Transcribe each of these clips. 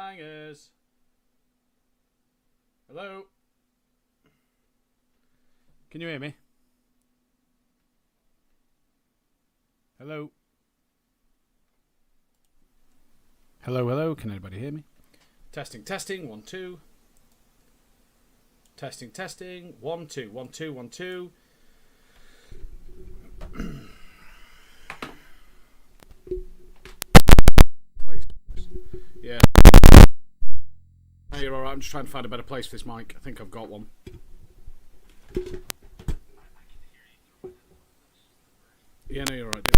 Bangers. Hello? Can you hear me? Hello? Hello, hello. Can anybody hear me? Testing, testing. 1, 2. Testing, testing. 1, 2. 1, 2, 1, 2. Yeah. No, you're alright. I'm just trying to find a better place for this mic. I think I've got one. Yeah, no, you're alright.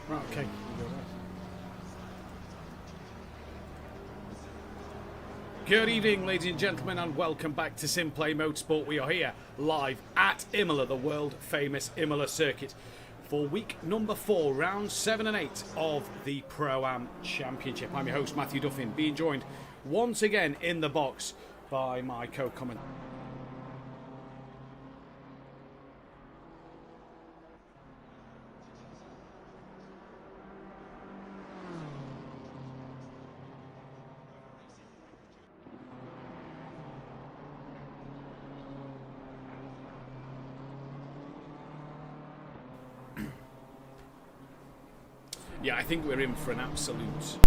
Right, okay. Good evening, ladies and gentlemen, and welcome back to SimPlay Motorsport. We are here live at Imola, the world-famous Imola circuit, for week number 4, rounds 7 and 8 of the Pro-Am Championship. I'm your host, Mathew Duffin, being joined once again in the box by my co-commentator. Yeah, I think we're in for an absolute...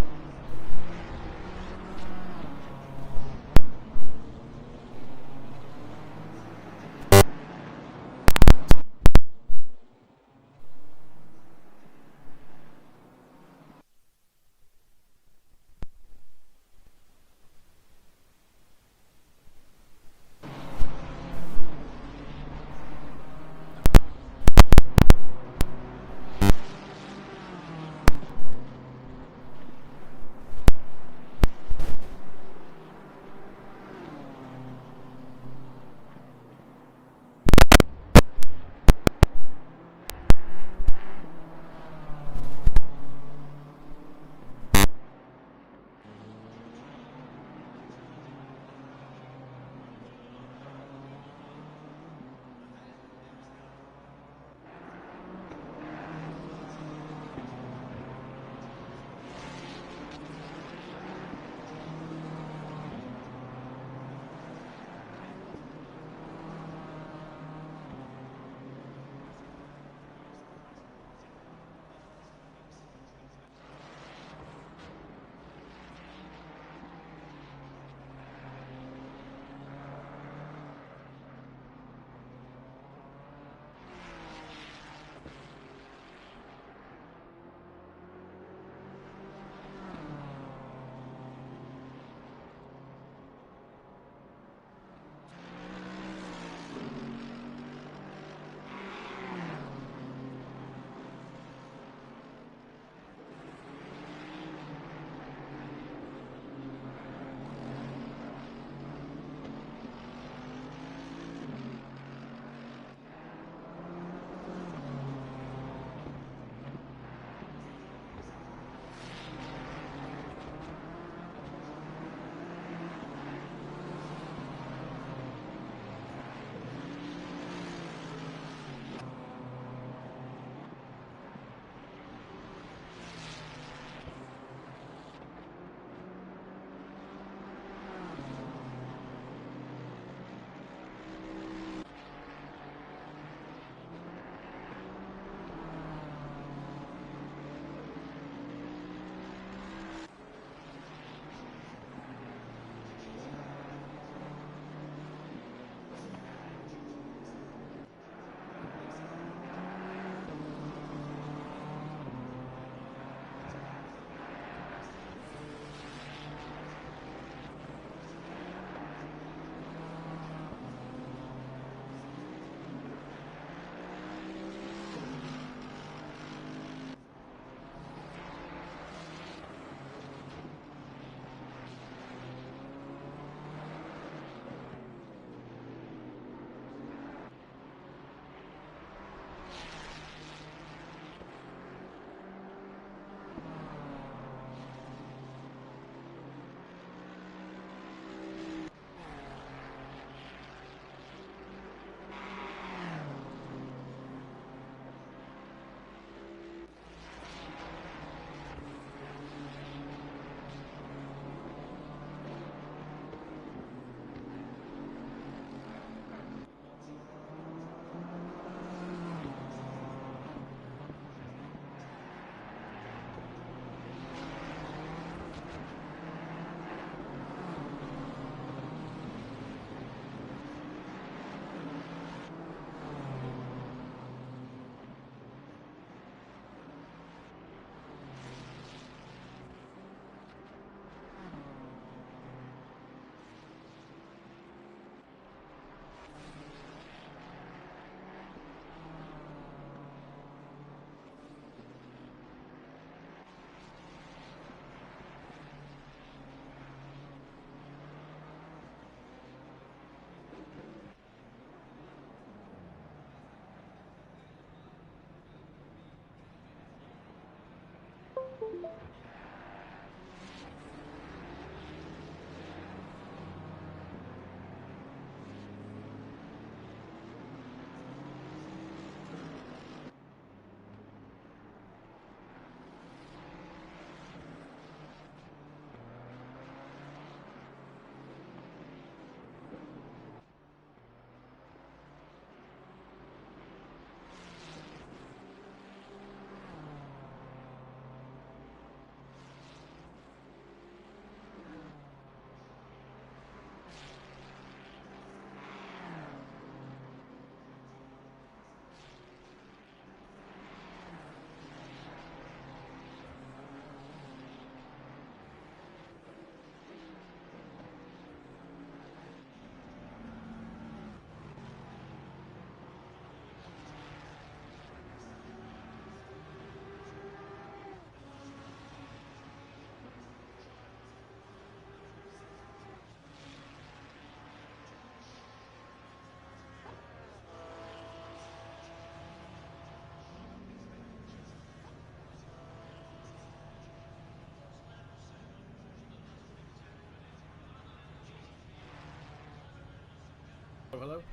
Hello?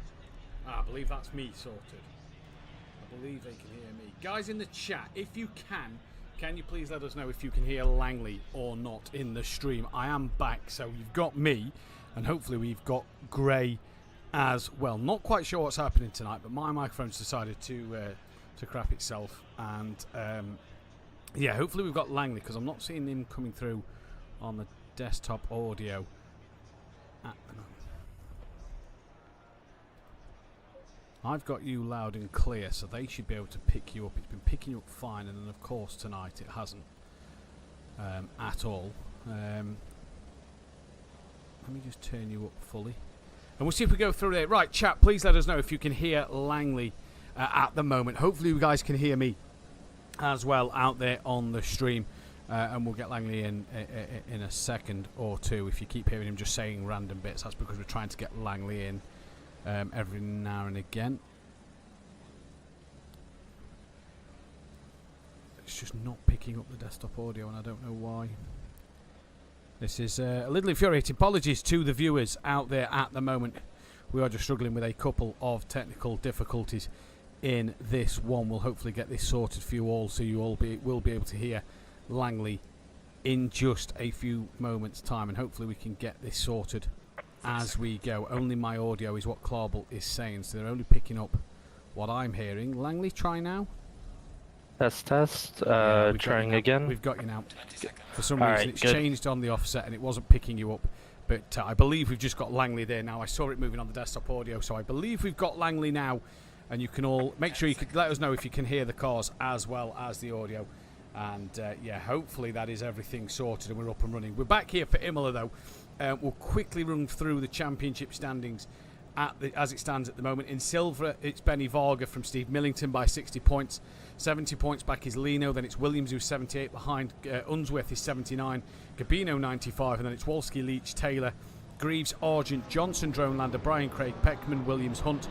I believe that's me sorted. I believe they can hear me. Guys in the chat, if you can you please let us know if you can hear Langley or not in the stream? I am back, so you've got me, and hopefully we've got Gray as well. Not quite sure what's happening tonight, but my microphone's decided to crap itself, and yeah, hopefully we've got Langley, because I'm not seeing him coming through on the desktop audio at the moment. I've got you loud and clear, so they should be able to pick you up. It's been picking you up fine, and then of course tonight it hasn't at all. Let me just turn you up fully, and we'll see if we go through there. Right, chat, please let us know if you can hear Langley at the moment. Hopefully you guys can hear me as well out there on the stream, and we'll get Langley in a second or two. If you keep hearing him just saying random bits, that's because we're trying to get Langley in every now and again. It's just not picking up the desktop audio, and I don't know why. This is a little infuriating. Apologies to the viewers out there at the moment. We are just struggling with a couple of technical difficulties in this one. We'll hopefully get this sorted for you all, so you all will be able to hear Langley in just a few moments' time, and hopefully we can get this sorted as we go. Only my audio is what Clarbel is saying, so they're only picking up what I'm hearing. Langley, try now. Test. Trying again. We've got you now. For some reason it's changed on the offset and it wasn't picking you up, but I believe we've just got Langley there now. I saw it moving on the desktop audio, so I believe we've got Langley now, and you can all make sure you could let us know if you can hear the cars as well as the audio. And yeah, hopefully that is everything sorted and we're up and running. We're back here for Imola though. We'll quickly run through the championship standings as it stands at the moment. In silver, it's Benny Varga from Steve Millington by 60 points. 70 points back is Lino. Then it's Williams who's 78 behind. Unsworth is 79. Gabino 95. And then it's Wolski, Leach, Taylor, Greaves, Argent, Johnson, Dronelander, Brian Craig, Peckman, Williams, Hunt,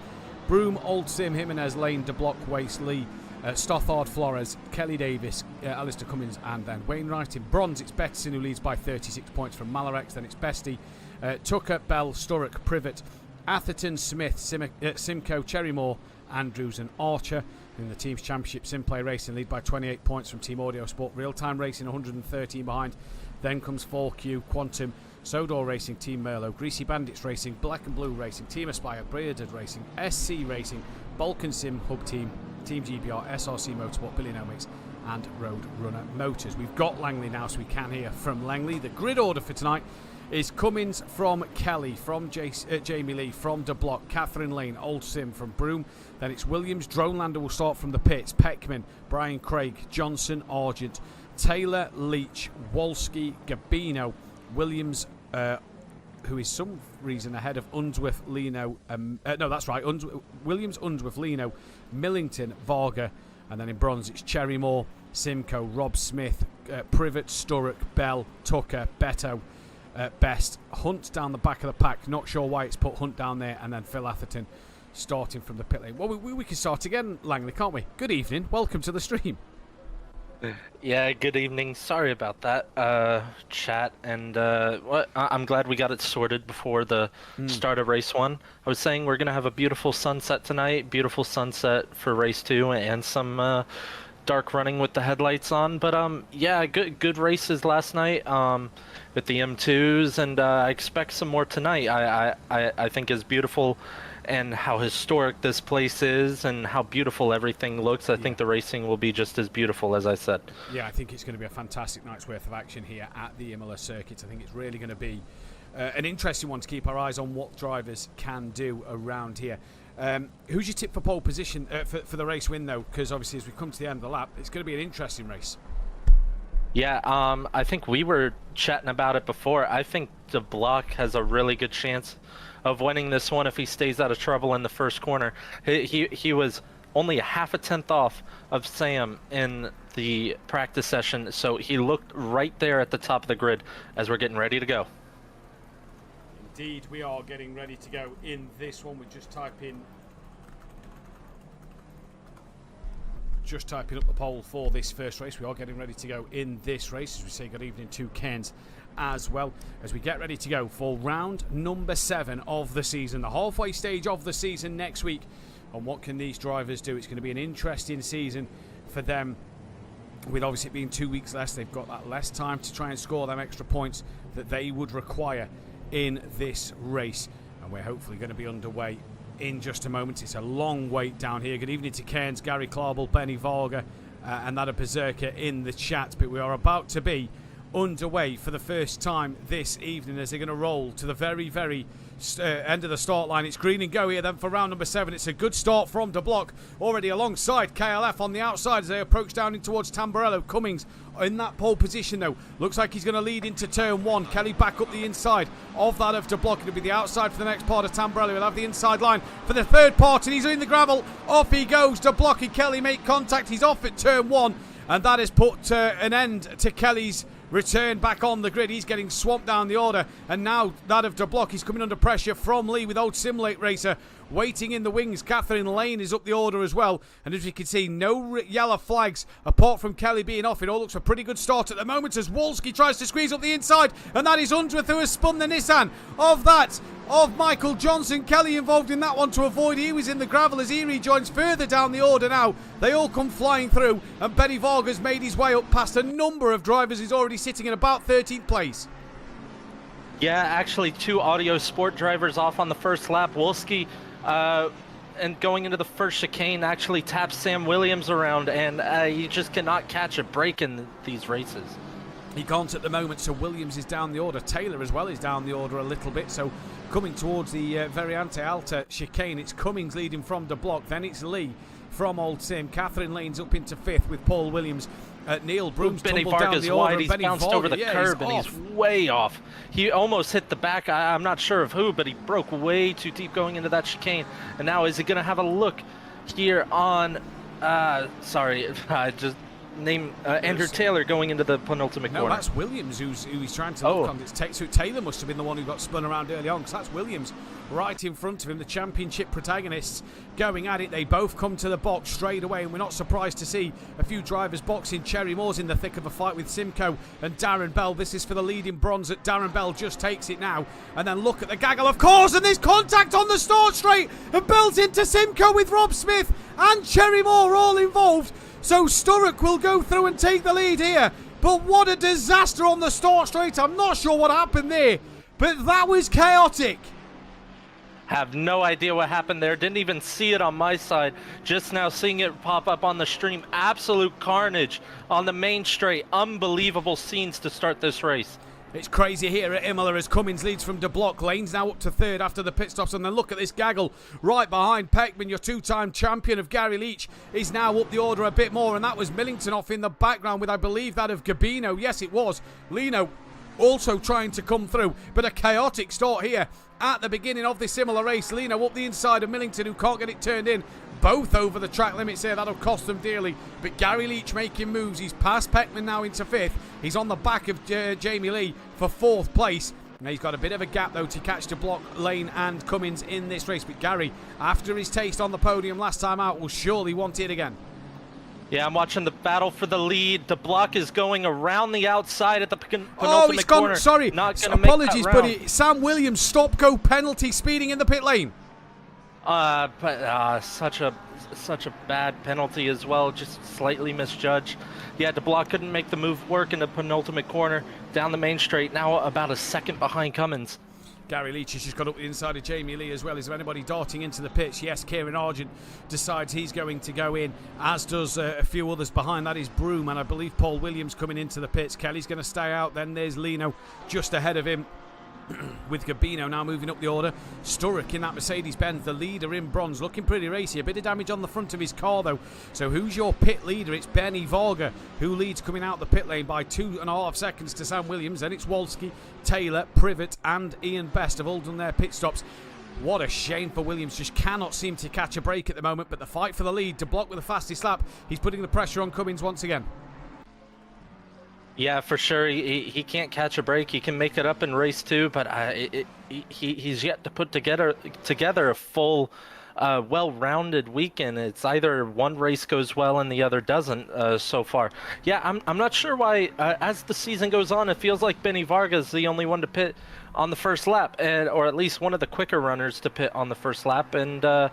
Broom, Old Sim, Jimenez, Lane, De Block, Waste, Lee, Stothard, Flores, Kelly Davis, Alistair Cummins, and then Wainwright. In bronze, it's Bettison who leads by 36 points from Malarex. Then it's Bestie, Tucker, Bell, Sturrock, Privet, Atherton, Smith, Simcoe, Cherrymore, Andrews, and Archer. In the team's championship, SimPlay Racing lead by 28 points from Team Audio Sport. Real Time Racing 113 behind. Then comes 4Q, Quantum, Sodor Racing, Team Merlot, Greasy Bandits Racing, Black and Blue Racing, Team Aspire, Breeded Racing, SC Racing, Balkan Sim Hub Team, Team GBR, SRC Motorsport, Billinomics, and Roadrunner Motors. We've got Langley now, so we can hear from Langley. The grid order for tonight is Cummins from Kelly, from Jamie Lee, from De Block, Catherine Lane, Old Sim from Broome. Then it's Williams. Dronelander will start from the pits. Peckman, Brian Craig, Johnson, Argent, Taylor, Leach, Wolski, Gabino, Williams, who is some reason ahead of Unsworth, Lino. No, that's right. Williams, Unsworth, Lino, Millington, Varga. And then in bronze, it's Cherrymore, Simcoe, Rob Smith, Privet, Sturrock, Bell, Tucker, Beto, Best. Hunt down the back of the pack. Not sure why it's put Hunt down there. And then Phil Atherton starting from the pit lane. Well, we can start again, Langley, can't we? Good evening. Welcome to the stream. Yeah, good evening. Sorry about that, chat. And I'm glad we got it sorted before the start of race 1. I was saying we're gonna have a beautiful sunset tonight, beautiful sunset for race 2, and some dark running with the headlights on. But yeah, good races last night with the M2s, and I expect some more tonight. I think is beautiful. And how historic this place is and how beautiful everything looks. I think the racing will be just as beautiful, as I said. Yeah, I think it's going to be a fantastic night's worth of action here at the Imola circuit. I think it's really going to be an interesting one to keep our eyes on what drivers can do around here. Who's your tip for pole position for the race win, though? Because obviously as we come to the end of the lap, it's going to be an interesting race. Yeah, I think we were chatting about it before. I think De Block has a really good chance of winning this one if he stays out of trouble in the first corner. He was only a half a tenth off of Sam in the practice session, so he looked right there at the top of the grid as we're getting ready to go. Indeed, we are getting ready to go in this one. We just typing up the poll for this first race. We are getting ready to go in this race, as we say good evening to Cairns as well, as we get ready to go for round number 7 of the season, the halfway stage of the season next week. And what can these drivers do? It's going to be an interesting season for them, with obviously it being 2 weeks less. They've got that less time to try and score them extra points that they would require in this race, and we're hopefully going to be underway in just a moment. It's a long wait down here. Good evening to Cairns, Gary Clarble, Benny Varga, and that of Berserker in the chat. But we are about to be underway for the first time this evening as they're going to roll to the very end of the start line. It's green and go here then for round number 7. It's a good start from De Block, already alongside KLF on the outside as they approach down in towards Tamburello. Cummings in that pole position though. Looks like he's going to lead into turn 1. Kelly back up the inside of that of De Block. It'll be the outside for the next part of Tamburello. He'll have the inside line for the third part, and he's in the gravel. Off he goes. De Block and Kelly make contact. He's off at turn 1, and that has put an end to Kelly's return back on the grid. He's getting swamped down the order, and now that of De Block is coming under pressure from Lee with old Simulate Racer waiting in the wings. Catherine Lane is up the order as well, and as you can see, no yellow flags apart from Kelly being off. It all looks a pretty good start at the moment as Wolski tries to squeeze up the inside, and that is Unsworth who has spun the Nissan of Michael Johnson. Kelly involved in that one to avoid. He was in the gravel as he rejoins further down the order now. They all come flying through, and Benny Varga's made his way up past a number of drivers. He's already sitting in about 13th place. Yeah, actually 2 Audio Sport drivers off on the first lap. Wolski and going into the first chicane actually taps Sam Williams around, and you just cannot catch a break in these races. He can't at the moment, so Williams is down the order. Taylor as well is down the order a little bit, so coming towards the Variante Alta chicane, it's Cummings leading from De Block, then it's Lee from Old Sim. Catherine Lane's up into 5th with Paul Williams. Neil Broom's tumbled down the order. He's bounced over the curb, and he's way off. He almost hit the back. I'm not sure of who, but he broke way too deep going into that chicane. And now is he going to have a look here on... sorry, I just... Andrew Taylor going into the penultimate corner. No, that's Williams who he's trying to look on. So Taylor must have been the one who got spun around early on, because that's Williams right in front of him. The championship protagonists going at it. They both come to the box straight away, and we're not surprised to see a few drivers boxing. Cherry Moore's in the thick of a fight with Simcoe and Darren Bell. This is for the lead in bronze that Darren Bell just takes it now. And then look at the gaggle, of course, and there's contact on the start straight, and Bell's into Simcoe with Rob Smith and Cherry Moore all involved. So Sturrock will go through and take the lead here. But what a disaster on the start straight. I'm not sure what happened there, but that was chaotic. Have no idea what happened there. Didn't even see it on my side. Just now seeing it pop up on the stream. Absolute carnage on the main straight. Unbelievable scenes to start this race. It's crazy here at Imola as Cummins leads from De Block. Lane's now up to 3rd after the pit stops. And then look at this gaggle right behind Peckman. Your 2-time champion of Gary Leach is now up the order a bit more. And that was Millington off in the background with, I believe, that of Gabino. Yes, it was. Lino also trying to come through. But a chaotic start here at the beginning of this Imola race. Lino up the inside of Millington, who can't get it turned in. Both over the track limits here. That'll cost them dearly. But Gary Leach making moves. He's past Peckman now into 5th. He's on the back of Jamie Lee for 4th place. Now he's got a bit of a gap though to catch De Block, Lane and Cummins in this race. But Gary, after his taste on the podium last time out, will surely want it again. Yeah, I'm watching the battle for the lead. The block is going around the outside at the penultimate Oh, he's gone. corner. Sorry. Not gonna Apologies, make that round. buddy. Sam Williams, stop-go penalty, speeding in the pit lane. Such a bad penalty as well. Just slightly misjudged. Yeah, the block couldn't make the move work in the penultimate corner down the main straight. Now about a second behind Cummins. Gary Leach has just got up the inside of Jamie Lee as well. Is there anybody darting into the pitch? Yes, Kieran Argent decides he's going to go in, as does a few others behind. That is Broom, and I believe Paul Williams coming into the pits. Kelly's going to stay out. Then there's Lino just ahead of him. With Gabino now moving up the order. Sturrock in that Mercedes-Benz, the leader in bronze, looking pretty racy. A bit of damage on the front of his car though. So who's your pit leader? It's Benny Varga who leads, coming out the pit lane by 2.5 seconds to Sam Williams. Then it's Wolski, Taylor, Privet and Ian Best have all done their pit stops. What a shame for Williams, just cannot seem to catch a break at the moment, but the fight for the lead, to block with the fastest lap, he's putting the pressure on Cummins once again. Yeah, for sure. He can't catch a break. He can make it up in race 2, but he's yet to put together a full, well-rounded weekend. It's either one race goes well and the other doesn't so far. Yeah, I'm not sure why. As the season goes on, it feels like Benny Varga is the only one to pit on the first lap, or at least one of the quicker runners to pit on the first lap, and no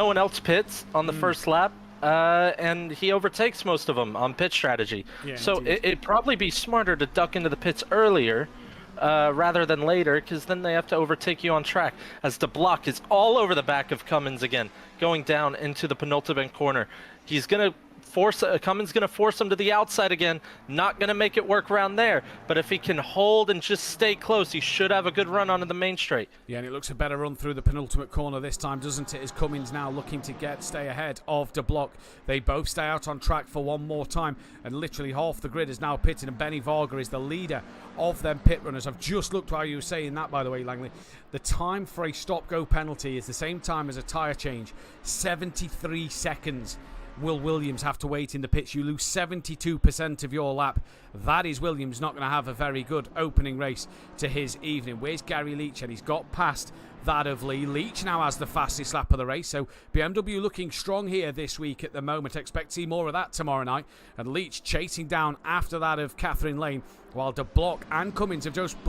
one else pits on the first lap. And he overtakes most of them on pit strategy. Yeah, so it'd probably be smarter to duck into the pits earlier rather than later, because then they have to overtake you on track, as the block is all over the back of Cummins again, going down into the penultimate corner. He's going to force Cummins going to force him to the outside again. Not going to make it work around there, but if he can hold and just stay close, he should have a good run onto the main straight. Yeah, and it looks a better run through the penultimate corner this time, doesn't it? As Cummins now looking to stay ahead of De Block. They both stay out on track for one more time, and literally half the grid is now pitted, and Benny Varga is the leader of them pit runners. I've just looked while you were saying that, by the way, Langley. The time for a stop-go penalty is the same time as a tyre change, 73 seconds. Will Williams have to wait in the pits? You lose 72% of your lap. That is Williams not going to have a very good opening race to his evening. Where's Gary Leach? And he's got past that of Lee. Leach now has the fastest lap of the race, so BMW looking strong here this week at the moment. Expect to see more of that tomorrow night. And Leach chasing down after that of Catherine Lane, while De Block and Cummins have just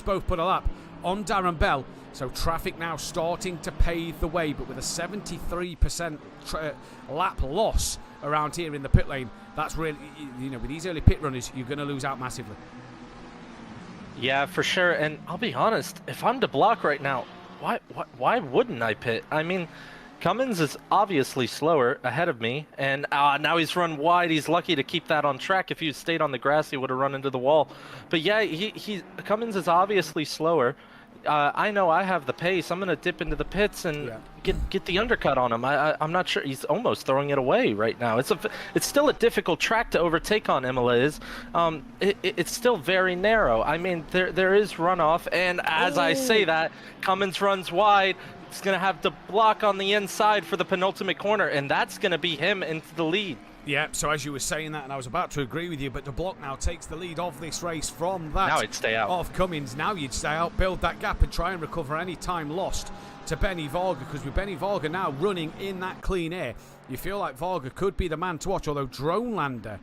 both put a lap on Darren Bell. So traffic now starting to pave the way, but with a 73% lap loss around here in the pit lane, that's really, with these early pit runners, you're going to lose out massively. Yeah, for sure. And I'll be honest, if I'm De Block right now, why wouldn't I pit? I mean, Cummins is obviously slower ahead of me, and now he's run wide. He's lucky to keep that on track. If he stayed on the grass, he would have run into the wall. But yeah, Cummins is obviously slower. I know I have the pace. I'm going to dip into the pits and get the undercut on him. I'm not sure. He's almost throwing it away right now. It's still a difficult track to overtake on, Imola is. It's still very narrow. I mean, there is runoff, and as I say that, Cummins runs wide. It's going to have De Block on the inside for the penultimate corner, and that's going to be him into the lead. Yeah, so as you were saying that, and I was about to agree with you, but De Block now takes the lead of this race from that. Now he'd stay out. Of Cummins. Now you'd stay out, build that gap, and try and recover any time lost to Benny Varga, because with Benny Varga now running in that clean air, you feel like Varga could be the man to watch, although Drone Lander...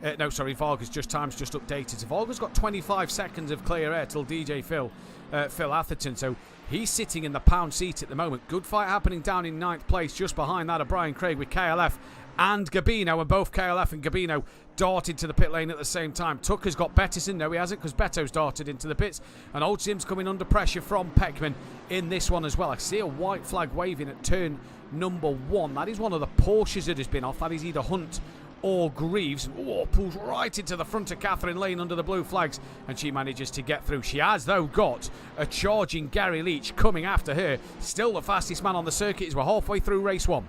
Varga's time's just updated. So Varga's got 25 seconds of clear air till DJ Phil Atherton, so he's sitting in the pound seat at the moment. Good fight happening down in 9th place, just behind that of Brian Craig with KLF and Gabino, and both KLF and Gabino darted to the pit lane at the same time. Tucker's got Bettison. No, he hasn't, because Beto's darted into the pits. And Old Sim's coming under pressure from Peckman in this one as well. I see a white flag waving at turn number 1. That is one of the Porsches that has been off. That is either Hunt or Greaves. Pulls right into the front of Catherine Lane under the blue flags, and she manages to get through. She has, though, got a charging Gary Leach coming after her. Still the fastest man on the circuit as we're halfway through race 1.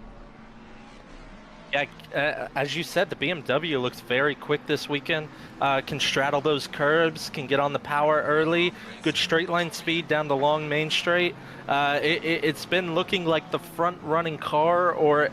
Yeah, as you said, the BMW looks very quick this weekend. Can straddle those curbs, can get on the power early, good straight line speed down the long main straight. It's been looking like the front-running car, or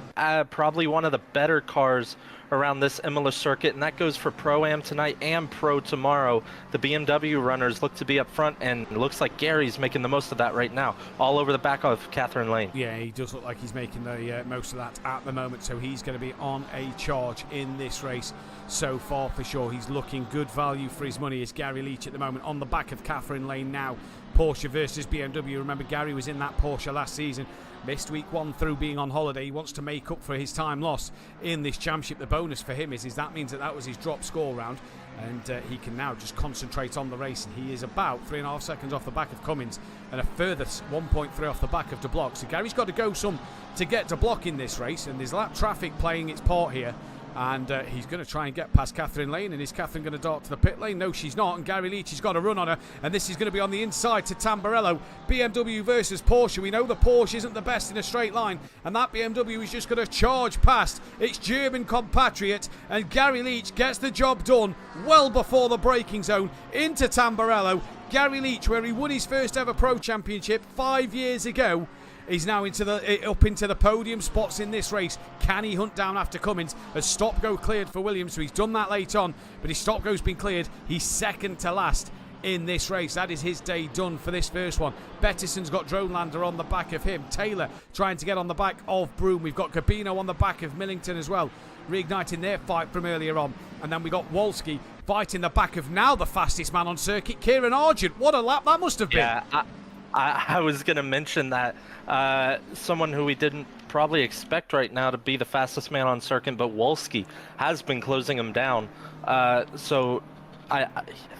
probably one of the better cars around this Imola circuit, and that goes for Pro-Am tonight and Pro tomorrow. The BMW runners look to be up front, and it looks like Gary's making the most of that right now, all over the back of Catherine Lane. Yeah, he does look like he's making the most of that at the moment, so he's going to be Langley on a charge in this race so far for sure. He's looking good value for his money. Is Gary Leach at the moment on the back of Catherine Lane now. Porsche versus BMW. Remember, Gary was in that Porsche last season. Missed week 1 through being on holiday. He wants to make up for his time lost in this championship. The bonus for him is that means that was his drop score round, and he can now just concentrate on the race. And he is about 3.5 seconds off the back of Cummins and a further 1.3 off the back of De Block. So Gary's got to go some to get De Block in this race, and there's lap traffic playing its part here. And he's going to try and get past Catherine Lane. And is Catherine going to dart to the pit lane? No, she's not. And Gary Leach has got a run on her. And this is going to be on the inside to Tamburello. BMW versus Porsche. We know the Porsche isn't the best in a straight line. And that BMW is just going to charge past its German compatriot. And Gary Leach gets the job done well before the braking zone into Tamburello. Gary Leach, where he won his first ever Pro Championship 5 years ago, he's now up into the podium spots in this race. Can he hunt down after Cummins? A stop-go cleared for Williams, so he's done that late on, but his stop-go's been cleared. He's second to last in this race. That is his day done for this first one. Bettison's got Dronelander on the back of him. Taylor trying to get on the back of Broome. We've got Gabino on the back of Millington as well, reigniting their fight from earlier on. And then we got Wolski fighting the back of now the fastest man on circuit, Kieran Argent. What a lap that must have been. Yeah, I was going to mention that someone who we didn't probably expect right now to be the fastest man on circuit, but Wolski has been closing him down. So I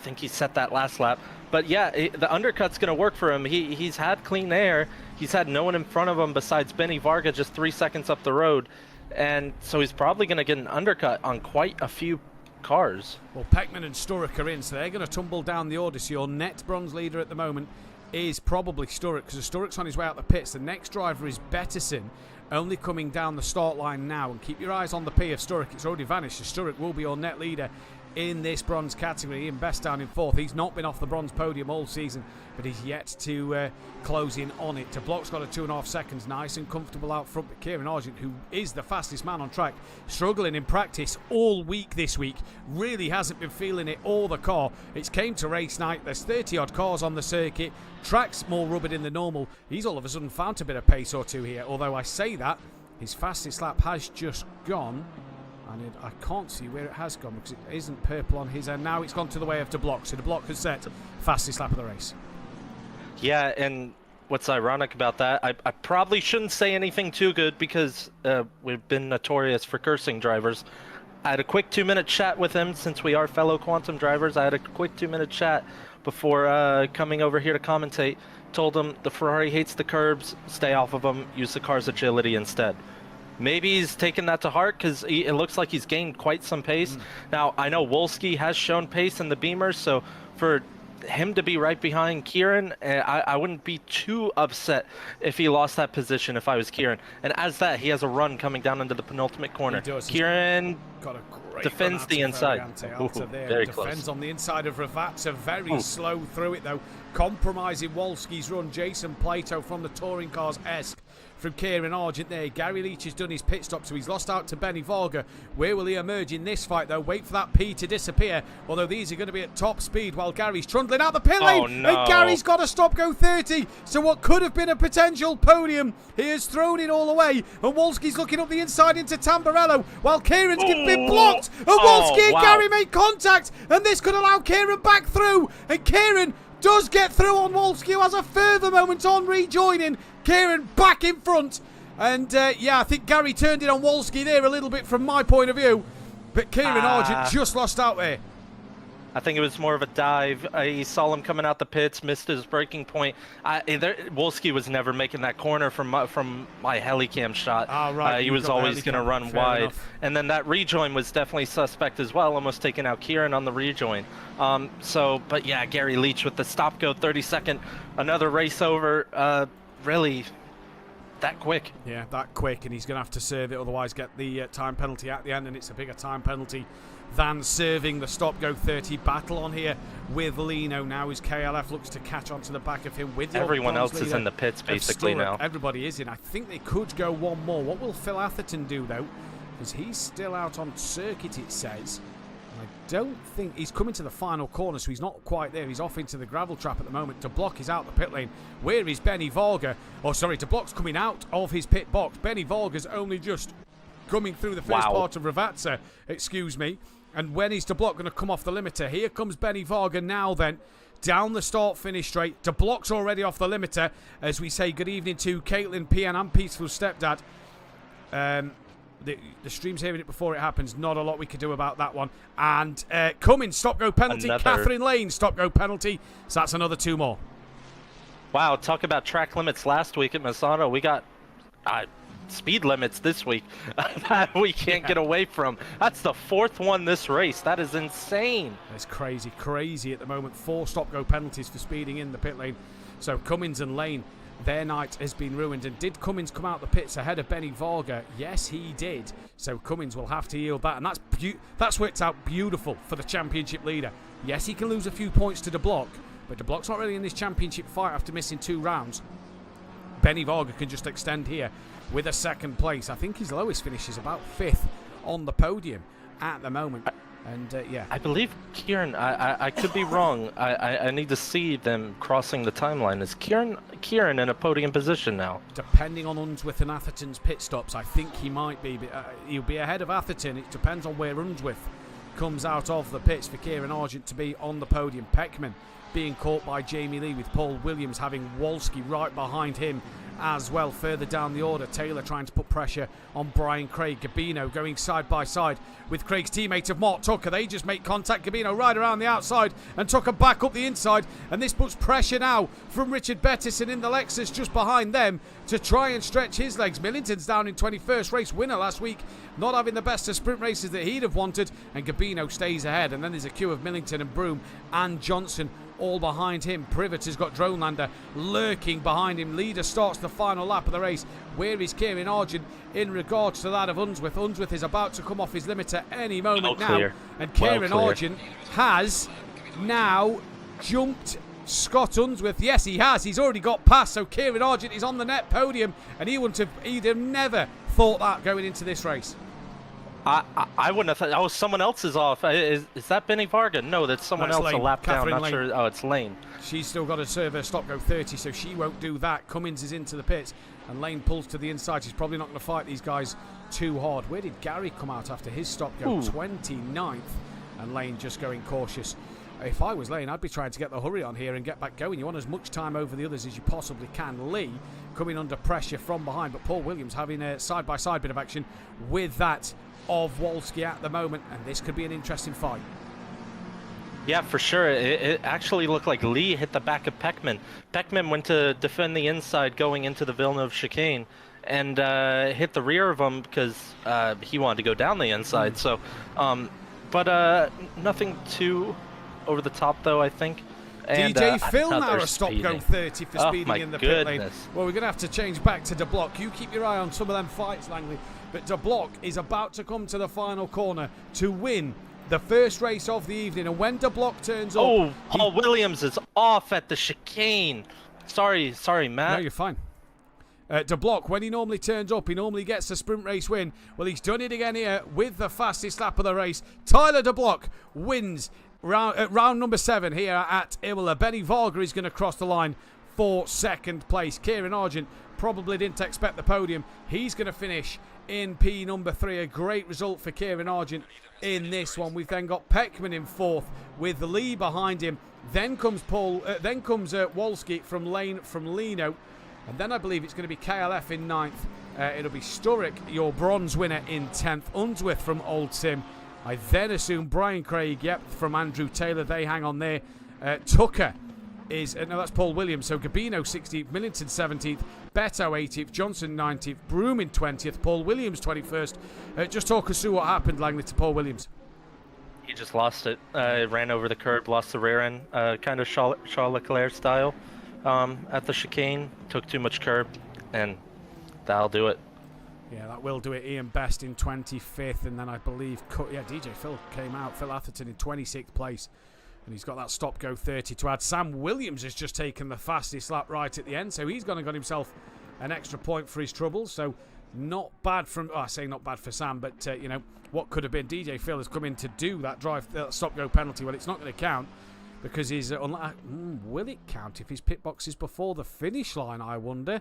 think he set that last lap. But yeah, the undercut's going to work for him. He's had clean air. He's had no one in front of him besides Benny Varga just 3 seconds up the road. And so he's probably going to get an undercut on quite a few cars. Well, Peckman and Sturrock are in, so they're going to tumble down the order. So your net bronze leader at the moment is probably Sturrock, because Sturrock's on his way out the pits. The next driver is Bettison, only coming down the start line now. And keep your eyes on the P of Sturrock. It's already vanished, so Sturrock will be your net leader in this bronze category. Ian Best down in 4th. He's not been off the bronze podium all season, but he's yet to close in on it. De Block's got a 2.5 seconds, nice and comfortable out front. But Kieran Argent, who is the fastest man on track, struggling in practice all week this week, really hasn't been feeling it or the car. It's came to race night. There's 30 odd cars on the circuit. Track's more rubbered in than normal. He's all of a sudden found a bit of pace or two here. Although I say that, his fastest lap has just gone. And I can't see where it has gone because it isn't purple on his end. Now it's gone to the way of De Block. So De Block has set fastest lap of the race. Yeah, and what's ironic about that, I probably shouldn't say anything too good because we've been notorious for cursing drivers. I had a quick 2-minute chat with him since we are fellow Quantum drivers. I had a quick 2-minute chat before coming over here to commentate. Told him the Ferrari hates the curbs, stay off of them, use the car's agility instead. Maybe he's taken that to heart because it looks like he's gained quite some pace. Now, I know Wolski has shown pace in the Beamer, so for him to be right behind Kieran, I wouldn't be too upset if he lost that position if I was Kieran. And as that, he has a run coming down into the penultimate corner. Kieran got a great defends the inside. Very close. Defends on the inside of Ravazza. Very slow through it, though. Compromising Wolski's run. Jason Plato from the touring cars-esque from Kieran Argent there. Gary Leach has done his pit stop, so he's lost out to Benny Varga. Where will he emerge in this fight, though? Wait for that P to disappear, although these are going to be at top speed while Gary's trundling out the pit lane. Oh, no. And Gary's got a stop-go 30, so what could have been a potential podium, he has thrown it all away, and Wolski's looking up the inside into Tamburello, while Kieran's been blocked, and Wolski and Gary make contact, and this could allow Kieran back through, and Kieran does get through on Wolski, who has a further moment on rejoining. Kieran back in front. And yeah, I think Gary turned it on Wolski there a little bit from my point of view. But Kieran Argent just lost out there. I think it was more of a dive. He saw him coming out the pits, missed his braking point. Wolski was never making that corner from my helicam shot. Right. He was always going to run wide. Enough. And then that rejoin was definitely suspect as well, almost taking out Kieran on the rejoin. But yeah, Gary Leach with the stop-go 30-second, another race over. Really that quick. Yeah, that quick, and he's going to have to serve it, otherwise get the time penalty at the end, and it's a bigger time penalty than serving the stop-go 30. Battle on here with Lino now as KLF looks to catch onto the back of him with everyone else is in the pits basically now. Everybody is in. I think they could go one more. What will Phil Atherton do though? Because he's still out on circuit, it says. I don't think he's coming to the final corner, so he's not quite there. He's off into the gravel trap at the moment. De Block is out the pit lane. Where is Benny Varga? Oh, sorry, De Block's coming out of his pit box. Benny Varga's only just coming through the first part of Ravazza, excuse me. And when is De Block going to come off the limiter? Here comes Benny Varga now then. Down the start-finish straight. De Block's already off the limiter. As we say good evening to Caitlin, PN and Peaceful Stepdad. The stream's hearing it before it happens. Not a lot we could do about that one. And Cummins, stop-go penalty. Catherine Lane, stop-go penalty. So that's another 2 more. Wow, talk about track limits last week at Misano. We got speed limits this week that we can't get away from. That's the 4th one this race. That is insane. It's crazy at the moment. 4 stop-go penalties for speeding in the pit lane. So Cummins and Lane, their night has been ruined. And did Cummins come out the pits ahead of Benny Varga? Yes, he did. So Cummins will have to yield that. And that's worked out beautiful for the championship leader. Yes, he can lose a few points to De Block, but De Block's not really in this championship fight after missing 2 rounds. Benny Varga can just extend here with a 2nd place. I think his lowest finish is about 5th on the podium at the moment. And yeah, I believe Kieran. I could be wrong. I need to see them crossing the timeline. Is Kieran in a podium position now? Depending on Unsworth and Atherton's pit stops, I think he might be. He'll be ahead of Atherton. It depends on where Unsworth comes out of the pits for Kieran Argent to be on the podium. Peckman being caught by Jamie Lee, with Paul Williams having Wolski right behind him as well. Further down the order, Taylor trying to put pressure on Brian Craig. Gabino going side by side with Craig's teammate of Mark Tucker. They just make contact. Gabino right around the outside and Tucker back up the inside, and this puts pressure now from Richard Bettison in the Lexus just behind them to try and stretch his legs. Millington's down in 21st, race winner last week, not having the best of sprint races that he'd have wanted, and Gabino stays ahead. And then there's a queue of Millington and Broome and Johnson all behind him. Privet has got Dronelander lurking behind him. Leader starts the final lap of the race. Where is Kieran Argent in regards to that of Unsworth? Unsworth is about to come off his limiter any moment now. And Kieran Argent has now jumped Scott Unsworth. Yes, he has. He's already got past. So Kieran Argent is on the net podium, and he'd have never thought that going into this race. I wouldn't have thought. Oh, someone else is off. Is that Benny Varga? No, that's someone else. Lane. A lap Catherine down. Not Lane. sure. Oh, it's Lane. She's still got to serve her stop go 30, so she won't do that. Cummins is into the pits, and Lane pulls to the inside. She's probably not going to fight these guys too hard. Where did Gary come out after his stop go? 29th, and Lane just going cautious. If I was Lane, I'd be trying to get the hurry on here and get back going. You want as much time over the others as you possibly can. Lee coming under pressure from behind, but Paul Williams having a side-by-side bit of action with that of Wolski at the moment, and this could be an interesting fight. Yeah, for sure. It actually looked like Lee hit the back of Peckman. Peckman went to defend the inside going into the Villeneuve chicane and hit the rear of him because he wanted to go down the inside. So, but nothing too over the top though, I think. And, DJ Phil now a stop go 30 for speeding in the pit lane. Well, we're going to have to change back to De Block. You keep your eye on some of them fights, Langley. But De Block is about to come to the final corner to win the first race of the evening. And when De Block turns up... Oh, Paul Williams is off at the chicane. Sorry, Matt. No, you're fine. De Block, when he normally turns up, he normally gets the sprint race win. Well, he's done it again here with the fastest lap of the race. Tyler De Block wins round number 7 here at Imola. Benny Varga is going to cross the line for 2nd place. Kieran Argent probably didn't expect the podium. He's going to finish in P number 3. A great result for Kieran Argent in this one. We've then got Peckman in 4th with Lee behind him. Then comes Wolski from Lane from Lino. And then I believe it's going to be KLF in 9th. It'll be Sturrock, your bronze winner, in 10th. Unsworth from Old Sim. I then assume Brian Craig, from Andrew Taylor. They hang on there. Tucker is... no, that's Paul Williams. So Gabino 16th, Millington 17th, Beto 18th, Johnson 19th, Broome in 20th, Paul Williams 21st. Just talk us through what happened, Langley, to Paul Williams. He just lost it. Ran over the curb, lost the rear end. Kind of Charles Leclerc style at the chicane. Took too much curb, and that'll do it. Yeah, that will do it. Ian Best in 25th, and then I believe DJ Phil came out. Phil Atherton in 26th place, and he's got that stop go 30 to add. Sam Williams has just taken the fastest lap right at the end, so he's gone and got himself an extra point for his troubles. So not bad from... I say not bad for Sam, but you know what could have been. DJ Phil has come in to do that stop go penalty. Well, it's not going to count because he's will it count if his pit box is before the finish line? I wonder.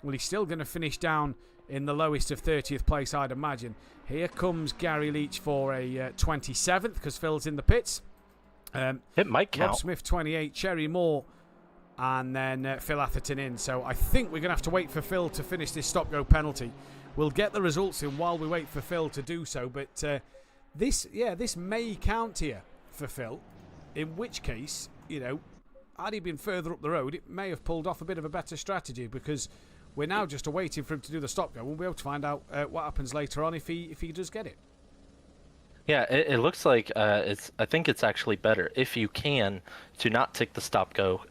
Well, he's still going to finish down in the lowest of 30th place, I'd imagine. Here comes Gary Leach for a 27th because Phil's in the pits. It might count. Rob Smith 28, Cherry Moore, and then Phil Atherton in. So I think we're going to have to wait for Phil to finish this stop-go penalty. We'll get the results in while we wait for Phil to do so. But this may count here for Phil, in which case, had he been further up the road, it may have pulled off a bit of a better strategy, because we're now just waiting for him to do the stop-go. We'll be able to find out what happens later on if he does get it. Yeah, it looks like I think it's actually better if you can to not take the stop-go,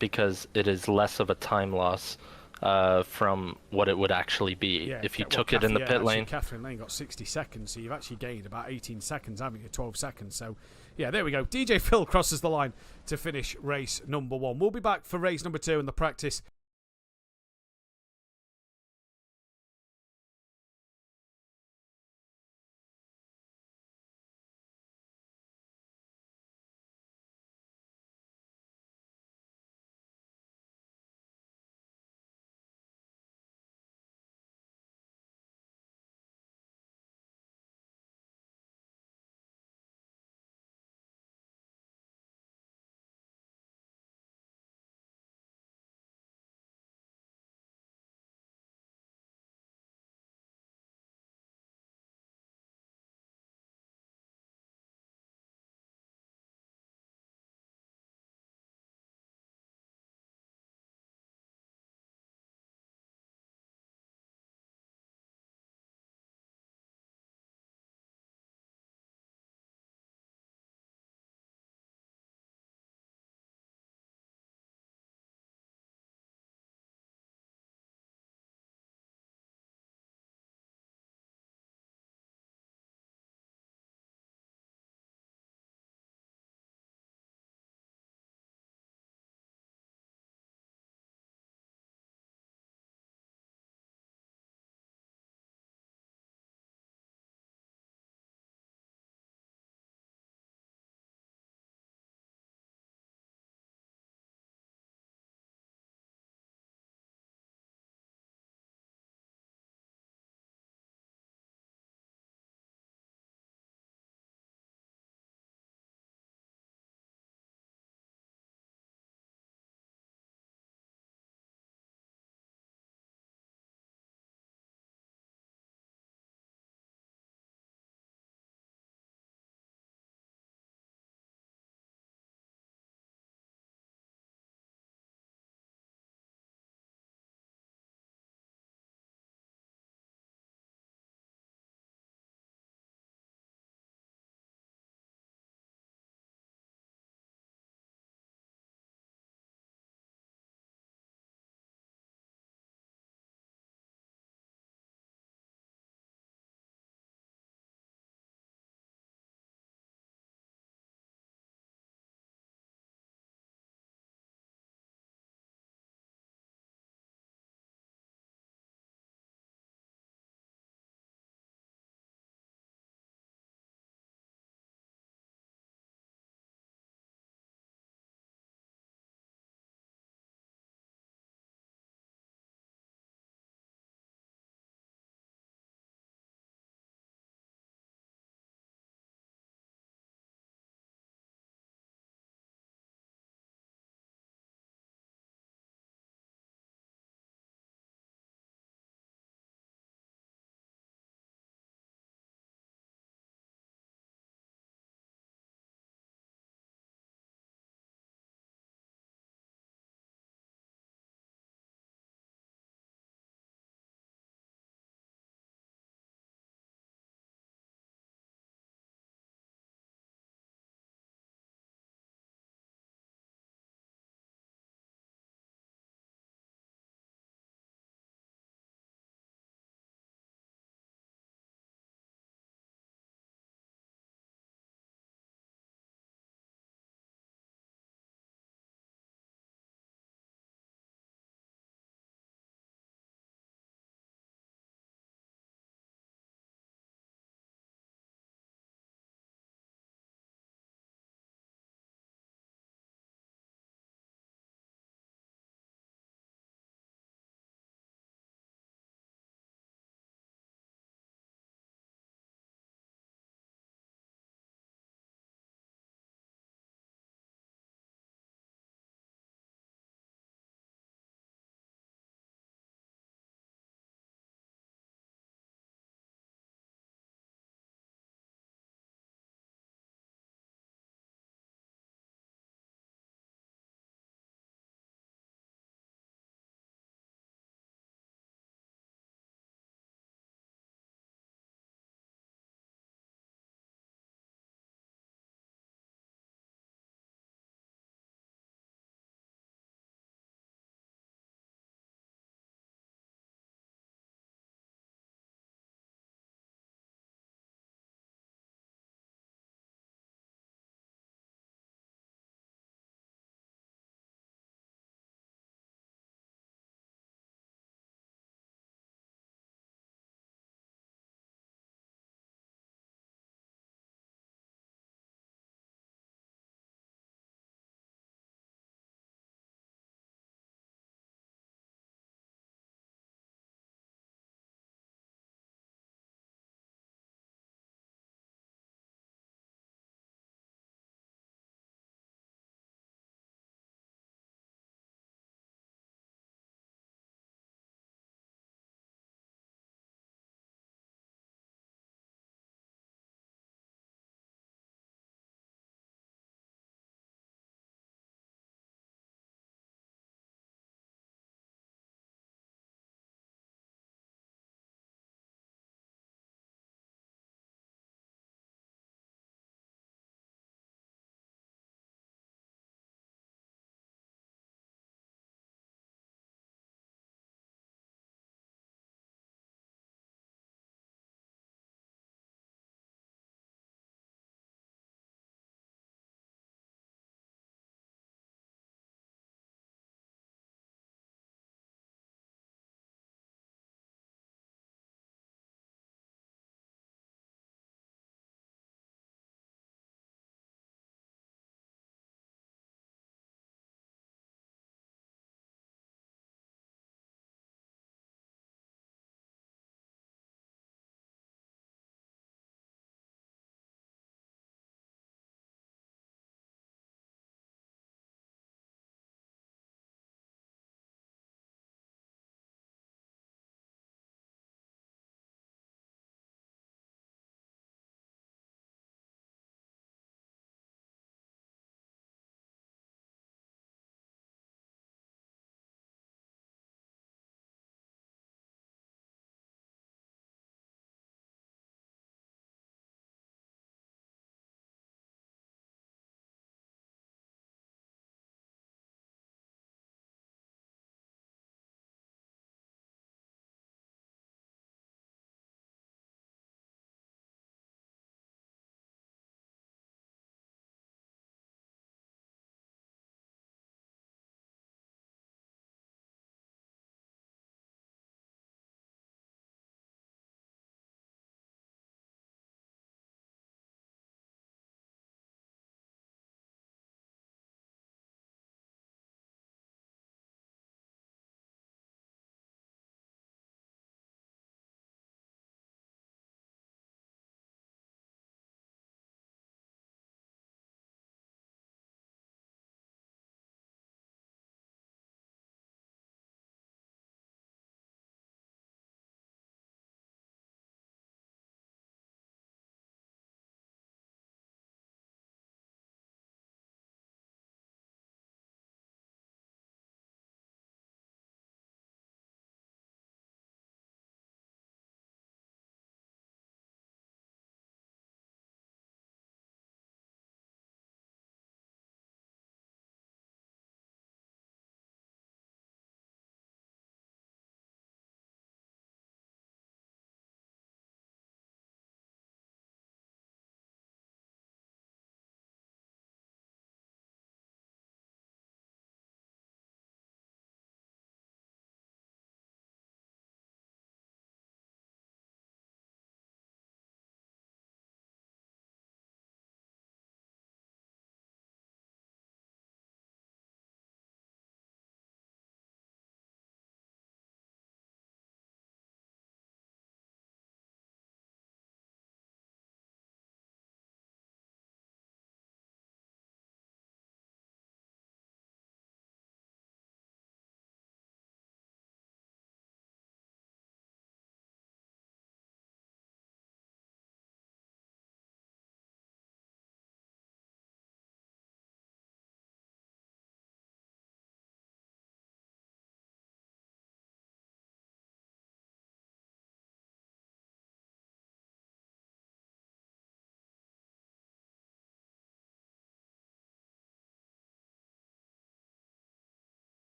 because it is less of a time loss from what it would actually be if you took it in the pit lane. Catherine Lane got 60 seconds, so you've actually gained about 18 seconds, haven't you? 12 seconds. So, yeah, there we go. DJ Phil crosses the line to finish race number 1. We'll be back for race number 2 in the practice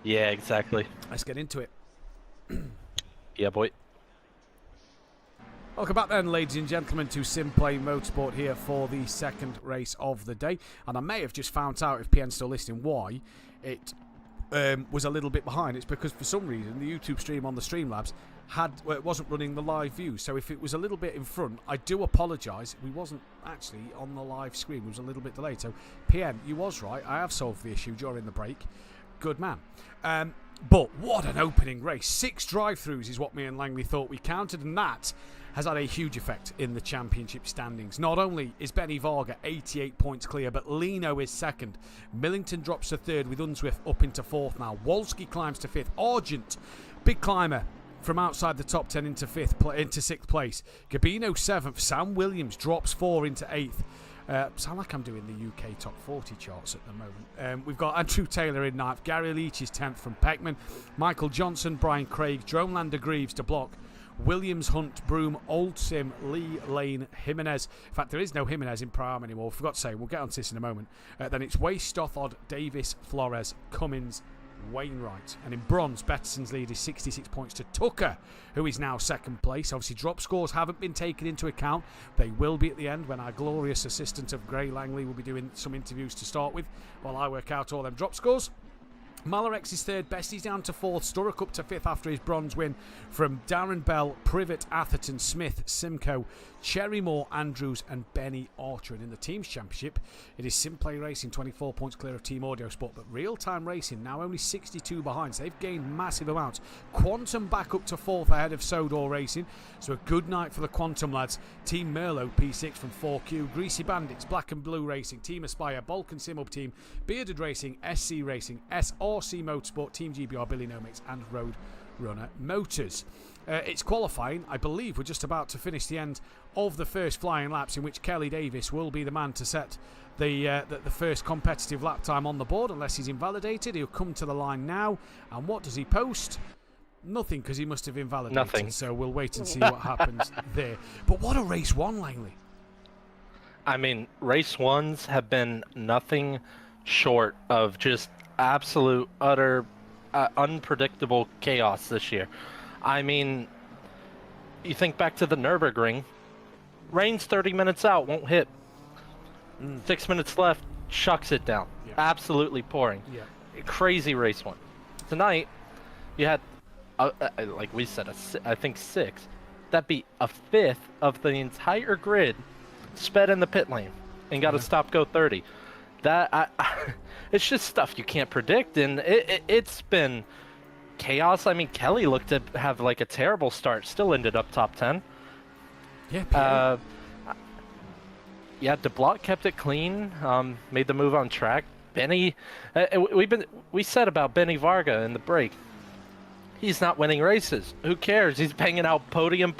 Yeah, exactly. Let's get into it. Yeah, boy. Welcome back then, ladies and gentlemen, to SimPlay Motorsport here for the second race of the day. And I may have just found out, if PN's still listening, why it was a little bit behind. It's because for some reason the YouTube stream on the Streamlabs it wasn't running the live view. So if it was a little bit in front, I do apologise. We wasn't actually on the live screen. It was a little bit delayed. So PN, you was right. I have solved the issue during the break. Good man. But what an opening race. 6 drive-throughs is what me and Langley thought we counted, and that has had a huge effect in the championship standings. Not only is Benny Varga 88 points clear, but Lino is second. Millington drops to third with Unswift up into fourth now. Wolski climbs to fifth. Argent, big climber from outside the top 10 into sixth place. Gabino seventh. Sam Williams drops 4 into eighth. Sound like I'm doing the UK top 40 charts at the moment. We've got Andrew Taylor in ninth. Gary Leach is 10th from Peckman. Michael Johnson, Brian Craig, Dronelander Greaves to block. Williams, Hunt, Broom, Old Sim, Lee, Lane, Jimenez. In fact, there is no Jimenez in Prime anymore. Forgot to say, we'll get on to this in a moment. Then it's Way, Stothard, Davis, Flores, Cummins, Wainwright. And in bronze, Betterson's lead is 66 points to Tucker, who is now second place. Obviously, drop scores haven't been taken into account. They will be at the end when our glorious assistant of Gray Langley will be doing some interviews to start with while I work out all them drop scores. Malarex is third, Bestie's down to fourth, Sturrock up to fifth after his bronze win from Darren Bell, Privet, Atherton, Smith, Simcoe, Cherrymore, Andrews and Benny Archer. And in the team's championship, it is SimPlay Racing 24 points clear of Team Audio Sport, but Real Time Racing now only 62 behind, so they've gained massive amounts. Quantum back up to fourth ahead of Sodor Racing, so a good night for the Quantum lads. Team Merlot P6 from 4Q, Greasy Bandits, Black and Blue Racing, Team Aspire, Balkan Simub Team, Bearded Racing, SC Racing, SRC Motorsport, Team GBR, Billy Nomex and Road Runner Motors. It's qualifying. I believe we're just about to finish the end of the first flying laps, in which Kelly Davis will be the man to set the first competitive lap time on the board, unless he's invalidated. He'll come to the line now, and what does he post? Nothing, because he must have invalidated. Nothing. So we'll wait and see what happens there. But what a race one, Langley. I mean, race ones have been nothing short of just absolute, utter, unpredictable chaos this year. I mean, you think back to the Nürburgring, rain's 30 minutes out, won't hit. 6 minutes left, shucks it down. Yeah. Absolutely pouring. Yeah. Crazy race one. Tonight, you had, like we said, I think 6. That'd be a fifth of the entire grid sped in the pit lane and got a stop-go 30. It's just stuff you can't predict, and it's been chaos. I mean, Kelly looked to have like a terrible start, still ended up top 10. Yeah. Yeah, DeBlock kept it clean, made the move on track. Benny, we said about Benny Varga in the break. He's not winning races. Who cares? He's banging out podium,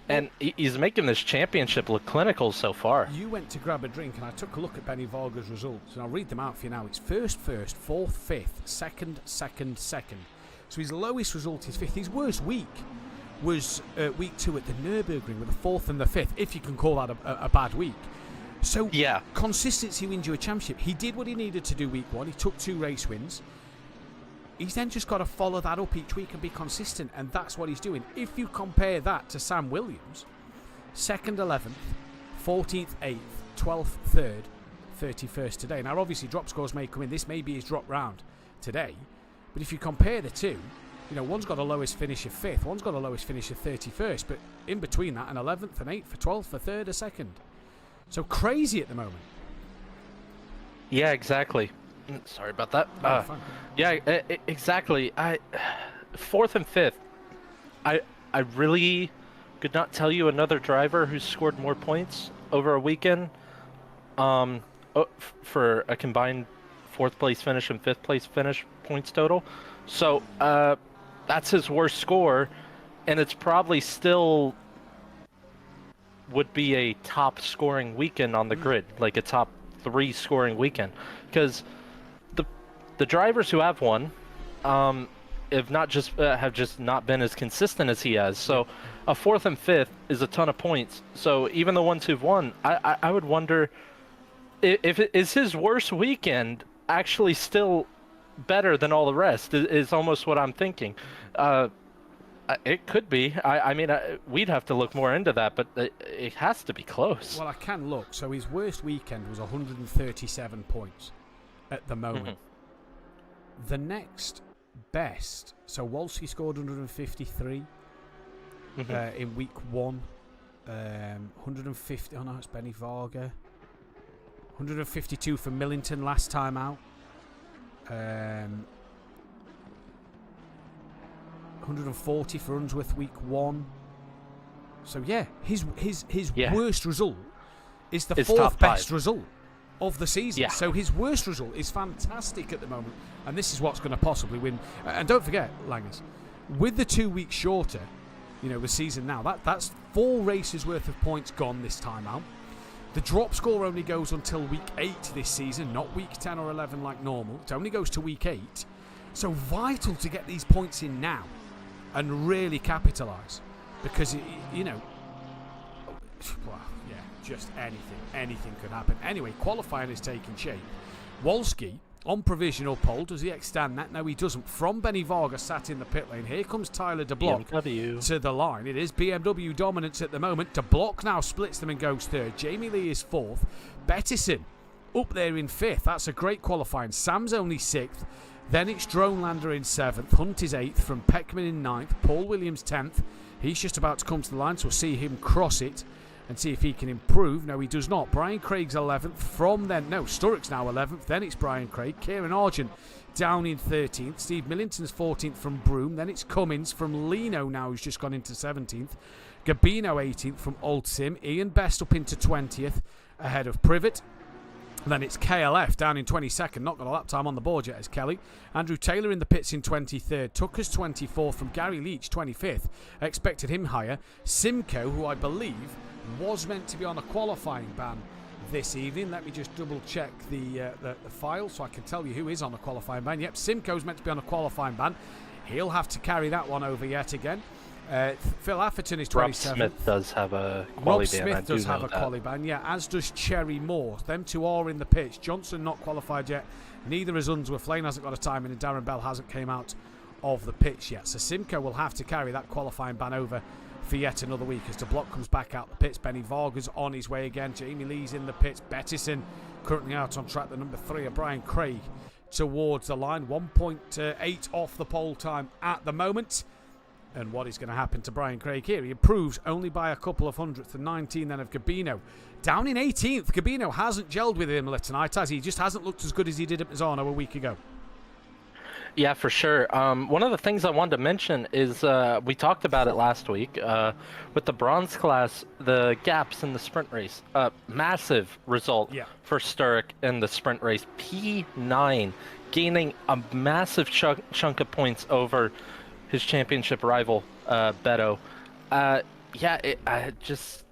and he's making this championship look clinical so far. You went to grab a drink, and I took a look at Benny Varga's results, and I'll read them out for you now. It's first, fourth, fifth, second. So his lowest result is fifth. His worst week was week 2 at the Nürburgring with the fourth and the fifth, if you can call that a bad week. So yeah, consistency wins you a championship. He did what he needed to do week 1. He took 2 race wins. He's then just got to follow that up each week and be consistent, and that's what he's doing. If you compare that to Sam Williams, 2nd 11th, 14th 8th, 12th 3rd, 31st today. Now obviously drop scores may come in. This may be his drop round today, but if you compare the two, you know, one's got a lowest finish of 5th, one's got a lowest finish of 31st, but in between that, an 11th, an 8th, a 12th, a 3rd, a 2nd. So crazy at the moment. Yeah, exactly. Sorry about that. Yeah, exactly. 4th and 5th. I really could not tell you another driver who scored more points over a weekend for a combined 4th place finish and 5th place finish points total. So that's his worst score, and it's probably still would be a top scoring weekend on the grid, like a top 3 scoring weekend, because the drivers who have won have just not been as consistent as he has. So a 4th and 5th is a ton of points. So even the ones who've won, I would wonder if it is his worst weekend actually still better than all the rest. Is almost what I'm thinking. It could be. I mean, we'd have to look more into that, but it has to be close. Well, I can look. So his worst weekend was 137 points at the moment. The next best, so Wolski scored 153 in week 1. 150, oh no, it's Benny Varga. 152 for Millington last time out. 140 for Unsworth week 1. So yeah, his worst result is the fourth best result of the season. Yeah. So his worst result is fantastic at the moment, and this is what's going to possibly win. And don't forget, Langers, with the 2 weeks shorter, the season now, that's 4 races worth of points gone this time out. The drop score only goes until week 8 this season, not week 10 or 11 like normal. It only goes to week 8. So vital to get these points in now and really capitalise, because just anything could happen. Anyway, qualifying is taking shape. Wolski on provisional pole. Does he extend that? No, he doesn't. From Benny Varga sat in the pit lane. Here comes Tyler De Block to the line. It is BMW dominance at the moment. De Block now splits them and goes third. Jamie Lee is fourth. Bettison up there in fifth. That's a great qualifying. Sam's only sixth. Then it's Dronelander in seventh. Hunt is eighth. From Peckman in ninth. Paul Williams 10th. He's just about to come to the line, so we'll see him cross it and see if he can improve. No, he does not. Brian Craig's 11th. From then, no, Sturrock's now 11th. Then it's Brian Craig. Kieran Argent down in 13th. Steve Millington's 14th from Broome. Then it's Cummins from Lino now, who's just gone into 17th. Gabino 18th from Old Sim. Ian Best up into 20th ahead of Privet. Then it's KLF down in 22nd. Not got a lap time on the board yet as Kelly. Andrew Taylor in the pits in 23rd. Tucker's 24th from Gary Leach 25th. I expected him higher. Simcoe, who I believe was meant to be on a qualifying ban this evening. Let me just double check the file so I can tell you who is on a qualifying ban. Yep, Simcoe's meant to be on a qualifying ban. He'll have to carry that one over yet again. Phil Atherton is 27th. Rob Smith does have a quali ban. Rob Smith does have a quali ban, yeah, as does Cherry Moore. Them two are in the pitch. Johnson not qualified yet. Neither is Unsworth. Lane hasn't got a time in, and Darren Bell hasn't came out of the pitch yet. So Simcoe will have to carry that qualifying ban over for yet another week as De Block comes back out the pits. Benny Varga's on his way again. Jamie Lee's in the pits. Bettison currently out on track. The number 3 of Brian Craig towards the line. 1.8 off the pole time at the moment. And what is going to happen to Brian Craig here? He improves only by a couple of hundredths. The 19 then of Gabino. Down in 18th. Gabino hasn't gelled with Imola tonight, has he? He just hasn't looked as good as he did at Misano a week ago. Yeah, for sure. One of the things I wanted to mention is we talked about it last week with the bronze class, the gaps in the sprint race. Massive result for Sturrock in the sprint race. P9, gaining a massive chunk of points over his championship rival, Beto. Just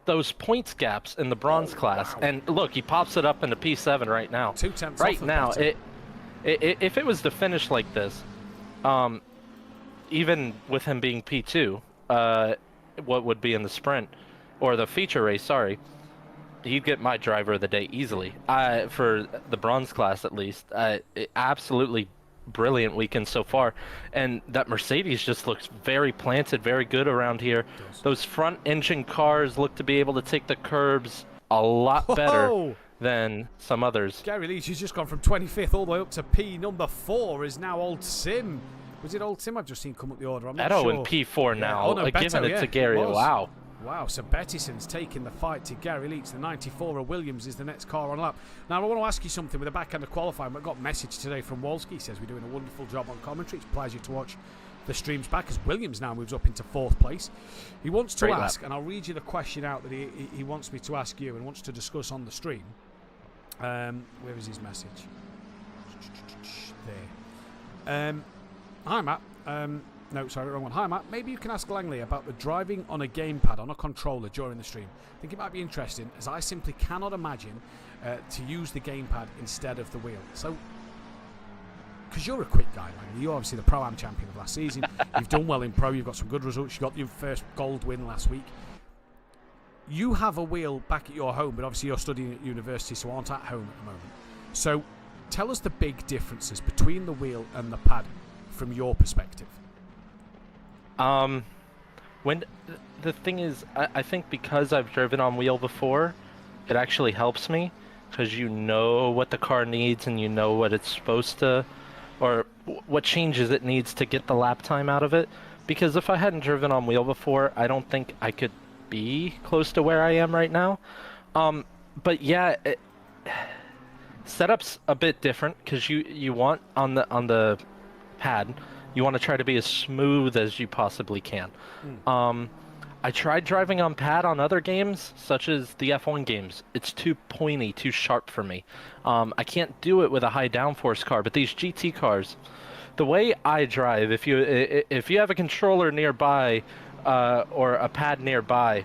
those points gaps in the bronze class. Wow. And look, he pops it up into P7 right now. 2 tenths right off now, if it was to finish like this, even with him being P2, what would be in the sprint, or the feature race, sorry, he'd get my driver of the day easily. For the bronze class, at least. Absolutely brilliant weekend so far, and that Mercedes just looks very planted, very good around here. Those front engine cars look to be able to take the curbs a lot better than some others. Gary Leach has just gone from 25th all the way up to P number 4 is now Old Sim. Was it Old Sim? I've just seen come up the order. I'm not sure. in P4 now. Beto, giving it to Gary. Wow, so Bettison's taking the fight to Gary Leach. The 94 of Williams is the next car on lap. Now, I want to ask you something with the back end of qualifying. We've got a message today from Wolski. He says we're doing a wonderful job on commentary. It's a pleasure to watch the streams back as Williams now moves up into 4th place. He wants to ask, and I'll read you the question out that he wants me to ask you and wants to discuss on the stream. Where is his message? There. Hi, Matt. No, sorry, wrong one. Hi, Matt. Maybe you can ask Langley about the driving on a gamepad on a controller during the stream. I think it might be interesting, as I simply cannot imagine to use the gamepad instead of the wheel. So, because you're a quick guy, Langley. You're obviously the Pro-Am champion of last season. You've done well in Pro. You've got some good results. You got your first gold win last week. You have a wheel back at your home, but obviously you're studying at university, so aren't at home at the moment. So, tell us the big differences between the wheel and the pad from your perspective. When the thing is, I think because I've driven on wheel before, it actually helps me because you know what the car needs and you know what it's supposed to, or what changes it needs to get the lap time out of it. Because if I hadn't driven on wheel before, I don't think I could be close to where I am right now. But yeah, setup's a bit different because you want on the pad, you want to try to be as smooth as you possibly can. I tried driving on pad on other games, such as the F1 games. It's too pointy, too sharp for me. I can't do it with a high downforce car, but these GT cars, the way I drive, if you have a controller nearby or a pad nearby,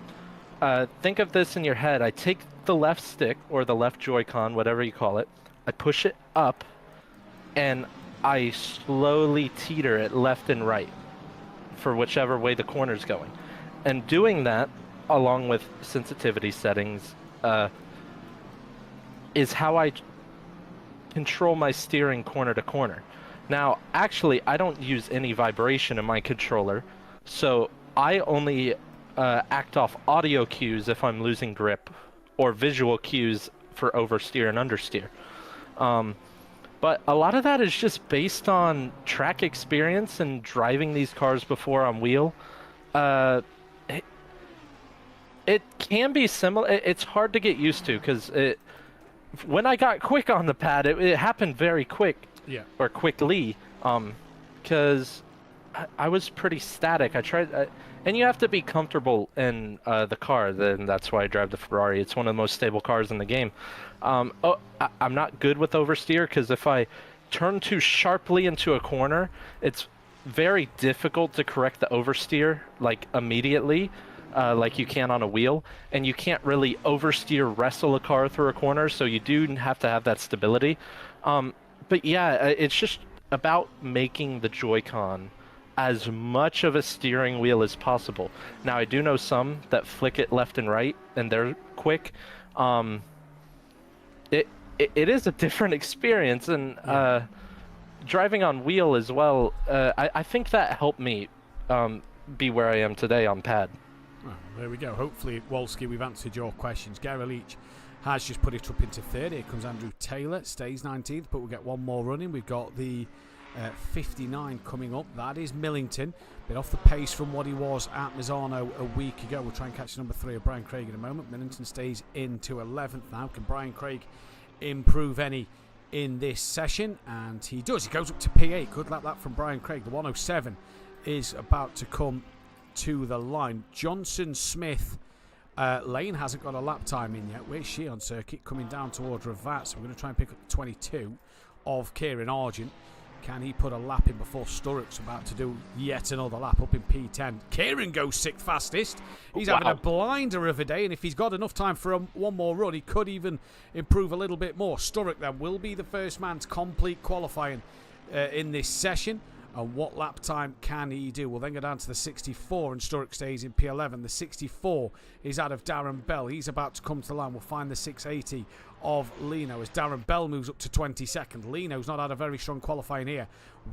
think of this in your head. I take the left stick or the left Joy-Con, whatever you call it, I push it up, and I slowly teeter it left and right for whichever way the corner's going. And doing that, along with sensitivity settings, is how I control my steering corner to corner. Now, actually, I don't use any vibration in my controller, so I only act off audio cues if I'm losing grip, or visual cues for oversteer and understeer. But a lot of that is just based on track experience and driving these cars before on wheel. It can be similar. It's hard to get used to because when I got quick on the pad, it happened very quick. Yeah. Or quickly. Because I was pretty static. I tried, and you have to be comfortable in the car. Then that's why I drive the Ferrari. It's one of the most stable cars in the game. I'm not good with oversteer because if I turn too sharply into a corner, it's very difficult to correct the oversteer like immediately, like you can on a wheel. And you can't really oversteer wrestle a car through a corner, so you do have to have that stability. But yeah, it's just about making the Joy-Con as much of a steering wheel as possible. Now, I do know some that flick it left and right, and they're quick. It is a different experience, and driving on wheel as well, I think that helped me be where I am today on pad. Well, there we go. Hopefully, Wolski, we've answered your questions. Gary Leach has just put it up into third. Here comes Andrew Taylor, stays 19th, but we'll get one more running. We've got the 59 coming up. That is Millington. Bit off the pace from what he was at Misano a week ago. We'll try and catch number 3 of Brian Craig in a moment. Millington stays into 11th now. Can Brian Craig improve any in this session? And he does. He goes up to P8. Good lap that from Brian Craig. The 107 is about to come to the line. Johnson Smith Lane hasn't got a lap time in yet. Where's she on circuit? Coming down towards Ravat. So we're going to try and pick up the 22 of Kieran Argent. Can he put a lap in before Sturrock's about to do yet another lap up in P10? Kieran goes 6th fastest. He's having a blinder of a day, and if he's got enough time for one more run, he could even improve a little bit more. Sturrock then will be the first man to complete qualifying in this session. And what lap time can he do? We'll then go down to the 64, and Sturrock stays in P11. The 64 is out of Darren Bell. He's about to come to the line. We'll find the 680 of Lino as Darren Bell moves up to 22nd. Lino's not had a very strong qualifying here.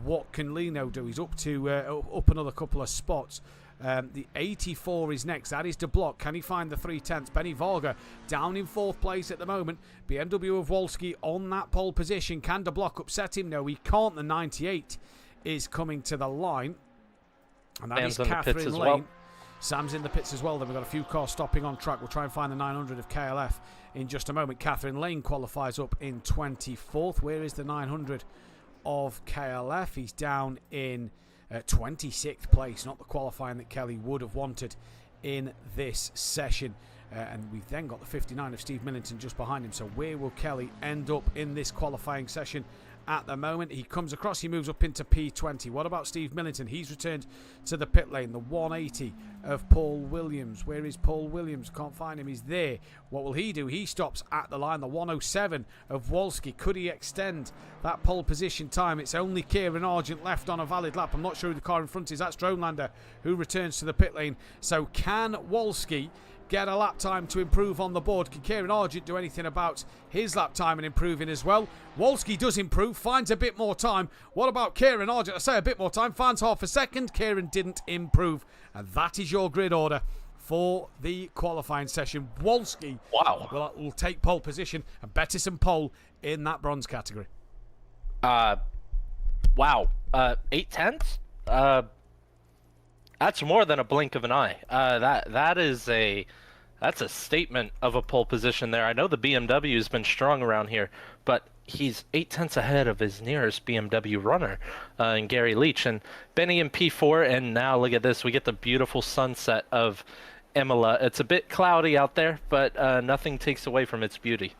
What can Lino do? He's up to up another couple of spots. The 84 is next. That is De Block. Can he find the 3/10? Benny Varga down in 4th place at the moment. BMW of Wolski on that pole position. Can De Block upset him? No, he can't. The 98 is coming to the line, and that is Catherine Lane. Well. Sam's in the pits as well. Then we've got a few cars stopping on track. We'll try and find the 900 of KLF in just a moment. Catherine Lane qualifies up in 24th. Where is the 900 of KLF? He's down in 26th place. Not the qualifying that Kelly would have wanted in this session. And we've then got the 59 of Steve Millington just behind him. So where will Kelly end up in this qualifying session? At the moment, he comes across, he moves up into P20. What about Steve Millington? He's returned to the pit lane. The 180 of Paul Williams. Where is Paul Williams? Can't find him. He's there. What will he do? He stops at the line. The 107 of Wolski. Could he extend that pole position time? It's only Kieran Argent left on a valid lap. I'm not sure who the car in front is. That's Dronelander who returns to the pit lane. So can Wolski get a lap time to improve on the board? Can Kieran Argent do anything about his lap time and improving as well? Wolski does improve, finds a bit more time. What about Kieran Argent? I say a bit more time, finds half a second. Kieran didn't improve. And that is your grid order for the qualifying session. Wolski will take pole position and Bettison pole in that bronze category. Wow. 8/10? That's more than a blink of an eye. That's a statement of a pole position there. I know the BMW has been strong around here, but he's 8/10 ahead of his nearest BMW runner, in Gary Leach. And Benny in P4, and now look at this. We get the beautiful sunset of Imola. It's a bit cloudy out there, but nothing takes away from its beauty.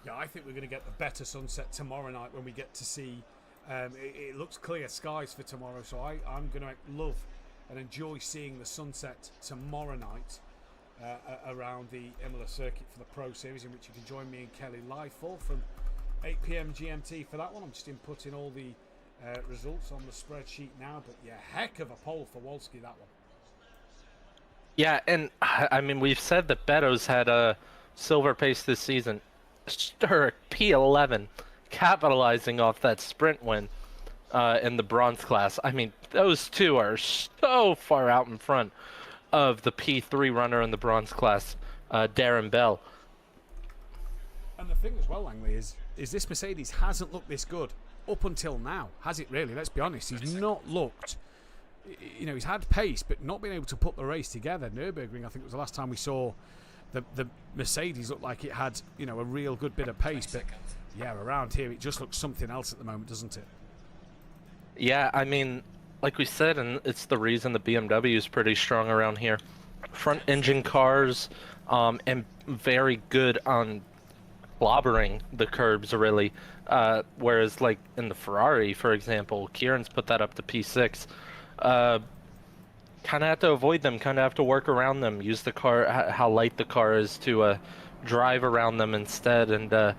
Yeah, I think we're going to get the better sunset tomorrow night when we get to see. It looks clear skies for tomorrow, so I'm going to love and enjoy seeing the sunset tomorrow night around the Imola circuit for the Pro Series, in which you can join me and Kelly live for from 8 p.m. GMT for that one. I'm just inputting all the results on the spreadsheet now, but yeah, heck of a pole for Wolski, that one. Yeah, and I mean, we've said that Beto's had a silver pace this season. Sturrock P11 capitalizing off that sprint win in the bronze class. I mean, those two are so far out in front of the P3 runner in the bronze class, Darren Bell. And the thing as well, Langley, is this Mercedes hasn't looked this good up until now, has it really? Let's be honest. He's not looked... You know, he's had pace, but not been able to put the race together. Nürburgring, I think, was the last time we saw the Mercedes look like it had, you know, a real good bit of pace. But yeah, around here it just looks something else at the moment, doesn't it? Yeah, I mean, like we said, and it's the reason the BMW is pretty strong around here. Front engine cars, and very good on clobbering the curbs, really. Whereas, like in the Ferrari, for example, Kieran's put that up to P6. Kind of have to avoid them, kind of have to work around them, use the car, how light the car is to drive around them instead. And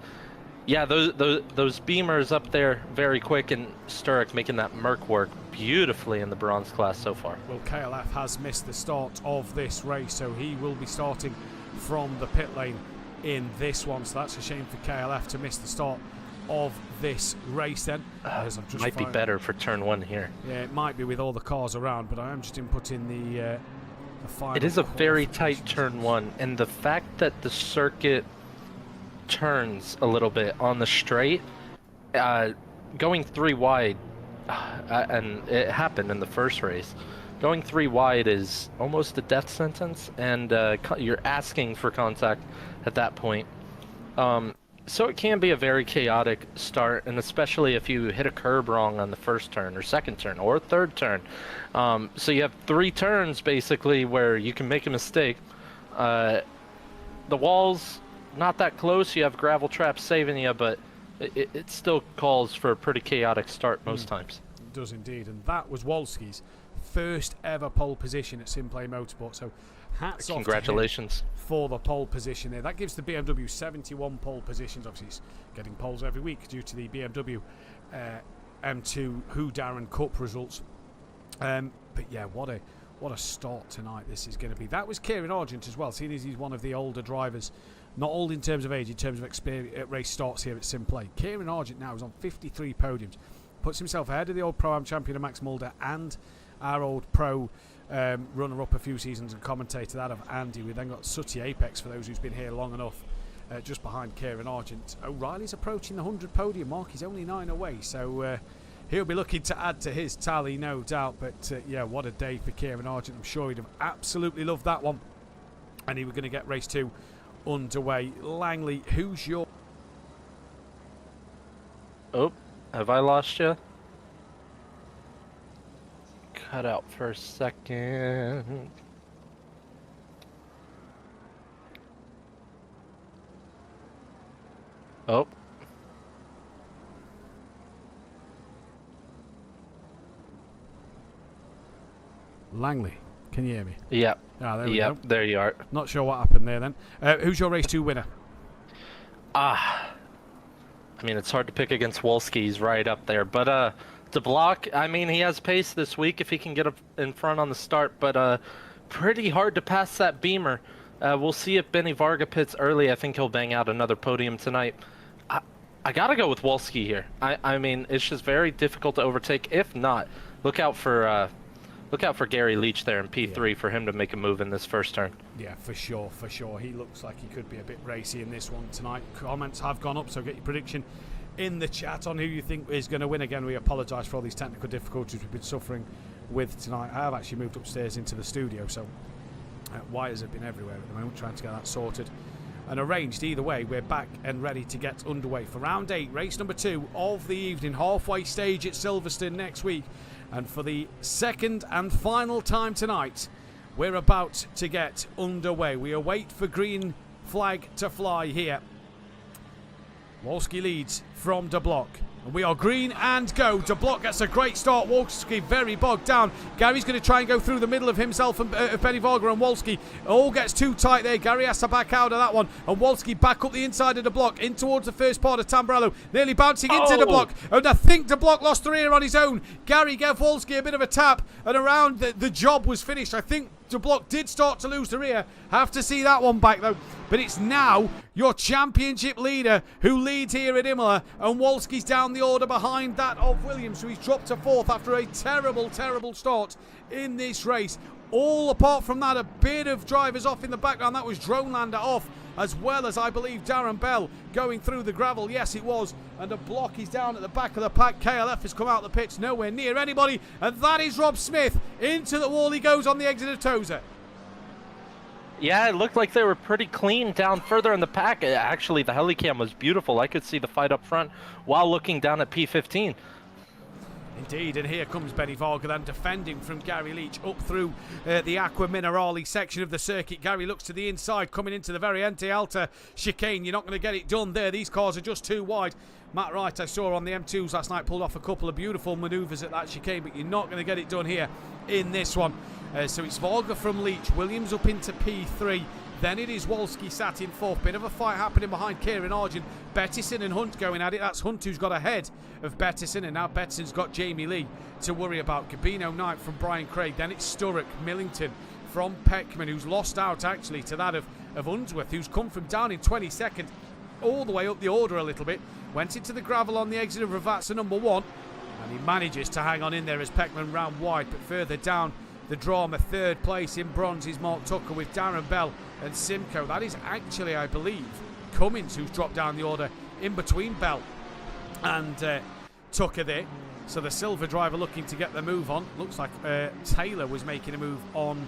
yeah, those Beamers up there very quick, and Sturrock making that Merc work beautifully in the bronze class so far. Well, KLF has missed the start of this race, so he will be starting from the pit lane in this one. So that's a shame for KLF to miss the start of this race then. Might be better for turn one here. Yeah, it might be with all the cars around, but I am just inputting the final. It is a very tight turn one, and the fact that the circuit turns a little bit on the straight, going 3 wide, and it happened in the first race. Going 3 wide is almost a death sentence, and you're asking for contact at that point. So it can be a very chaotic start, and especially if you hit a curb wrong on the first turn or second turn or third turn. So you have 3 turns basically where you can make a mistake. The wall's not that close. You have gravel traps saving you, but it still calls for a pretty chaotic start most times. It does indeed, and that was Wolski's first ever pole position at SimPlay Motorsport. So hats off. Congratulations for the pole position there. That gives the BMW 71 pole positions. Obviously, it's getting poles every week due to the BMW M2 Who Darren Cup results. But yeah, what a start tonight this is going to be. That was Kieran Argent as well, seeing as he's one of the older drivers. Not old in terms of age, in terms of experience at race starts here at SimPlay. Kieran Argent now is on 53 podiums. Puts himself ahead of the old Pro-Am champion of Max Mulder and our old Pro runner-up a few seasons and commentator, that of Andy. We then got Sooty Apex, for those who's been here long enough, just behind Kieran Argent. O'Reilly's approaching the 100 podium mark. He's only 9 away, so he'll be looking to add to his tally, no doubt. But yeah, what a day for Kieran Argent. I'm sure he'd have absolutely loved that one. And he was going to get race 2 underway. Langley, who's your... Oh, have I lost you? Cut out for a second. Oh. Langley, can you hear me? Yep. Ah, there we go. There you are. Not sure what happened there then. Who's your race 2 winner? I mean, it's hard to pick against Wolski. He's right up there. But De Block, I mean, he has pace this week if he can get up in front on the start. But pretty hard to pass that Beamer. We'll see if Benny Varga pits early. I think he'll bang out another podium tonight. I gotta go with Wolski here. I mean, it's just very difficult to overtake. If not, look out for Gary Leach there in P3 for him to make a move in this first turn. Yeah, for sure, for sure. He looks like he could be a bit racy in this one tonight. Comments have gone up, so get your prediction in the chat on who you think is going to win. Again, we apologise for all these technical difficulties we've been suffering with tonight. I have actually moved upstairs into the studio, so wires have been everywhere at the moment, trying to get that sorted and arranged. Either way, we're back and ready to get underway for round 8, race number 2 of the evening, halfway stage at Silverstone next week. And for the second and final time tonight, we're about to get underway. We await for green flag to fly here. Wolski leads from De Block. And we are green and go. De Block gets a great start. Wolski very bogged down. Gary's going to try and go through the middle of himself and Benny Varga, and Wolski all gets too tight there. Gary has to back out of that one. And Wolski back up the inside of De Block in towards the first part of Tamburello. Nearly bouncing into De Block. And I think De Block lost the rear on his own. Gary gave Wolski a bit of a tap, and around the job was finished. I think De Block did start to lose the rear. Have to see that one back though. But it's now your championship leader who leads here at Imola, and Wolski's down the order behind that of Williams, so he's dropped to 4th after a terrible start in this race. All apart from that, a bit of drivers off in the background. That was Dronelander off, as well as I believe Darren Bell going through the gravel. Yes, it was. And De Block is down at the back of the pack. KLF has come out the pits, nowhere near anybody. And that is Rob Smith. Into the wall he goes on the exit of Tozer. Yeah, it looked like they were pretty clean down further in the pack. Actually, the helicam was beautiful. I could see the fight up front while looking down at P15. Indeed, and here comes Benny Varga then defending from Gary Leach up through the Aqua Minerale section of the circuit. Gary looks to the inside, coming into the very Ente Alta chicane. You're not going to get it done there. These cars are just too wide. Matt Wright, I saw on the M2s last night, pulled off a couple of beautiful manoeuvres at that chicane, but you're not going to get it done here in this one. So it's Varga from Leach, Williams up into P3. Then it is Wolski sat in 4th. Bit of a fight happening behind Kieran Argent. Bettison and Hunt going at it. That's Hunt who's got ahead of Bettison, and now Bettison's got Jamie Lee to worry about. Gabino Knight from Brian Craig. Then it's Sturrock, Millington from Peckman, who's lost out actually to that of Unsworth, who's come from down in 22nd all the way up the order a little bit. Went into the gravel on the exit of Ravazza number 1, and he manages to hang on in there as Peckman round wide. But further down the drama, 3rd place in bronze is Mark Tucker with Darren Bell and Simcoe. That is actually, I believe, Cummins who's dropped down the order in between Bell and Tucker there. So the silver driver looking to get the move on. Looks like Taylor was making a move on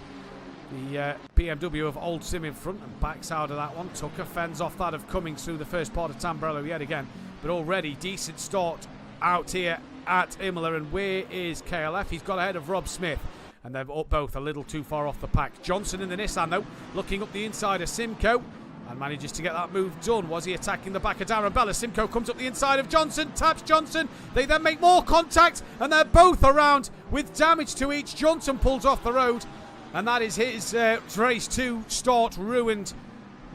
the BMW of Old Sim in front and backs out of that one. Tucker fends off that of Cummings through the first part of Tamburello yet again. But already decent start out here at Imola. And where is KLF? He's got ahead of Rob Smith. And they're both a little too far off the pack. Johnson in the Nissan though, looking up the inside of Simcoe, and manages to get that move done. Was he attacking the back of Darren Bell? Simcoe comes up the inside of Johnson, taps Johnson. They then make more contact, and they're both around with damage to each. Johnson pulls off the road, and that is his race 2 start ruined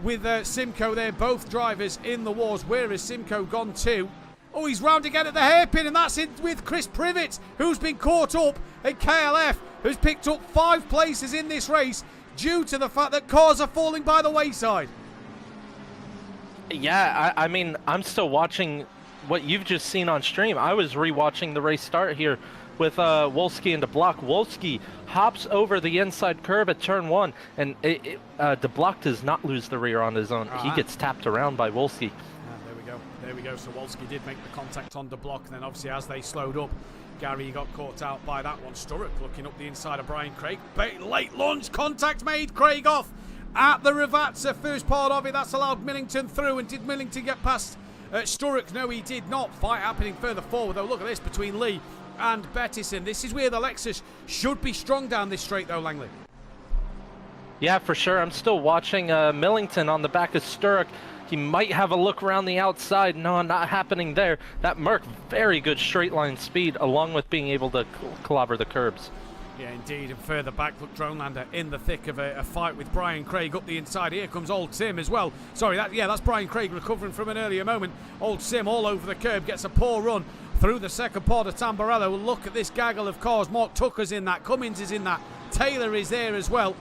with Simcoe there. Both drivers in the wars. Where has Simcoe gone to? Oh, he's round again at the hairpin, and that's it with Chris Privet, who's been caught up, and KLF has picked up 5 places in this race due to the fact that cars are falling by the wayside. Yeah, I mean, I'm still watching what you've just seen on stream. I was rewatching the race start here with Wolski and De Block. Wolski hops over the inside curve at turn 1, and De Block does not lose the rear on his own. He gets tapped around by Wolski. There we go. So Wolski did make the contact on De Block, and then obviously as they slowed up, Gary got caught out by that one. Sturrock looking up the inside of Brian Craig. Late launch contact made. Craig off at the Ravazza. First part of it, that's allowed Millington through. And did Millington get past Sturrock? No, he did not. Fight happening further forward though. Look at this between Lee and Bettison. This is where the Lexus should be strong down this straight though, Langley. Yeah, for sure. I'm still watching Millington on the back of Sturrock. He might have a look around the outside. No, not happening there. That Merc, very good straight line speed, along with being able to clobber the curbs. Yeah, indeed. And further back, look, Dronelander in the thick of a fight with Brian Craig up the inside. Here comes Old Sim as well. Sorry, that's Brian Craig recovering from an earlier moment. Old Sim all over the curb, gets a poor run through the second part of Tamburello. Look at this gaggle of cars. Mark Tucker's in that. Cummins is in that. Taylor is there as well.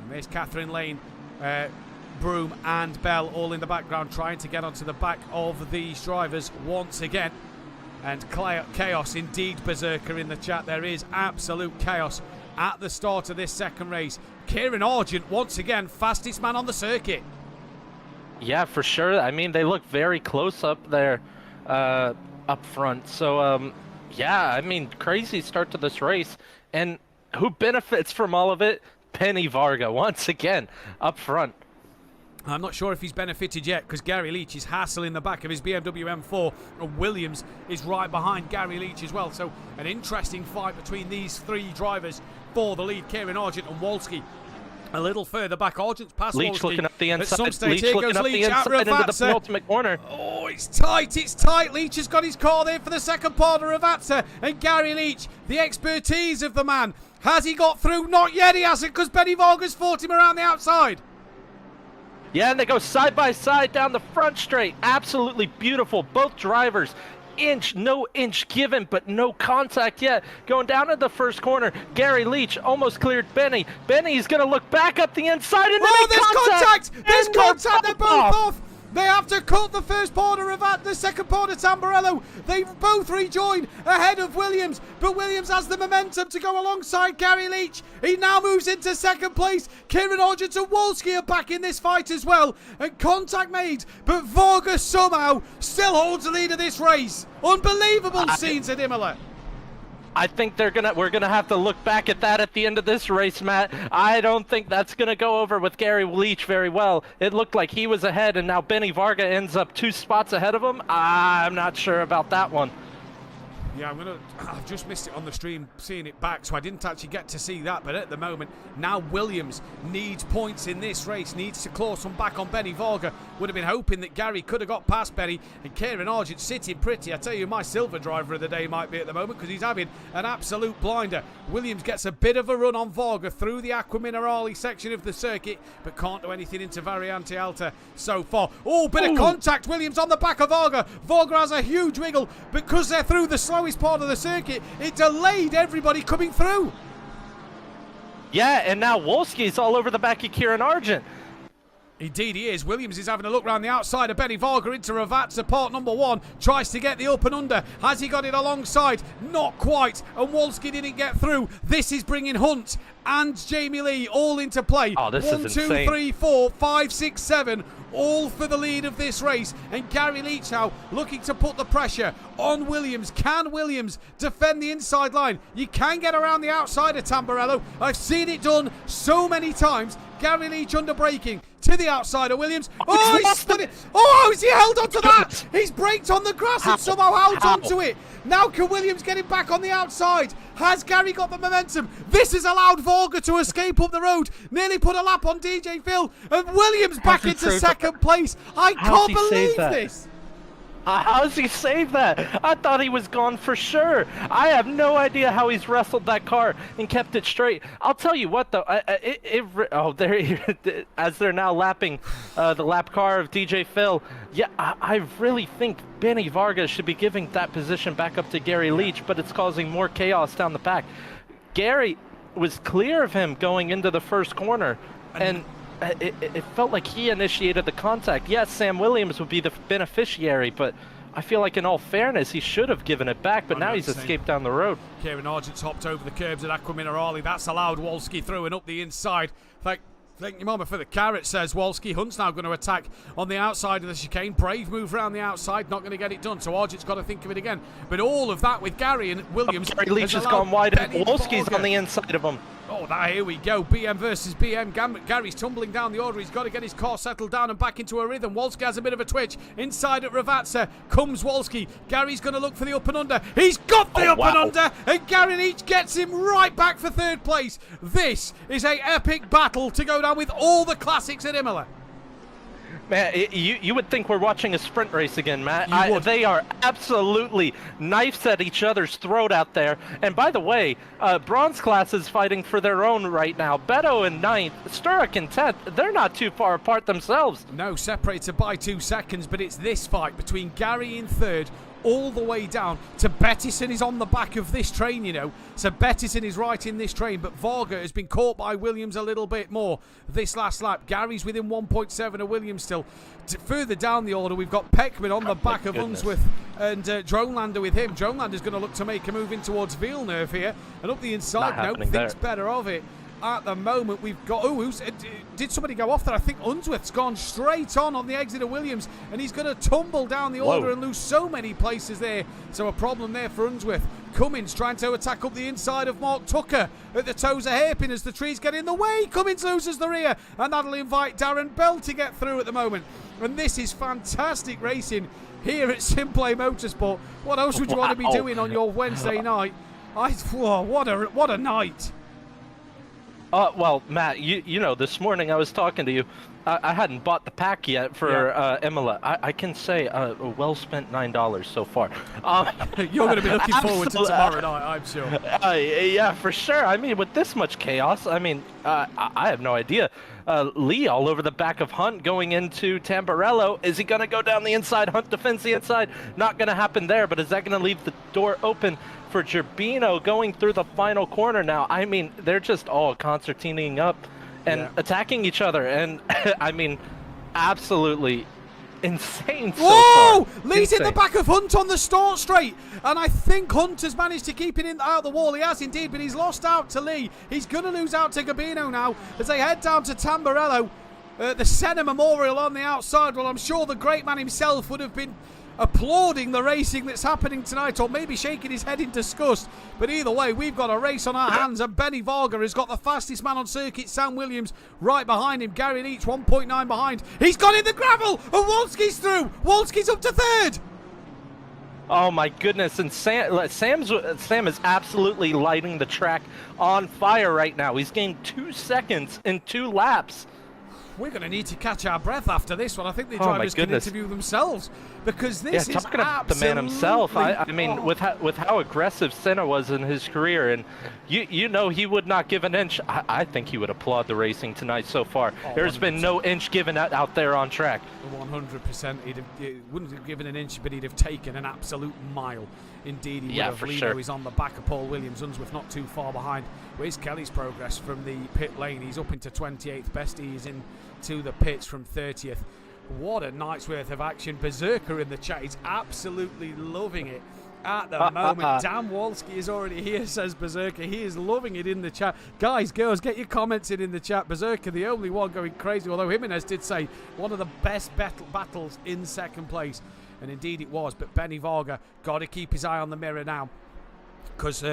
And there's Catherine Lane Broom and Bell all in the background trying to get onto the back of these drivers once again. And chaos indeed, Berserker in the chat. There is absolute chaos at the start of this second race. Kieran Argent, once again, fastest man on the circuit. Yeah, for sure. I mean, they look very close up there up front. So, yeah, I mean, crazy start to this race. And who benefits from all of it? Penny Varga, once again, up front. I'm not sure if he's benefited yet because Gary Leach is hassling the back of his BMW M4 and Williams is right behind Gary Leach as well. So an interesting fight between these three drivers for the lead. Kieran Argent and Wolski a little further back. Argent's past Leach Wolski. looking up the inside. At some stage, Leach here looking goes up Leach the inside into the penultimate corner. Oh, it's tight, it's tight. Leach has got his car there for the second part of Ravazza. And Gary Leach, the expertise of the man. Has he got through? Not yet, he hasn't, because Benny Varga's fought him around the outside. Yeah, and they go side by side down the front straight. Absolutely beautiful. Both drivers, no inch given, but no contact yet. Going down to the first corner, Gary Leach almost cleared Benny. Benny's going to look back up the inside and then there's contact! There's contact! They're both off! They have to cut the first part of the second part of Tamburello. They've both rejoined ahead of Williams, but Williams has the momentum to go alongside Gary Leach. He now moves into second place. Kieran Argent and Wolski are back in this fight as well, and contact made, but Varga somehow still holds the lead of this race. Unbelievable scenes at Imola. I think we're gonna have to look back at that at the end of this race, Matt. I don't think that's gonna go over with Gary Leach very well. It looked like he was ahead, and now Benny Varga ends up 2 spots ahead of him. I'm not sure about that one. Yeah, I've just missed it on the stream, seeing it back, so I didn't actually get to see that. But at the moment, now Williams needs points in this race, needs to claw some back on Benny Varga. Would have been hoping that Gary could have got past Benny, and Kieran Argent sitting pretty. I tell you, my silver driver of the day might be at the moment because he's having an absolute blinder. Williams gets a bit of a run on Varga through the Acqua Minerale section of the circuit, but can't do anything into Variante Alta so far. Oh, bit of contact. Williams on the back of Varga. Varga has a huge wiggle because they're through the slowest part of the circuit. It delayed everybody coming through. Yeah, and now Wolski's all over the back of Kieran Argent. Indeed he is. Williams is having a look round the outside of Benny Varga into Ravazza, part number 1. Tries to get the up and under. Has he got it alongside? Not quite. And Wolski didn't get through. This is bringing Hunt and Jamie Lee all into play. Oh, this is insane. 1, 2, 3, 4, 5, 6, 7. All for the lead of this race. And Gary Leach now looking to put the pressure on Williams. Can Williams defend the inside line? You can get around the outside of Tamburello. I've seen it done so many times. Gary Leach under braking to the outside of Williams. Oh, he's spun it. Oh, how is he held onto that? He's braked on the grass and somehow held onto it. Now can Williams get him back on the outside? Has Gary got the momentum? This has allowed Varga to escape up the road. Nearly put a lap on DJ Phil. And Williams back into second place. I can't believe this. How does he save that? I thought he was gone for sure. I have no idea how he's wrestled that car and kept it straight. I'll tell you what, though. As they're now lapping the lap car of DJ Phil, yeah, I really think Benny Varga should be giving that position back up to Gary Leach, but it's causing more chaos down the back. Gary was clear of him going into the first corner, and it felt like he initiated the contact. Yes, Sam Williams would be the beneficiary, but I feel like in all fairness, he should have given it back, but now he's escaped down the road. Kieran Argent's hopped over the curbs at Acqua Minerale. That's allowed Wolski through and up the inside. Thank you, Mama, for the carrot, says Wolski. Hunt's now going to attack on the outside of the chicane. Brave move around the outside, not going to get it done. So Argent's got to think of it again. But all of that with Gary and Williams. Gary Leach has gone wide and Wolski's on the inside of him. Oh, here we go. BM versus BM. Gary's tumbling down the order. He's got to get his car settled down and back into a rhythm. Wolski has a bit of a twitch. Inside at Ravazza comes Wolski. Gary's going to look for the up and under. He's got the up and under. And Gary Leach gets him right back for third place. This is an epic battle to go down with all the classics at Imola. Man, you would think we're watching a sprint race again, Matt. They are absolutely knives at each other's throat out there. And by the way, bronze class is fighting for their own right now. Beto in 9th, Sturrock in 10th. They're not too far apart themselves. No, separated by 2 seconds, but it's this fight between Gary in 3rd, all the way down to Bettison is on the back of this train, you know. So Bettison is right in this train, but Varga has been caught by Williams a little bit more this last lap. Gary's within 1.7 of Williams still. Further down the order, we've got Peckman on the back of Unsworth and Dronelander with him. Dronelander's going to look to make a move in towards Villeneuve here, and up the inside, no, thinks better of it. At the moment, we've got... did somebody go off there? I think Unsworth's gone straight on the exit of Williams, and he's going to tumble down the order and lose so many places there. So a problem there for Unsworth. Cummins trying to attack up the inside of Mark Tucker at the toes of hairpin as the trees get in the way. Cummins loses the rear, and that'll invite Darren Bell to get through at the moment. And this is fantastic racing here at SimPlay Motorsport. What else would you want to be doing on your Wednesday night? What a night. Well, Matt, you know, this morning I was talking to you. I hadn't bought the pack yet for Imola. I can say a well-spent $9 so far. You're going to be looking forward to tomorrow night, I'm sure. Yeah, for sure. I mean, with this much chaos, I mean, I have no idea. Lee all over the back of Hunt going into Tamburello. Is he going to go down the inside? Hunt defends the inside. Not going to happen there, but is that going to leave the door open for Gerbino going through the final corner now? I mean, they're just all concertining up and attacking each other. And, I mean, absolutely insane so Whoa! far. Lee's in the back of Hunt on the start straight. And I think Hunt has managed to keep it out the wall. He has indeed, but he's lost out to Lee. He's going to lose out to Gerbino now as they head down to Tamburello. The Senna Memorial on the outside. Well, I'm sure the great man himself would have been applauding the racing that's happening tonight, or maybe shaking his head in disgust. But either way, we've got a race on our hands, and Benny Varga has got the fastest man on circuit, Sam Williams, right behind him. Gary Leach 1.9 behind. He's got in the gravel, and Wolski's through. Wolski's up to third. Oh my goodness, and Sam is absolutely lighting the track on fire right now. He's gained 2 seconds in 2 laps. We're going to need to catch our breath after this one. I think the drivers can interview themselves, because this is talking about the man himself. I mean, with how aggressive Senna was in his career, and you know he would not give an inch. I think he would applaud the racing tonight so far. There's 100%. Been no inch given out there on track. 100%. He wouldn't have given an inch, but he'd have taken an absolute mile. Indeed, he would have. For Lino sure. He's on the back of Paul Williams. Unsworth not too far behind. Where's Kelly's progress from the pit lane? He's up into 28th. Bestie is into the pits from 30th. What a night's worth of action. Berserker in the chat. He's absolutely loving it at the moment. Dan Wolski is already here, says Berserker. He is loving it in the chat. Guys, girls, get your comments in the chat. Berserker, the only one going crazy, although Jimenez did say one of the best battles in second place. And indeed it was, but Benny Varga got to keep his eye on the mirror now, because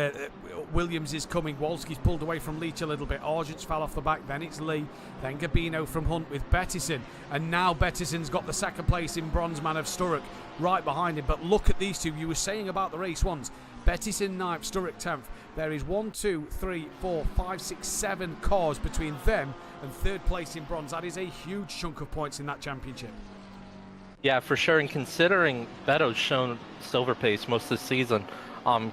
Williams is coming. Wolski's pulled away from Leach a little bit. Argent's fell off the back. Then it's Lee. Then Gerbino from Hunt with Bettison. And now Bettison's got the second place in bronze man of Sturrock right behind him. But look at these two. You were saying about the race ones. Bettison 9th, Sturrock 10th. There is 1, 2, 3, 4, 5, 6, 7 cars between them and third place in bronze. That is a huge chunk of points in that championship. Yeah, for sure. And considering Beto's shown silver pace most of the season,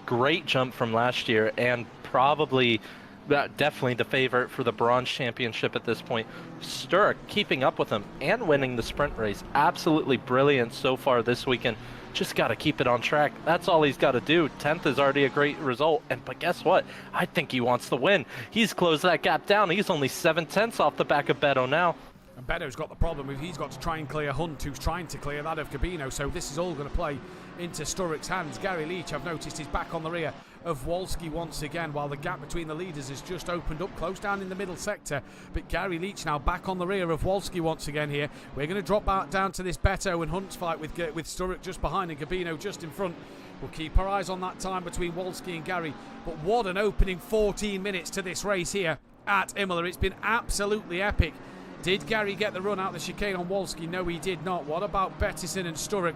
great jump from last year, and probably definitely the favorite for the bronze championship at this point. Sturrock keeping up with him and winning the sprint race. Absolutely brilliant so far this weekend. Just got to keep it on track. That's all he's got to do. 10th is already a great result. But guess what? I think he wants to win. He's closed that gap down. He's only 7/10 off the back of Beto now. And Beto's got the problem with he's got to try and clear Hunt, who's trying to clear that of Gerbino. So this is all going to play into Sturrock's hands. Gary Leach, I've noticed, is back on the rear of Wolski once again, while the gap between the leaders has just opened up close down in the middle sector. But Gary Leach now back on the rear of Wolski once again here. We're going to drop down to this Beto and Hunt's fight with Sturrock just behind and Gerbino just in front. We'll keep our eyes on that time between Wolski and Gary. But what an opening 14 minutes to this race here at Imola. It's been absolutely epic. Did Gary get the run out the chicane on Wolski? No, he did not. What about Bettison and Sturrock?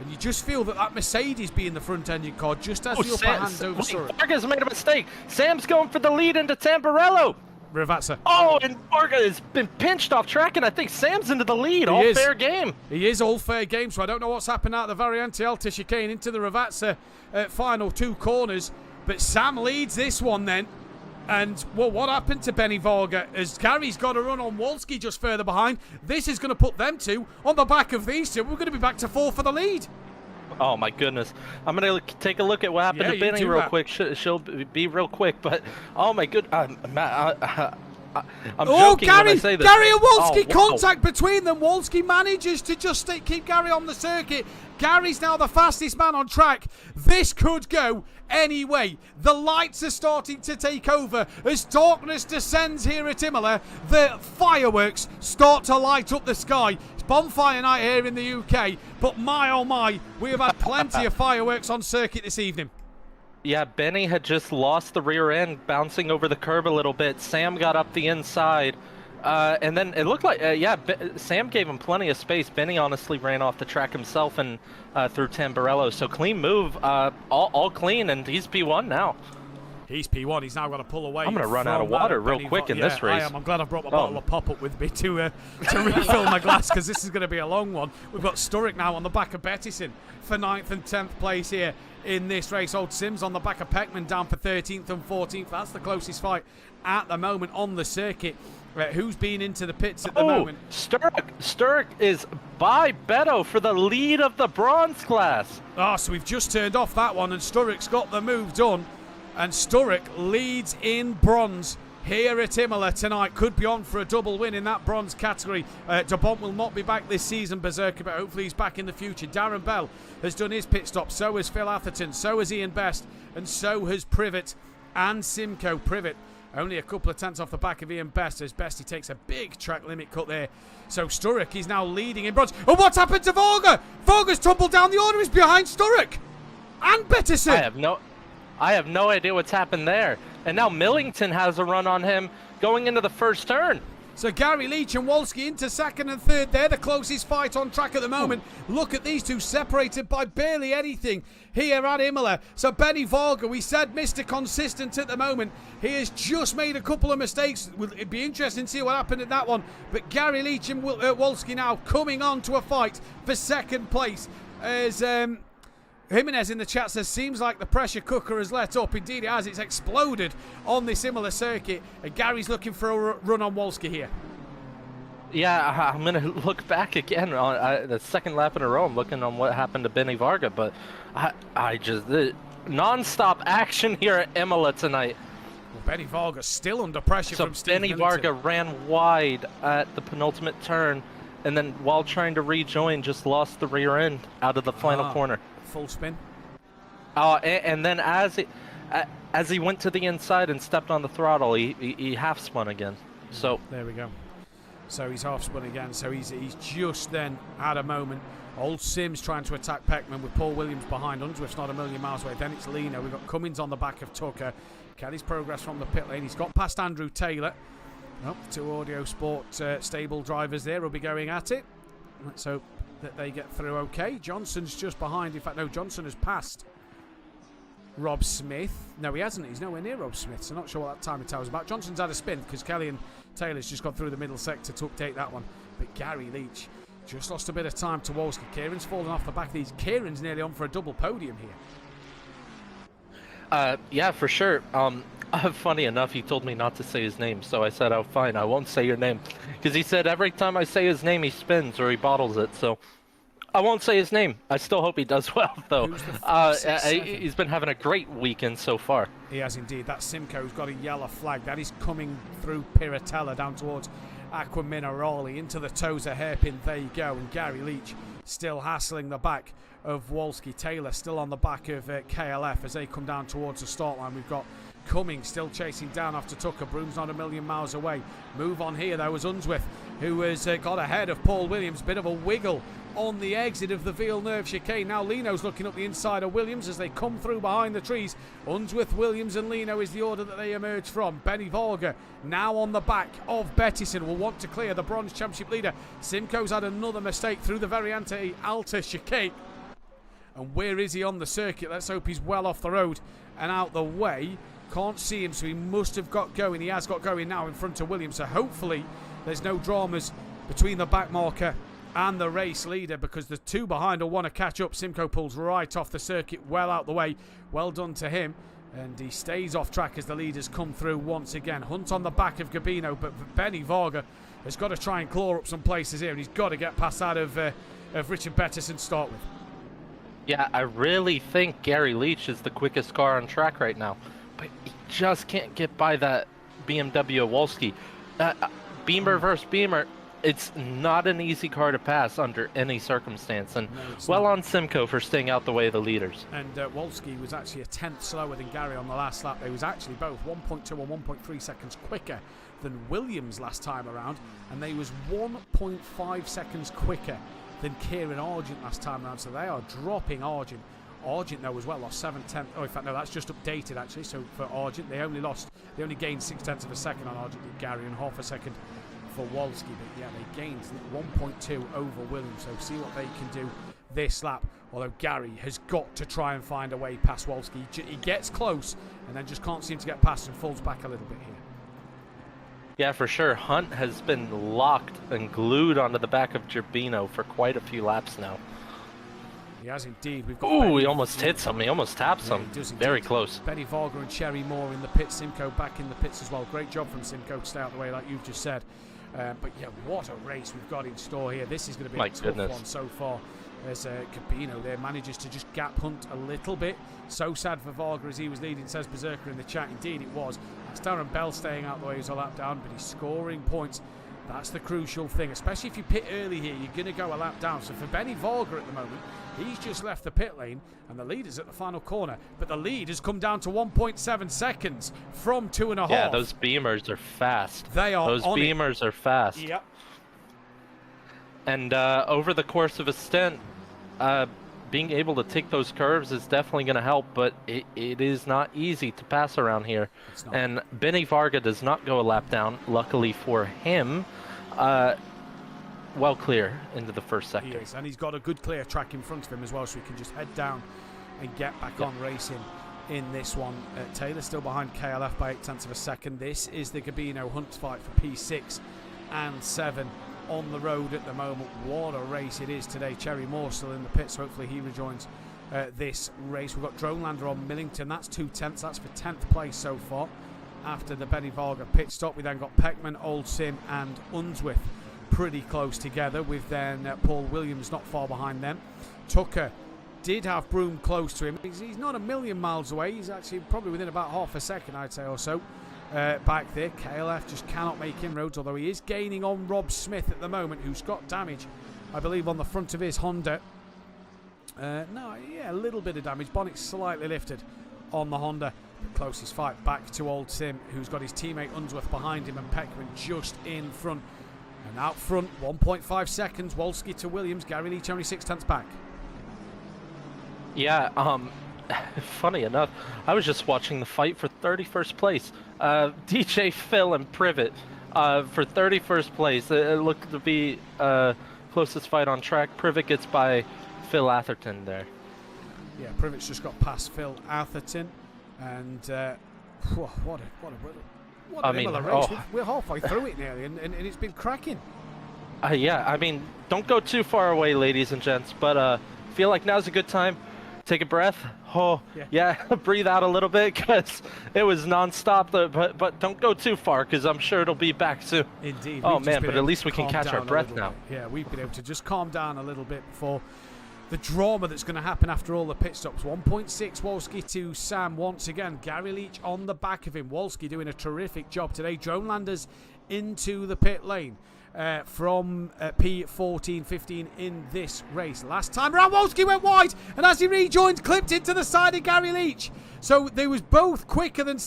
And you just feel that Mercedes being the front engine car just has the upper hand over Sturrock. Varga's made a mistake. Sam's going for the lead into Tamburello. Ravazza. Oh, and Varga has been pinched off track, and I think Sam's into the lead. Fair game. He is all fair game, so I don't know what's happened out the Variante Alta chicane into the Ravazza final 2 corners. But Sam leads this one then. And, well, what happened to Benny Varga? As Gary's got a run on Wolski just further behind. This is going to put them two on the back of these two. We're going to be back to 4 for the lead. Oh my goodness! I'm gonna take a look at what happened to Benny real quick. She'll be real quick, but oh my good, Matt, I'm joking when I say this. Gary and Wolski, contact between them. Wolski manages to just keep Gary on the circuit. Gary's now the fastest man on track. This could go any way. The lights are starting to take over as darkness descends here at Imola. The fireworks start to light up the sky. It's bonfire night here in the UK, but my oh my, we have had plenty of fireworks on circuit this evening. Yeah, Benny had just lost the rear end, bouncing over the curb a little bit. Sam got up the inside, and then it looked like, Sam gave him plenty of space. Benny honestly ran off the track himself and through Tamburello. So clean move, all clean, and he's P1 now. He's P1. He's now got to pull away. I'm going to run out of water real quick in this race. I am. I'm glad I brought my bottle of pop-up with me to refill my glass, because this is going to be a long one. We've got Sturrock now on the back of Bettison for 9th and 10th place here in this race. Old Sims on the back of Peckman down for 13th and 14th. That's the closest fight at the moment on the circuit. Who's been into the pits at the moment? Sturrock is by Beto for the lead of the bronze class. So we've just turned off that one, and Sturrock's got the move done. And Sturrock leads in bronze here at Imola tonight. Could be on for a double win in that bronze category. De Bont will not be back this season, Berserker, but hopefully he's back in the future. Darren Bell has done his pit stop. So has Phil Atherton. So has Ian Best. And so has Privet and Simcoe. Privet only a couple of tenths off the back of Ian Best, as Best he takes a big track limit cut there. So Sturrock is now leading in bronze. And what's happened to Våger? Våger's tumbled down the order. He's behind Sturrock and Bettison. I have no idea what's happened there. And now Millington has a run on him going into the first turn. So Gary Leach and Wolski into second and third. They're the closest fight on track at the moment. Look at these two separated by barely anything here at Imola. So Benny Våger, we said Mr. Consistent at the moment. He has just made a couple of mistakes. It'd be interesting to see what happened in that one. But Gary Leach and Wolski now coming on to a fight for second place. As Jimenez in the chat says, seems like the pressure cooker has let up. Indeed it has. It's exploded on this Imola circuit. And Gary's looking for a run on Wolski here. Yeah, I'm going to look back again on the second lap in a row. I'm looking on what happened to Benny Varga, but I just non-stop action here at Imola tonight. Well, Benny Varga still under pressure from Steve Benny Varga ran wide at the penultimate turn, and then while trying to rejoin, just lost the rear end out of the final corner. Full spin. And then as he went to the inside and stepped on the throttle, he half spun again. So there we go. So he's half spun again. So he's just then had a moment. Old Sims trying to attack Peckman with Paul Williams behind. Unswift's not a million miles away. Then it's Lino. We've got Cummins on the back of Tucker. Kelly's progress from the pit lane. He's got past Andrew Taylor. Two Audio Sport stable drivers there will be going at it. Let's hope that they get through okay. Johnson's just behind. In fact, no, Johnson has passed Rob Smith. No, he hasn't. He's nowhere near Rob Smith, so not sure what that timing tower's about. Johnson's had a spin because Kelly and Taylor's just gone through the middle sector to update that one. But Gary Leach just lost a bit of time to Wolski. Kieran's fallen off the back of these. Kieran's nearly on for a double podium here. Yeah, for sure. Funny enough, he told me not to say his name, so I said, oh, fine, I won't say your name. Because he said every time I say his name, he spins or he bottles it, so I won't say his name. I still hope he does well, though. He's been having a great weekend so far. He has indeed. That Simcoe's got a yellow flag. That is coming through Piratella down towards Aqua Minerale into the Tozer hairpin. There you go. And Gary Leach still hassling the back of Wolski. Taylor still on the back of KLF as they come down towards the start line. We've got Cummings still chasing down after Tucker. Broom's not a million miles away. Move on here though was Unsworth, who has got ahead of Paul Williams. Bit of a wiggle on the exit of the Villeneuve chicane. Now Lino's looking up the inside of Williams as they come through behind the trees. Unsworth, Williams and Lino is the order that they emerge from. Benny Våger now on the back of Bettison will want to clear the bronze championship leader. Simcoe's had another mistake through the Variante Alta chicane. And where is he on the circuit? Let's hope he's well off the road and out the way. Can't see him, so he must have got going. He has got going now in front of Williams. So hopefully there's no dramas between the back marker and the race leader, because the two behind will want to catch up. Simcoe pulls right off the circuit, well out the way. Well done to him. And he stays off track as the leaders come through once again. Hunt on the back of Gabino, but Benny Våger has got to try and claw up some places here, and he's got to get past that of Richard Bettison to start with. Yeah, I really think Gary Leach is the quickest car on track right now, but he just can't get by that BMW Wolski. Beamer versus Beamer, it's not an easy car to pass under any circumstance, and No, it's well not. on Simcoe for staying out the way of the leaders. And Wolski was actually a tenth slower than Gary on the last lap. They was actually both 1.2 and 1.3 seconds quicker than Williams last time around, and they was 1.5 seconds quicker than Kieran Argent last time around. So they are dropping Argent. Argent though as well lost 7/10. Oh, in fact no, that's just updated actually. So for Argent, they only gained 0.6 of a second on Argent and Gary, and half a second for Wolski. But yeah, they gained 1.2 over Williams. So see what they can do this lap. Although Gary has got to try and find a way past Wolski. He gets close and then just can't seem to get past and falls back a little bit here. Yeah, for sure. Hunt has been locked and glued onto the back of Gerbino for quite a few laps now. He has indeed. We've got Ooh, he almost hits him. He almost taps Yeah, him. he does Very indeed. close. Benny Varga and Cherry Moore in the pits. Simcoe back in the pits as well. Great job from Simcoe to stay out of the way, like you've just said. But yeah, what a race we've got in store here. This is going to be My a tough goodness. one so far. As Cabino there manages to just gap Hunt a little bit. So sad for Varga as he was leading, says Berserker in the chat. Indeed it was. It's Darren Bell staying out the way as a lap down, but he's scoring points. That's the crucial thing, especially if you pit early here, you're going to go a lap down. So for Benny Varga at the moment, he's just left the pit lane and the lead is at the final corner. But the lead has come down to 1.7 seconds from 2.5. Yeah, those Beamers are fast. They are Those on Beamers are fast. Yep. And over the course of a stint, being able to take those curves is definitely going to help, but it is not easy to pass around here. It's not. And Benny Varga does not go a lap down, luckily for him. Well clear into the first He sector. is, and he's got a good clear track in front of him as well, so he can just head down and get back on racing in this one. Taylor still behind KLF by 0.8 of a second. This is the Gabino Hunt fight for P6 and 7 on the road at the moment. What a race it is today. Cherry Moore still in the pits. Hopefully he rejoins this race. We've got Dronelander on Millington. That's 0.2. That's for 10th place so far. After the Benny Varga pit stop, we then got Peckman, Old Sim and Unsworth pretty close together, with then Paul Williams not far behind them. Tucker did have Broome close to him. He's not a million miles away. He's actually probably within about half a second, I'd say, or so. Back there, KLF just cannot make inroads, although he is gaining on Rob Smith at the moment, who's got damage, I believe, on the front of his Honda. A little bit of damage. Bonnet slightly lifted on the Honda. The closest fight back to Old Sim, who's got his teammate Unsworth behind him and Peckman just in front. And out front, 1.5 seconds, Wolski to Williams. Gary Leach only 0.6 back. Yeah, funny enough, I was just watching the fight for 31st place. DJ Phil and Privet for 31st place. It looked to be closest fight on track. Privet gets by Phil Atherton there. Yeah, Privet's just got past Phil Atherton. And what an Imola race. We're halfway through it nearly, and it's been cracking. Yeah, I mean, don't go too far away, ladies and gents, but feel like now's a good time. Take a breath. Oh, yeah, breathe out a little bit, because it was non-stop, but don't go too far, because I'm sure it'll be back soon. Indeed. Oh, man, but at least we can catch our breath now. Yeah, we've been able to just calm down a little bit before the drama that's going to happen after all the pit stops. 1.6 Wolski to Sam once again. Gary Leach on the back of him. Wolski doing a terrific job today. Dronelanders into the pit lane from P14-15 in this race. Last time around, Wolski went wide, and as he rejoined, clipped into the side of Gary Leach. So they was both quicker than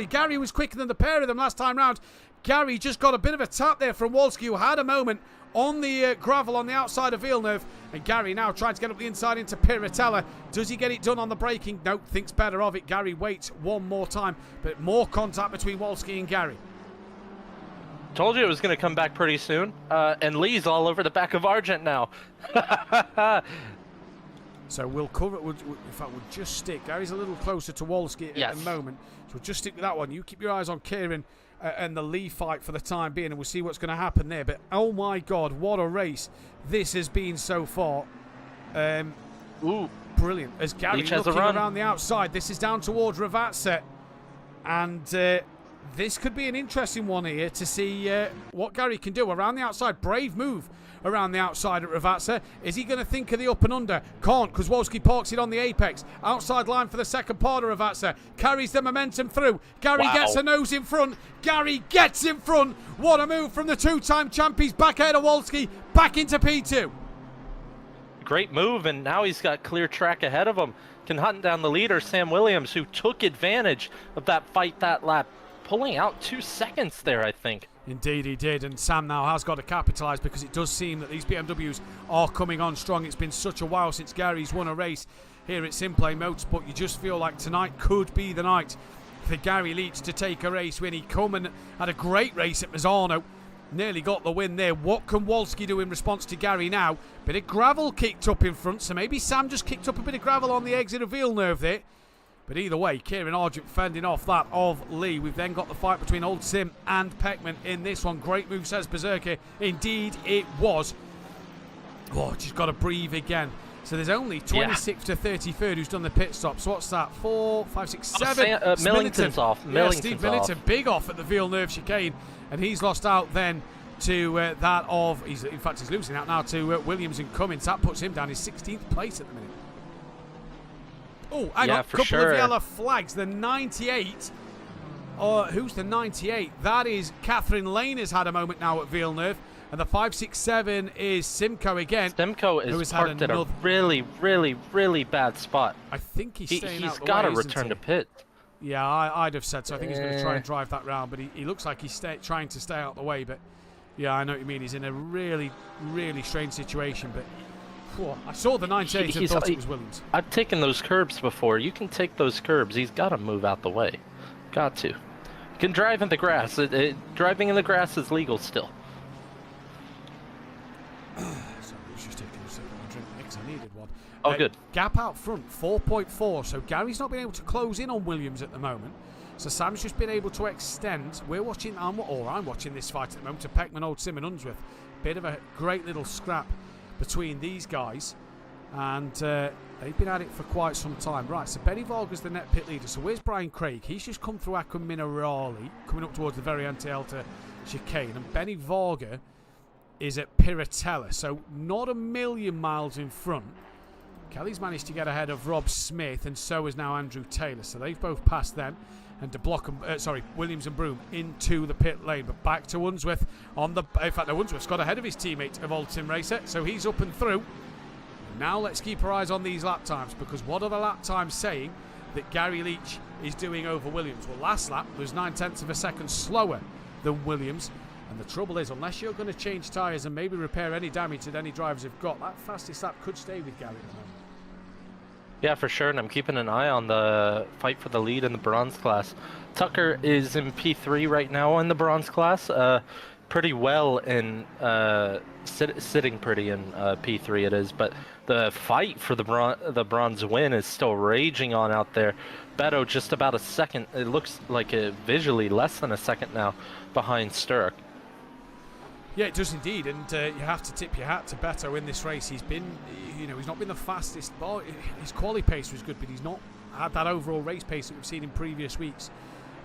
Gary was quicker than the pair of them last time round. Gary just got a bit of a tap there from Wolski, who had a moment on the gravel on the outside of Villeneuve, and Gary now trying to get up the inside into Piratella. Does he get it done on the braking? Nope, thinks better of it. Gary waits one more time, but more contact between Wolski and Gary. Told you it was going to come back pretty soon, and Lee's all over the back of Argent now. So we'll cover it. In fact, we'll just stick. Gary's a little closer to Wolski at the moment, so we'll just stick with that one. You keep your eyes on Kieran and the Lee fight for the time being, and we'll see what's going to happen there. But oh my God, what a race this has been so far. Ooh, brilliant. As Gary looking around the outside, this is down towards Ravatset, and this could be an interesting one here to see what Gary can do around the outside. Brave move around the outside at Ravazza. Is he going to think of the up and under? Can't, because Wolski parks it on the apex. Outside line for the second part of Ravazza. Carries the momentum through. Gary gets a nose in front. Gary gets in front. What a move from the two-time champ. He's back ahead of Wolski. Back into P2. Great move, and now he's got clear track ahead of him. Can hunt down the leader, Sam Williams, who took advantage of that fight that lap. Pulling out 2 seconds there, I think. Indeed he did, and Sam now has got to capitalise, because it does seem that these BMWs are coming on strong. It's been such a while since Gary's won a race here at SimPlay Motorsport. You just feel like tonight could be the night for Gary Leach to take a race win. He come and had a great race at Mazzano. Nearly got the win there. What can Wolski do in response to Gary now? Bit of gravel kicked up in front, so maybe Sam just kicked up a bit of gravel on the exit of Villeneuve there. But either way, Kieran Argent fending off that of Lee. We've then got the fight between Old Sim and Peckman in this one. Great move, says Berserker. Indeed, it was. Oh, just got to breathe again. So there's only 26th to 33rd who's done the pit stop. So what's that? 4, 5, 6, 7. Millington's off. Steve Millington, big off at the Villeneuve chicane. And he's lost out then to that of, in fact, he's losing out now to Williams and Cummins. That puts him down in 16th place at the minute. Oh, hang on, a couple of yellow flags. The 98. Who's the 98? That is Catherine Lane has had a moment now at Villeneuve. And the 567 is Simcoe again. Simcoe is parked at a really, really, really bad spot. I think he's staying out the way, He's got to return to pit. Yeah, I'd have said so. I think he's going to try and drive that round, but he looks like he's trying to stay out the way. But yeah, I know what you mean. He's in a really, really strange situation. But I saw the 98 and thought it was Williams. I've taken those curbs before. You can take those curbs. He's got to move out the way. Got to. You can drive in the grass. Driving in the grass is legal still. Sorry, I was just taking a sip of a drink because I needed one. Oh, good. Gap out front, 4.4. So Gary's not been able to close in on Williams at the moment. So Sam's just been able to extend. I'm watching this fight at the moment to Peckman, Old Sim and Unsworth. Bit of a great little scrap between these guys. And they've been at it for quite some time. Right, so Benny Varga's the net pit leader. So where's Brian Craig? He's just come through Aqua Minerali, coming up towards the very anti-alta chicane. And Benny Varga is at Piratella, so not a million miles in front. Kelly's managed to get ahead of Rob Smith, and so is now Andrew Taylor. So they've both passed them, and to block Williams and Broome into the pit lane. But back to Unsworth on the. In fact, no, Unsworth's got ahead of his teammate of Old Sim Racer, so he's up and through. Now let's keep our eyes on these lap times, because what are the lap times saying that Gary Leach is doing over Williams? Well, last lap was 9/10 of a second slower than Williams. And the trouble is, unless you're going to change tyres and maybe repair any damage that any drivers have got, that fastest lap could stay with Gary at the moment. Yeah, for sure, and I'm keeping an eye on the fight for the lead in the bronze class. Tucker is in P3 right now in the bronze class. Pretty well in sitting pretty in P3 it is, but the fight for the bronze win is still raging on out there. Beto just about a second. It looks like visually less than a second now behind Sturrock. Yeah, it does indeed, and you have to tip your hat to Beto in this race. He's been, he's not been the fastest. His quali pace was good, but he's not had that overall race pace that we've seen in previous weeks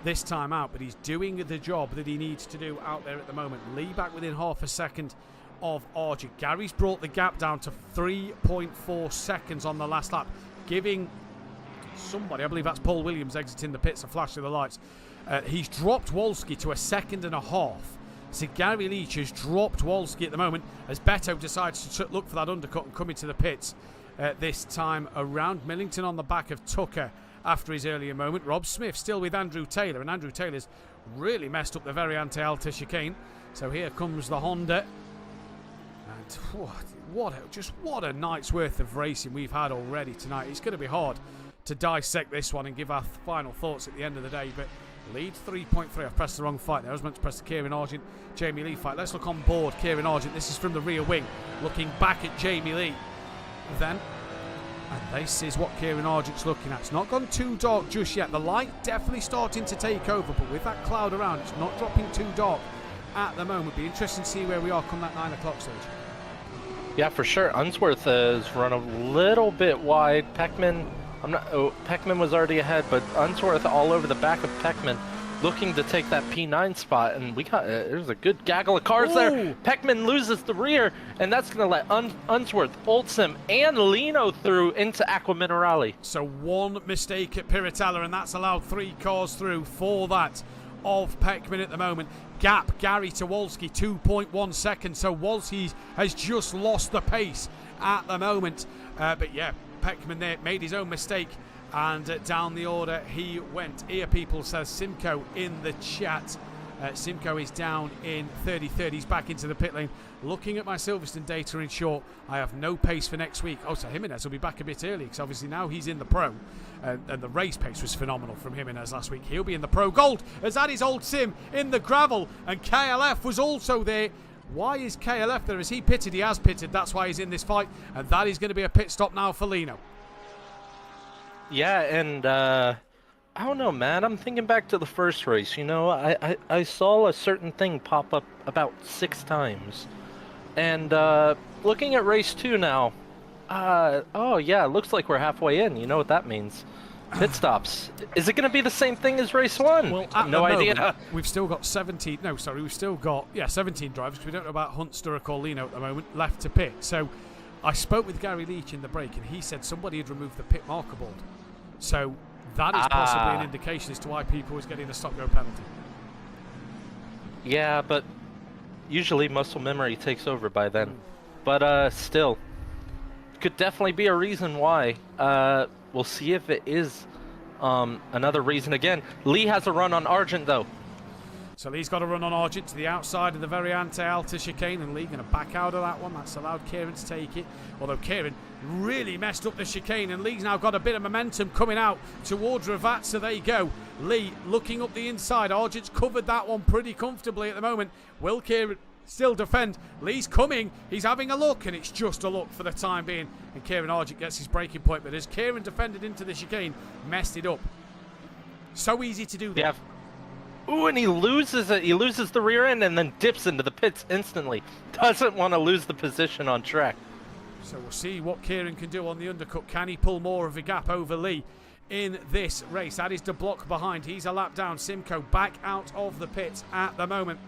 this time out. But he's doing the job that he needs to do out there at the moment. Lee back within half a second of Argent. Gary's brought the gap down to 3.4 seconds on the last lap, giving somebody, I believe that's Paul Williams exiting the pits, a flash of the lights. He's dropped Wolski to 1.5 seconds. So Gary Leach has dropped Wolski at the moment as Beto decides to look for that undercut and come into the pits this time around. Millington on the back of Tucker after his earlier moment. Rob Smith still with Andrew Taylor, and Andrew Taylor's really messed up the very anti-alta chicane. So here comes the Honda. And what a night's worth of racing we've had already tonight. It's going to be hard to dissect this one and give our final thoughts at the end of the day, but lead 3.3. I've pressed the wrong fight there. I was meant to press the Kieran Argent, Jamie Lee fight. Let's look on board Kieran Argent. This is from the rear wing, looking back at Jamie Lee. And this is what Kieran Argent's looking at. It's not gone too dark just yet. The light definitely starting to take over, but with that cloud around, it's not dropping too dark at the moment. Be interesting to see where we are come that 9 o'clock stage. Yeah, for sure. Unsworth has run a little bit wide. Peckman was already ahead, but Unsworth all over the back of Peckman looking to take that P9 spot, and we got there's a good gaggle of cars there. Peckman loses the rear, and that's going to let Unsworth, Oldsem, and Lino through into Aqua Minerale. So one mistake at Piratella, and that's allowed 3 cars through for that of Peckman at the moment. Gap, Gary to Wolski, 2.1 seconds. So Wolski has just lost the pace at the moment. But yeah, Peckman there made his own mistake, and down the order he went. Ear People says Simcoe in the chat. Simcoe is down in 33rd. He's back into the pit lane. Looking at my Silverstone data in short, I have no pace for next week. Oh, so Jimenez will be back a bit early because obviously now he's in the pro. And the race pace was phenomenal from Jimenez last week. He'll be in the pro. Gold as that is Old Sim in the gravel, and KLF was also there. Why is KLF there? Has he pitted? He has pitted. That's why he's in this fight, and that is going to be a pit stop now for Lino. Yeah, and I don't know, man. I'm thinking back to the first race. You know, I saw a certain thing pop up about 6 times. And looking at race 2 now, oh yeah, it looks like we're halfway in. You know what that means. Pit stops. Is it going to be the same thing as race 1? Well, no idea. We've still got 17. No, sorry, we've still got 17 drivers because we don't know about Hunt, Sturrock, or Lino at the moment left to pit. So I spoke with Gary Leach in the break, and he said somebody had removed the pit marker board. So that is possibly an indication as to why people was getting a stop-go penalty. Yeah, but usually muscle memory takes over by then. But still, could definitely be a reason why. We'll see if it is another reason again. Lee has a run on Argent, though. So Lee's got to run on Argent to the outside of the very anti-alta chicane, and Lee going to back out of that one. That's allowed Kieran to take it. Although Kieran really messed up the chicane, and Lee's now got a bit of momentum coming out towards Ravat. So there you go. Lee looking up the inside. Argent's covered that one pretty comfortably at the moment. Will Kieran still defend? Lee's coming. He's having a look, and it's just a look for the time being. And Kieran Argent gets his braking point, but as Kieran defended into the chicane, messed it up. So easy to do that. Yeah. Ooh, and he loses it. He loses the rear end and then dips into the pits instantly. Doesn't want to lose the position on track. So we'll see what Kieran can do on the undercut. Can he pull more of a gap over Lee in this race? That is the block behind. He's a lap down. Simcoe back out of the pits at the moment.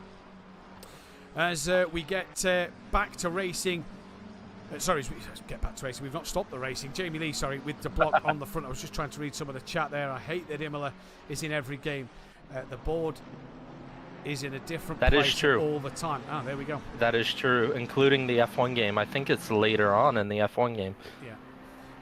As we get back to racing. Sorry, get back to racing. We've not stopped the racing. Jamie Lee, sorry, with the block on the front. I was just trying to read some of the chat there. I hate that Imola is in every game. The board is in a different place is true. all the time. Ah, there we go. That is true, including the F1 game. I think it's later on in the F1 game. Yeah.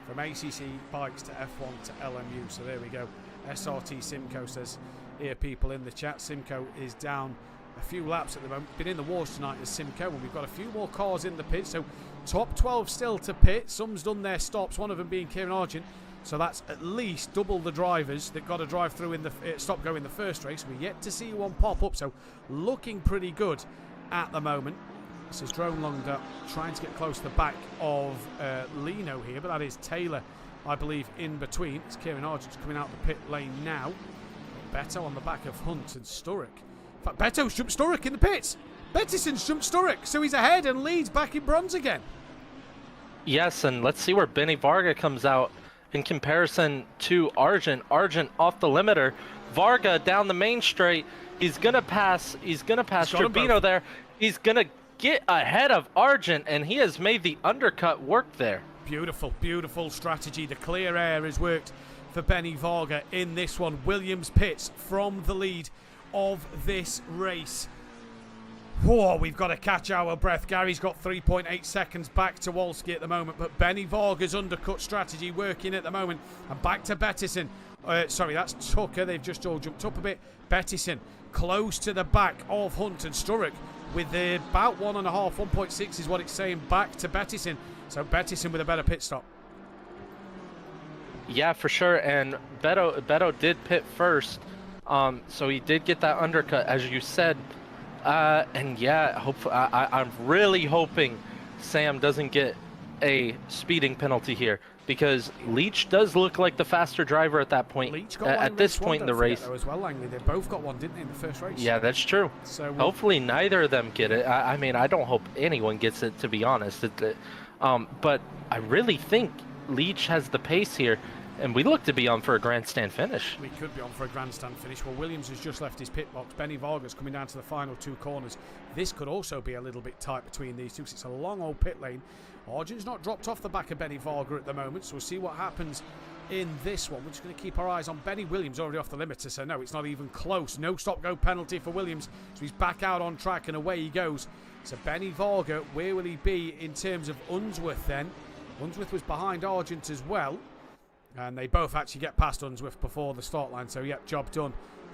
From ACC bikes to F1 to LMU. So there we go. SRT Simcoe says, here people in the chat, Simcoe is down a few laps at the moment. Been in the wars tonight as Simcoe, and we've got a few more cars in the pit. So top 12 still to pit. Some's done their stops, one of them being Kieran Argent. So that's at least double the drivers that got to drive through in the stop-go in the first race. We're yet to see one pop up, so looking pretty good at the moment. This is Drone Longda trying to get close to the back of Lino here, but that is Taylor, I believe, in between. It's Kieran Argent's coming out the pit lane now. Beto on the back of Hunt and Sturrock. In fact, Beto's jumped Sturrock in the pits. Bettison's jumped Sturrock, so he's ahead and leads back in bronze again. Yes, and let's see where Benny Varga comes out in comparison to Argent. Argent off the limiter. Varga down the main straight. He's gonna pass Turbino there. He's gonna get ahead of Argent, and he has made the undercut work there. Beautiful, beautiful strategy. The clear air has worked for Benny Varga in this one. Williams pits from the lead of this race. Whoa, we've got to catch our breath. Gary's got 3.8 seconds back to Wolski at the moment, but Benny Varga's undercut strategy working at the moment. And back to Bettison. Sorry, that's Tucker. They've just all jumped up a bit. Bettison close to the back of Hunt and Sturrock with about 1.5, 1.6 is what it's saying back to Bettison. So Bettison with a better pit stop. Yeah, for sure. And Beto did pit first. So he did get that undercut, as you said. And yeah, I'm really hoping Sam doesn't get a speeding penalty here, because Leach does look like the faster driver at that point. Leach got at this point in the race. As well, Langley. They both got one, didn't they, in the first race? Yeah, that's true. So hopefully neither of them get it. I mean, I don't hope anyone gets it, to be honest. But I really think Leach has the pace here. and we look to be on for a grandstand finish. We could be on for a grandstand finish. Well, Williams has just left his pit box. Benny Varga's coming down to the final 2 corners. This could also be a little bit tight between these two, 'cause it's a long old pit lane. Argent's not dropped off the back of Benny Varga at the moment, so we'll see what happens in this one. We're just going to keep our eyes on Benny Williams, already off the limiter, so no, it's not even close. No stop-go penalty for Williams, so he's back out on track and away he goes. So Benny Varga, where will he be in terms of Unsworth then? Unsworth was behind Argent as well, and they both actually get past Unsworth before the start line, so yep, job done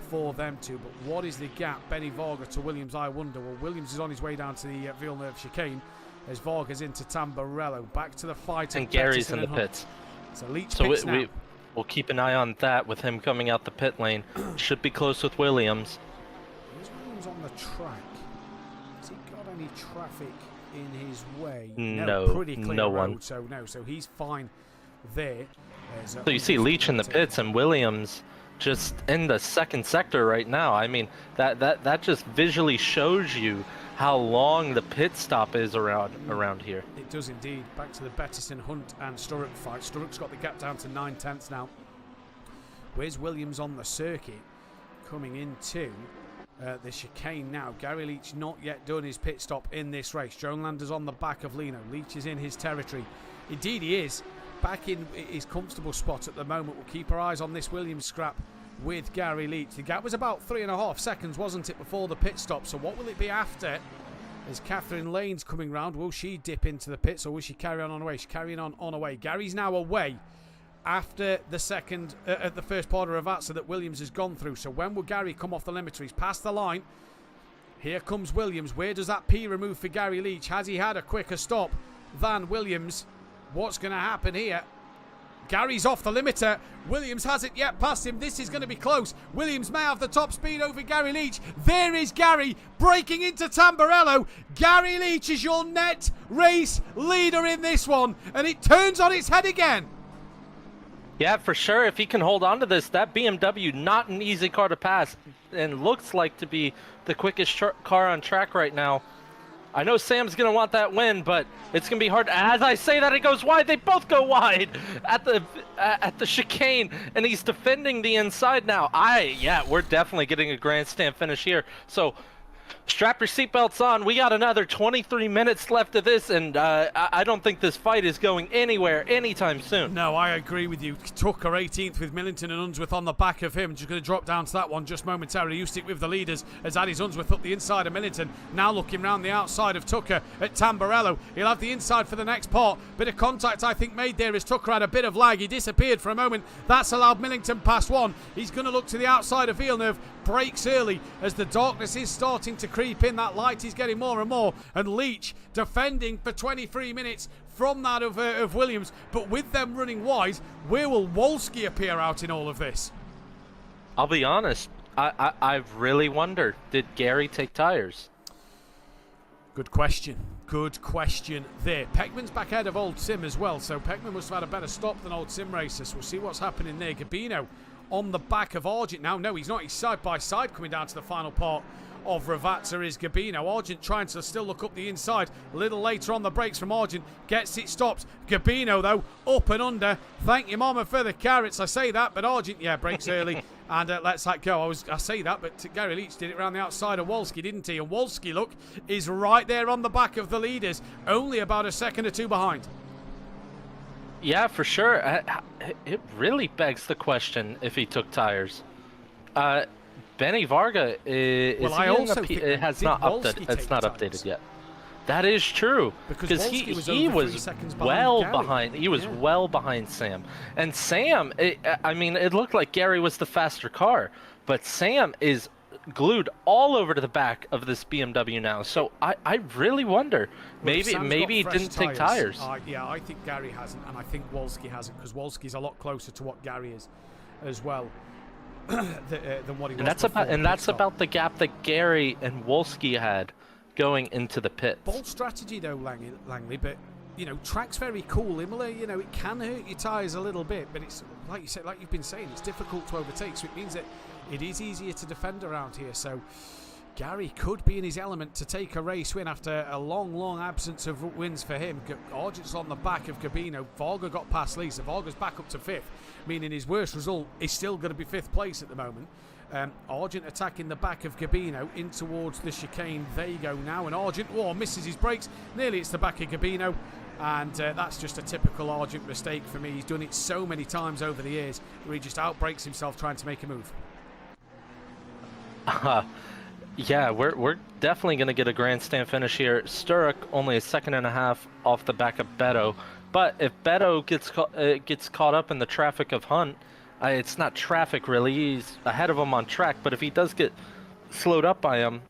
for them two. But what is the gap, Benny Varga to Williams, I wonder? Well, Williams is on his way down to the Villeneuve chicane as Varga's into Tamburello. Back to the fight. And Gary's in the pits. So Leach pits now. We'll keep an eye on that with him coming out the pit lane. Should be close with Williams. Is Williams on the track? Has he got any traffic in his way? No, pretty clear no road, one. So he's fine there. So you see Leach in the pits and Williams just in the second sector right now. I mean, that just visually shows you how long the pit stop is around here. It does indeed. Back to the Bettison, Hunt and Sturrock fight. Sturrock's got the gap down to 9/10 now. Where's Williams on the circuit? Coming into the chicane now. Gary Leach not yet done his pit stop in this race. Joan Lander's on the back of Lino. Leach is in his territory. Indeed he is. Back in his comfortable spot at the moment. We'll keep our eyes on this Williams scrap with Gary Leach. The gap was about 3.5 seconds, wasn't it, before the pit stop? So what will it be after? As Catherine Lane's coming round, will she dip into the pits or will she carry on her way? She's carrying on her way. Gary's now away after the second, at the first part of Ravazza that Williams has gone through. So when will Gary come off the limiter? He's past the line. Here comes Williams. Where does that P remove for Gary Leach? Has he had a quicker stop than Williams? What's going to happen here? Gary's off the limiter. Williams hasn't yet passed him. This is going to be close. Williams may have the top speed over Gary Leach. There is Gary breaking into Tamburello. Gary Leach is your net race leader in this one. And it turns on its head again. Yeah, for sure. If he can hold on to this, that BMW, not an easy car to pass. And looks like to be the quickest car on track right now. I know Sam's going to want that win, but it's going to be hard. As I say that, it goes wide. They both go wide at the chicane, and he's defending the inside now. We're definitely getting a grandstand finish here. So strap your seatbelts on. We got another 23 minutes left of this, and I don't think this fight is going anywhere anytime soon. No, I agree with you. Tucker 18th with Millington and Unsworth on the back of him. Just going to drop down to that one just momentarily. You stick with the leaders as Addis Unsworth up the inside of Millington. Now looking round the outside of Tucker at Tamburello. He'll have the inside for the next part. Bit of contact, I think, made there as Tucker had a bit of lag. He disappeared for a moment. That's allowed Millington past one. He's going to look to the outside of Villeneuve. Breaks early as the darkness is starting to creep in. That light is getting more and more, and Leach defending for 23 minutes from that of Williams. But with them running wide, where will Wolski appear out in all of this? I'll be honest, I've really wondered, did Gary take tires? Good question. Good question there. Peckman's back ahead of Old Sim as well, so Peckman must have had a better stop than Old Sim Racers. We'll see what's happening there. Gabino on the back of Argent now. No, he's not. He's side by side coming down to the final part of Ravazza is Gabino. Argent trying to still look up the inside. A little later on the brakes from Argent. Gets it stopped. Gabino, though, up and under. Thank your mama for the carrots. I say that, but Argent, breaks early and lets that go. I say that, but Gary Leach did it around the outside of Wolski, didn't he? And Wolski, look, is right there on the back of the leaders. Only about a second or two behind. Yeah, for sure. It really begs the question if he took tires. Benny Varga is it has not updated. It's not updated yet. That is true because he was well behind. He was well behind Sam, and Sam. I mean, it looked like Gary was the faster car, but Sam is glued all over to the back of this BMW now. So I really wonder, maybe he didn't take tires. I think Gary hasn't, and I think Wolski hasn't, because Wolski's a lot closer to what Gary is as well than what he was. And that's about the gap that Gary and Wolski had going into the pits. Bold strategy though, Langley, but track's very cool. Imola, it can hurt your tyres a little bit, but it's like you said, like you've been saying, it's difficult to overtake, so it means that it is easier to defend around here. So Gary could be in his element to take a race win after a long absence of wins for him. Argent's on the back of Gabino. Varga got past Lee, so Varga's back up to 5th, meaning his worst result is still going to be 5th place at the moment. Argent attacking the back of Gabino in towards the chicane. There you go now, and Argent misses his brakes. Nearly it's the back of Gabino, and that's just a typical Argent mistake for me. He's done it so many times over the years where he just outbrakes himself trying to make a move. Yeah, we're definitely going to get a grandstand finish here. Sturrock only a 1.5 seconds off the back of Beto. But if Beto gets caught up in the traffic of Hunt, it's not traffic really. He's ahead of him on track. But if he does get slowed up by him,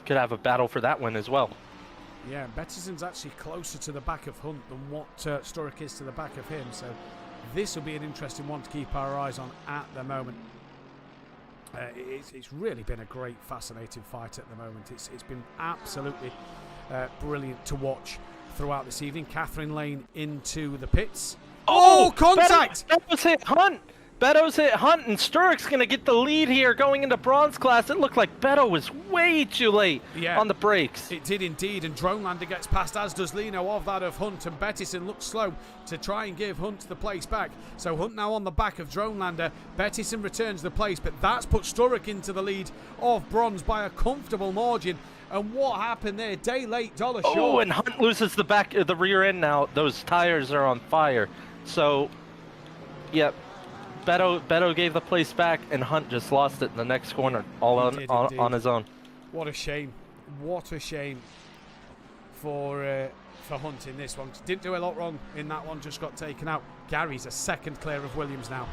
could have a battle for that win as well. Yeah, Bettison's actually closer to the back of Hunt than what Sturrock is to the back of him. So this will be an interesting one to keep our eyes on at the moment. It's really been a great, fascinating fight at the moment. It's been absolutely brilliant to watch throughout this evening. Catherine Lane into the pits. Oh, contact! Beto's hit Hunt! Beto's hit Hunt, and Sturrock's going to get the lead here going into bronze class. It looked like Beto was way too late on the brakes. It did indeed, and Dronelander gets past, as does Lino of that of Hunt, and Bettison looks slow to try and give Hunt the place back. So Hunt now on the back of Dronelander. Bettison returns the place, but that's put Sturrock into the lead of bronze by a comfortable margin. And what happened there? Day late, dollar short. Oh, and Hunt loses the rear end now. Those tires are on fire. So, yep. Beto gave the place back, and Hunt just lost it in the next corner, all on his own. What a shame! What a shame for Hunt in this one. Didn't do a lot wrong in that one, just got taken out. Gary's a second clear of Williams now.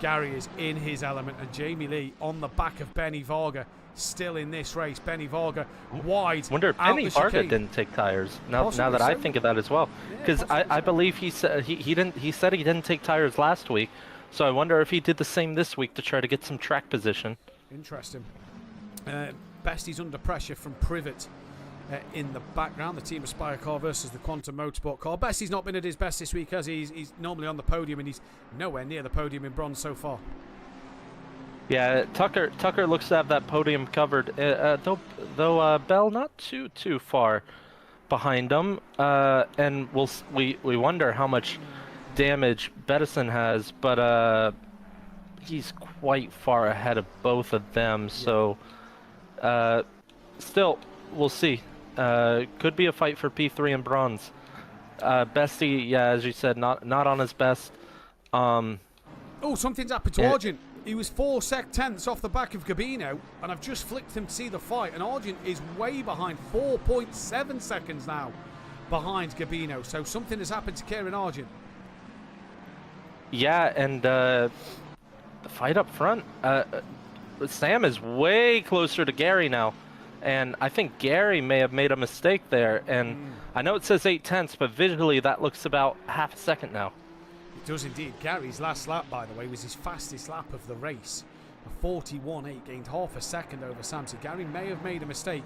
Gary is in his element, and Jamie Lee on the back of Benny Varga, still in this race. Benny Varga wide. Wonder if Benny Varga didn't take tires. Now that I think of that as well, because I believe he said he didn't. He said he didn't take tires last week. So I wonder if he did the same this week to try to get some track position. Interesting. Bestie's under pressure from Privet in the background. The Team Aspire car versus the Quantum Motorsport car. Bestie's not been at his best this week, as he's normally on the podium, and he's nowhere near the podium in bronze so far. Yeah, Tucker looks to have that podium covered. Though Bell not too far behind him, and we wonder how much damage Bettison has, but he's quite far ahead of both of them. So still, we'll see. Could be a fight for P3 and bronze. Bestie, yeah, as you said, not on his best. Oh, something's happened to Argent. He was 4/10 off the back of Gabino, and I've just flicked him to see the fight, and Argent is way behind, 4.7 seconds now behind Gabino. So something has happened to Kieran Argent. Yeah, and the fight up front, Sam is way closer to Gary now, and I think Gary may have made a mistake there. And I know it says 0.8, but visually that looks about half a second now. It does indeed. Gary's last lap, by the way, was his fastest lap of the race. A 41.8, gained half a second over Sam. So Gary may have made a mistake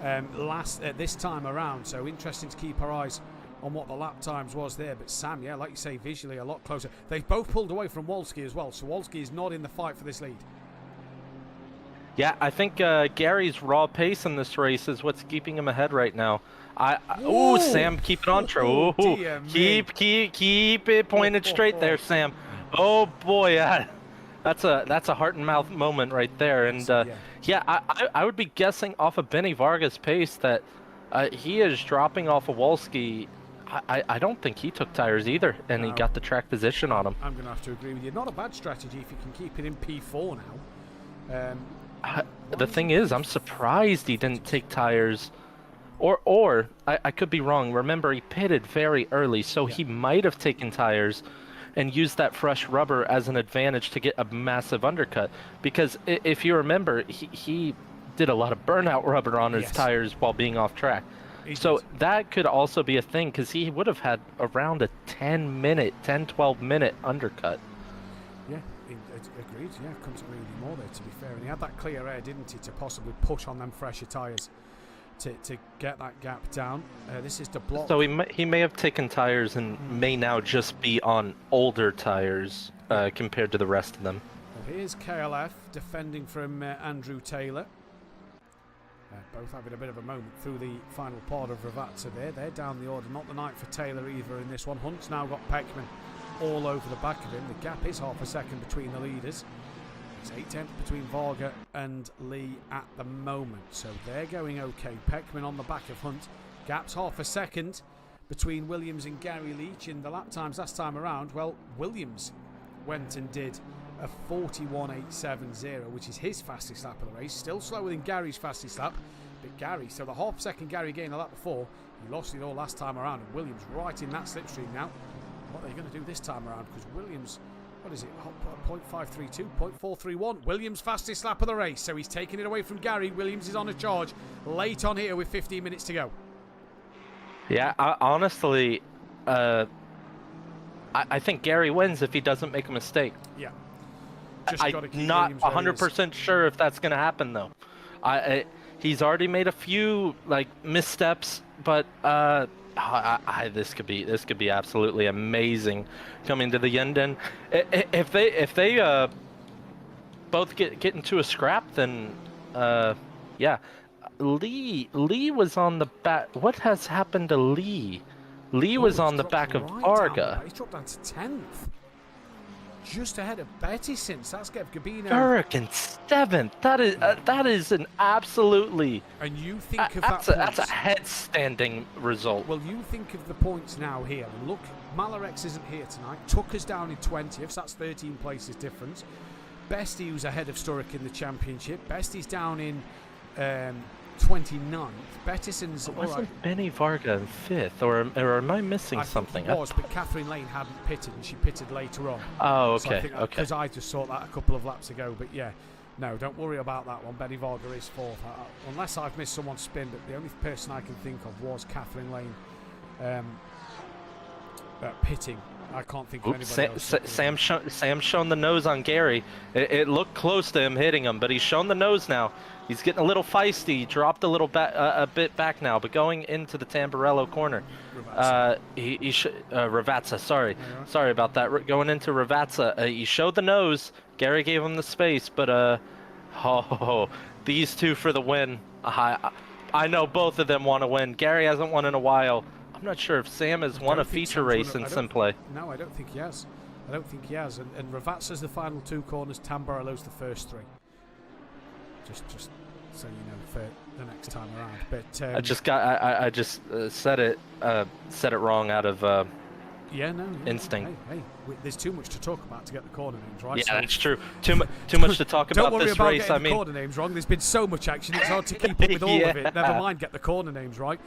this time around. So interesting to keep our eyes on what the lap times was there. But Sam, yeah, like you say, visually a lot closer. They've both pulled away from Wolski as well. So Wolski is not in the fight for this lead. Yeah, I think Gary's raw pace in this race is what's keeping him ahead right now. Oh, Sam, keep it on true. Keep it pointed straight there, Sam. Oh boy, that's a heart and mouth moment right there. And yeah, I would be guessing off of Benny Varga's pace that he is dropping off of Wolski. I don't think he took tires either, and he got the track position on him. I'm going to have to agree with you. Not a bad strategy if you can keep it in P4 now. The thing is, I'm surprised he didn't take tires. Or I could be wrong. Remember, he pitted very early, so he might have taken tires and used that fresh rubber as an advantage to get a massive undercut. Because if you remember, he did a lot of burnout rubber on his tires while being off track. So that could also be a thing, because he would have had around a 10-12 minute undercut. Yeah, agreed. Yeah, couldn't agree with you more there, to be fair. And he had that clear air, didn't he, to possibly push on them fresher tyres to get that gap down. This is the block. So he may have taken tires and may now just be on older tires compared to the rest of them. Well, here's KLF defending from Andrew Taylor. both having a bit of a moment through the final part of Ravazza there. They're down the order. Not the night for Taylor either in this one. Hunt's now got Peckman all over the back of him. The gap is half a second between the leaders. It's 8/10 between Varga and Lee at the moment. So they're going okay. Peckman on the back of Hunt. Gap's half a second between Williams and Gary Leach. In the lap times last time around, well, Williams went and did a 41.870, which is his fastest lap of the race. Still slower than Gary's fastest lap. But Gary, so the half second Gary gained the lap before, he lost it all last time around. And Williams right in that slipstream now. What are they going to do this time around? Because Williams, what is it? 0.532, 0.431. Williams' fastest lap of the race. So he's taking it away from Gary. Williams is on a charge late on here with 15 minutes to go. Yeah, honestly, I think Gary wins if he doesn't make a mistake. Yeah. I'm not 100% sure if that's going to happen, though. He's already made a few missteps, but this could be absolutely amazing coming to the end. And if they both get into a scrap, then yeah. Lee was on the back. What has happened to Lee? Lee was on the back of Varga. He's dropped down to 10th. Just ahead of Betty since. That's Gav Gabino. Hurricane 7th. That is an absolutely. And you think of that's a head-standing result. Well, you think of the points now here. Look, Malarex isn't here tonight. Tucker's down in 20th. So that's 13 places difference. Bestie, who's ahead of Sturrock in the championship. Bestie's down in 29th. Bettison's wasn't Benny Varga in 5th, or am I missing something? It was, but Catherine Lane hadn't pitted, and she pitted later on. Oh, okay, So because I just saw that a couple of laps ago. But yeah, no, don't worry about that one. Benny Varga is 4th, unless I've missed someone's spin. But the only person I can think of was Catherine Lane pitting. I can't think of anybody else. Sam's shown the nose on Gary. It looked close to him hitting him, but he's shown the nose now. He's getting a little feisty. Dropped a little a bit back now, but going into the Tamburello corner. Ravazza. Sorry about that. Going into Ravazza, he showed the nose. Gary gave him the space, but these two for the win. I know both of them want to win. Gary hasn't won in a while. I'm not sure if Sam has won a feature race in SimPlay. No, I don't think he has. And Ravazza's the final 2 corners. Tamburello's the first 3. Just so you know for the next time around. But I just said it wrong out of instinct. Hey, there's too much to talk about to get the corner names right. Yeah, that's true. Too much to talk about this race. Don't worry about getting the corner names wrong. There's been so much action, it's hard to keep up with all of it. Never mind, get the corner names right.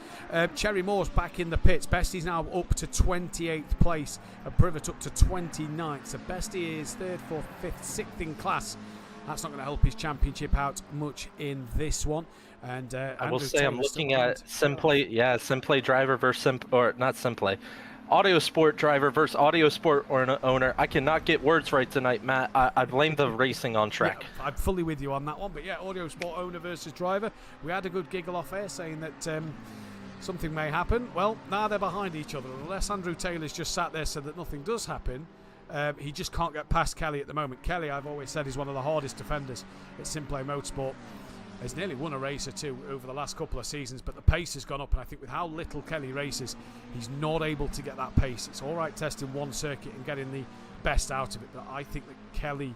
Cherry Moore's back in the pits. Bestie's now up to 28th place. Privet up to 29th. So Bestie is 3rd, 4th, 5th, 6th in class. That's not going to help his championship out much in this one. And I will say I'm looking at SimPlay. Yeah, SimPlay driver versus not SimPlay. Audio Sport driver versus Audio Sport owner. I cannot get words right tonight, Matt. I blame the racing on track. Yeah, I'm fully with you on that one. But yeah, Audio Sport owner versus driver. We had a good giggle off air saying that something may happen. Well, now they're behind each other. Unless Andrew Taylor's just sat there so that nothing does happen, he just can't get past Kelly at the moment. Kelly, I've always said, is one of the hardest defenders at SimPlay Motorsport. He's nearly won a race or two over the last couple of seasons, but the pace has gone up, and I think with how little Kelly races, he's not able to get that pace. It's all right testing one circuit and getting the best out of it, but I think that Kelly,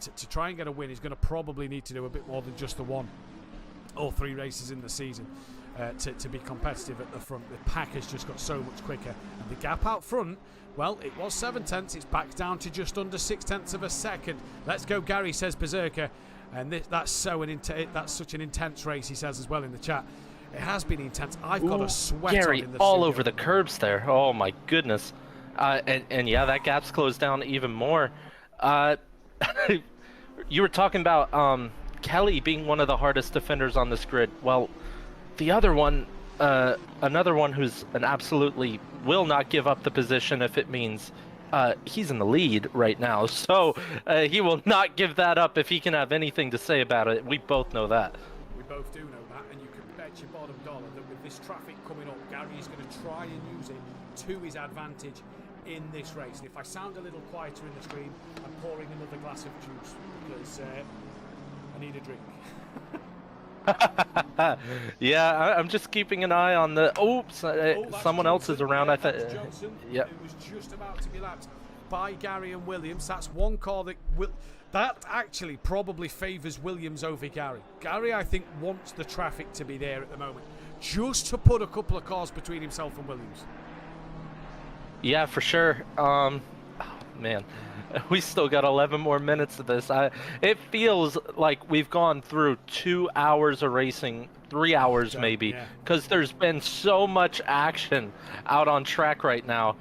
to try and get a win, is going to probably need to do a bit more than just the 1 or 3 races in the season to be competitive at the front. The pack has just got so much quicker, and the gap out front, well, it was 7/10. It's back down to just under 6/10 of a second. Let's go, Gary, says Berserker. And that's such an intense race, he says as well in the chat. It has been intense. I've got a sweat Gary on in the all studio. over the curbs there. Oh my goodness. And yeah, that gap's closed down even more. You were talking about Kelly being one of the hardest defenders on this grid. Well, the other one, another one who's an absolutely will not give up the position if it means he's in the lead right now, so he will not give that up if he can have anything to say about it. We both know that. We both do know that, and you can bet your bottom dollar that with this traffic coming up, Gary is going to try and use it to his advantage in this race. And if I sound a little quieter in the stream, I'm pouring another glass of juice because I need a drink. Yeah, I'm just keeping an eye on the. Oops, someone else is around. Yeah, I thought. that's Johnson. Yeah. It was just about to be lapped by Gary and Williams. That's one car that actually probably favours Williams over Gary. Gary, I think, wants the traffic to be there at the moment, just to put a couple of cars between himself and Williams. Yeah, for sure. Oh, man, we still got 11 more minutes of this. It feels like we've gone through 2 hours of racing, 3 hours maybe, because there's been so much action out on track right now.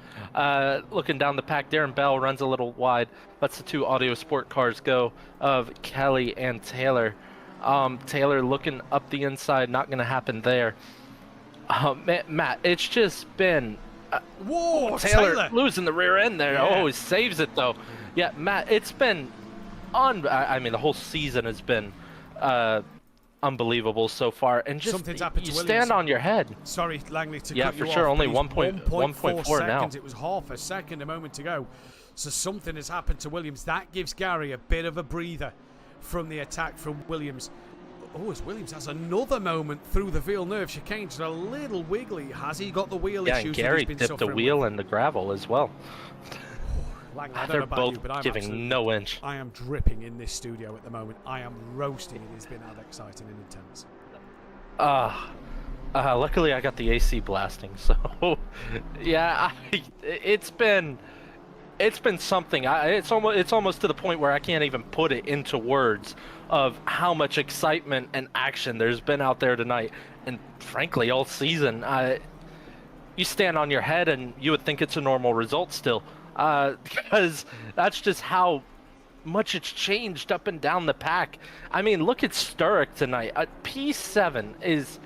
Looking down the pack, Darren Bell runs a little wide. Lets the two Audio Sport cars go of Kelly and Taylor. Taylor looking up the inside, not going to happen there. Matt, it's just been... Whoa, Taylor losing the rear end there. Oh, he saves it though. Yeah, Matt, it's been I mean, the whole season has been unbelievable so far, and just something's happened to you Williams. Stand on your head. Sorry, Langley, to yeah, cut for you sure. off, Only please. 1.4 now. It was half a second a moment ago, so something has happened to Williams. That gives Gary a bit of a breather from the attack from Williams. Oh, as Williams has another moment through the Villeneuve chicane, just a little wiggly. Has he got the wheel issues? Yeah, and Gary dipped the wheel in the gravel as well. Langley, I don't They're know about both you, but I'm giving no inch. I am dripping in this studio at the moment. I am roasting. It has been that exciting and intense. Luckily I got the AC blasting, so yeah, it's been something. It's almost to the point where I can't even put it into words of how much excitement and action there's been out there tonight, and frankly all season. You stand on your head and you would think it's a normal result still, because that's just how much it's changed up and down the pack. I mean, look at Sturrock tonight. P7 is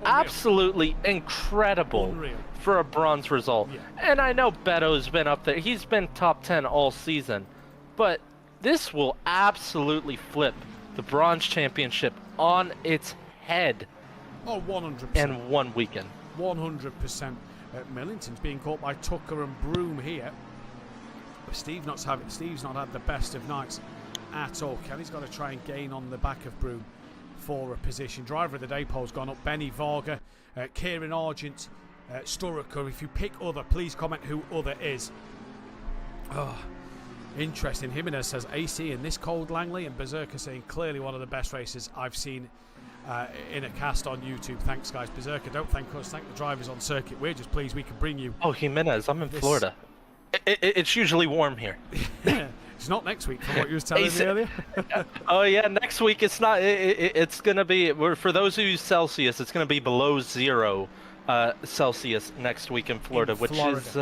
absolutely incredible for a bronze result. And I know Beto's been up there. He's been top 10 all season. But this will absolutely flip the bronze championship on its head. Oh, 100%. In one weekend. 100%. Millington's being caught by Tucker and Broom here. But Steve's not had the best of nights at all. Kelly's got to try and gain on the back of Broom for a position. Driver of the day poll's gone up. Benny Varga, Kieran Argent, Sturrock. If you pick other, please comment who other is. Oh, interesting. Jimenez says AC in this cold, Langley, and Berserker saying clearly one of the best races I've seen in a cast on YouTube. Thanks, guys. Berserker, don't thank us. Thank the drivers on circuit. We're just pleased we can bring you. Oh, Jimenez, I'm in Florida. It's usually warm here. It's not next week, from what you was telling me earlier. Oh yeah, next week it's not. It's gonna be, for those who use Celsius, it's gonna be below 0 Celsius next week in Florida, which is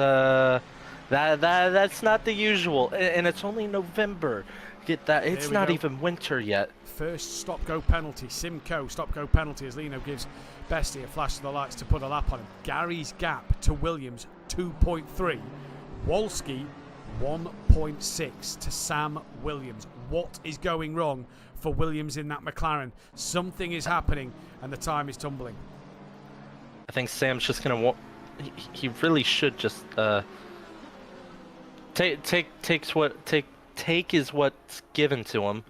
that's not the usual, and it's only November. Get that? It's not even winter yet. First stop-go penalty, Simcoe stop-go penalty as Lino gives Bestie a flash of the lights to put a lap on him. Gary's gap to Williams 2.3. Wolski 1.6 to Sam Williams. What is going wrong for Williams in that McLaren? Something is happening and the time is tumbling. I think Sam's just gonna he really should just take is what's given to him.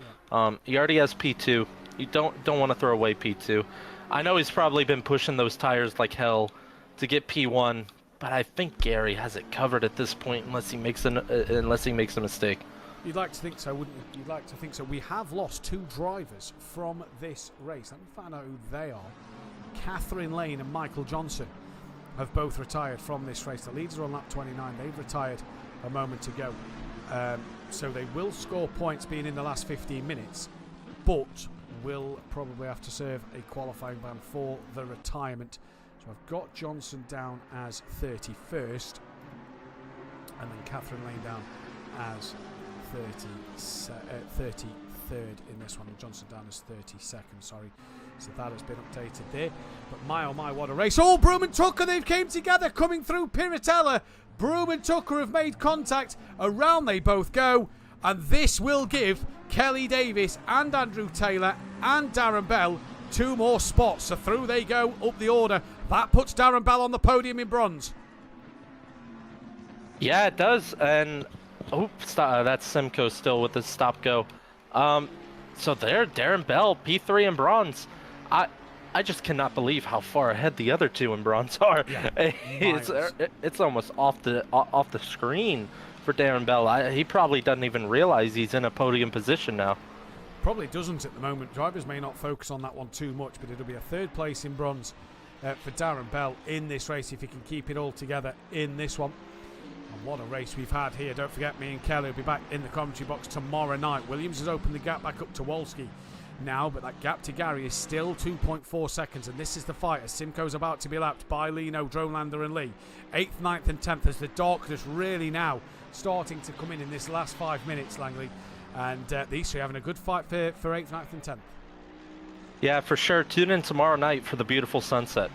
He already has P2. You don't want to throw away P2. I know he's probably been pushing those tires like hell to get P1. But I think Gary has it covered at this point, unless he makes a mistake. You'd like to think so, wouldn't you? You'd like to think so. We have lost 2 drivers from this race. Let me find out who they are. Catherine Lane and Michael Johnson have both retired from this race. The leaders are on lap 29. They've retired a moment ago. So they will score points being in the last 15 minutes, but will probably have to serve a qualifying ban for the retirement. So I've got Johnson down as 31st, and then Catherine Lane down as 33rd in this one, and Johnson down as 32nd, sorry. So that has been updated there. But my oh my, what a race. Oh, Broom and Tucker, they've came together coming through Piratella. Broom and Tucker have made contact. Around they both go. And this will give Kelly Davis and Andrew Taylor and Darren Bell 2 more spots. So through they go up the order. That puts Darren Bell on the podium in bronze. Yeah, it does. And that's Simcoe still with the stop go. So there, Darren Bell, P3 in bronze. I just cannot believe how far ahead the other two in bronze are. Yeah, It's almost off the screen for Darren Bell. He probably doesn't even realize he's in a podium position now. Probably doesn't at the moment. Drivers may not focus on that one too much, but it'll be a third place in bronze for Darren Bell in this race if he can keep it all together in this one. And what a race we've had here. Don't forget, me and Kelly will be back in the commentary box tomorrow night. Williams has opened the gap back up to Wolski now, but that gap to Gary is still 2.4 seconds, and this is the fight as Simcoe's about to be lapped by Lino, Dronelander and Lee. 8th, 9th and 10th as the darkness really now starting to come in this last 5 minutes, Langley. And these three having a good fight for 8th, 9th and 10th. Yeah, for sure. Tune in tomorrow night for the beautiful sunset.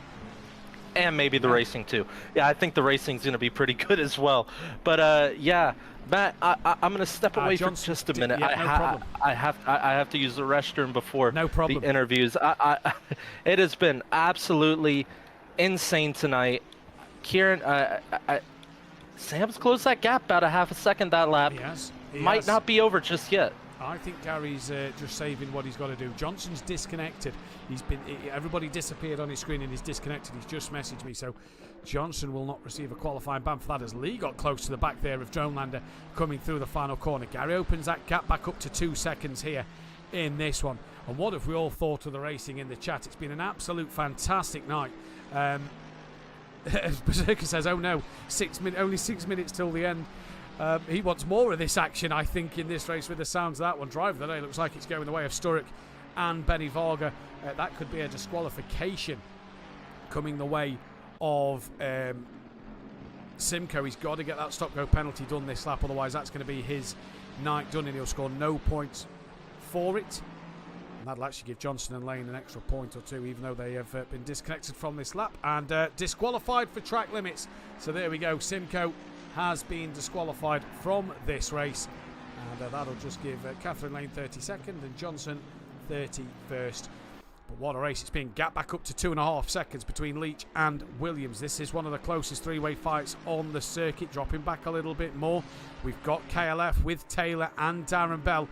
And maybe the racing too. Yeah, I think the racing's going to be pretty good as well. But yeah, Matt, I'm going to step away for just a minute. Yeah, I have to use the restroom before the interviews. It has been absolutely insane tonight. Kieran, Sam's closed that gap about a half a second that lap. He Might not be over just yet. I think Gary's just saving what he's got to do. Johnson's disconnected. Everybody disappeared on his screen and he's disconnected. He's just messaged me, so Johnson will not receive a qualifying ban for that as Lee got close to the back there of Dronelander coming through the final corner. Gary opens that gap back up to 2 seconds here in this one. And what have we all thought of the racing in the chat? It's been an absolute fantastic night. Berserker says, oh no, only 6 minutes till the end. He wants more of this action, I think, in this race with the sounds of that one. Driver of the day looks like it's going the way of Sturrock and Benny Varga. That could be a disqualification coming the way of Simcoe. He's got to get that stop-go penalty done this lap, otherwise that's going to be his night done and he'll score no points for it. And that'll actually give Johnson and Lane an extra point or two, even though they have been disconnected from this lap and disqualified for track limits. So there we go. Simcoe has been disqualified from this race, and that'll just give Catherine Lane 32nd and Johnson 31st. But what a race it's been. Gap back up to 2.5 seconds between Leach and Williams. This is one of the closest three-way fights on the circuit, dropping back a little bit more. We've got KLF with Taylor and Darren Bell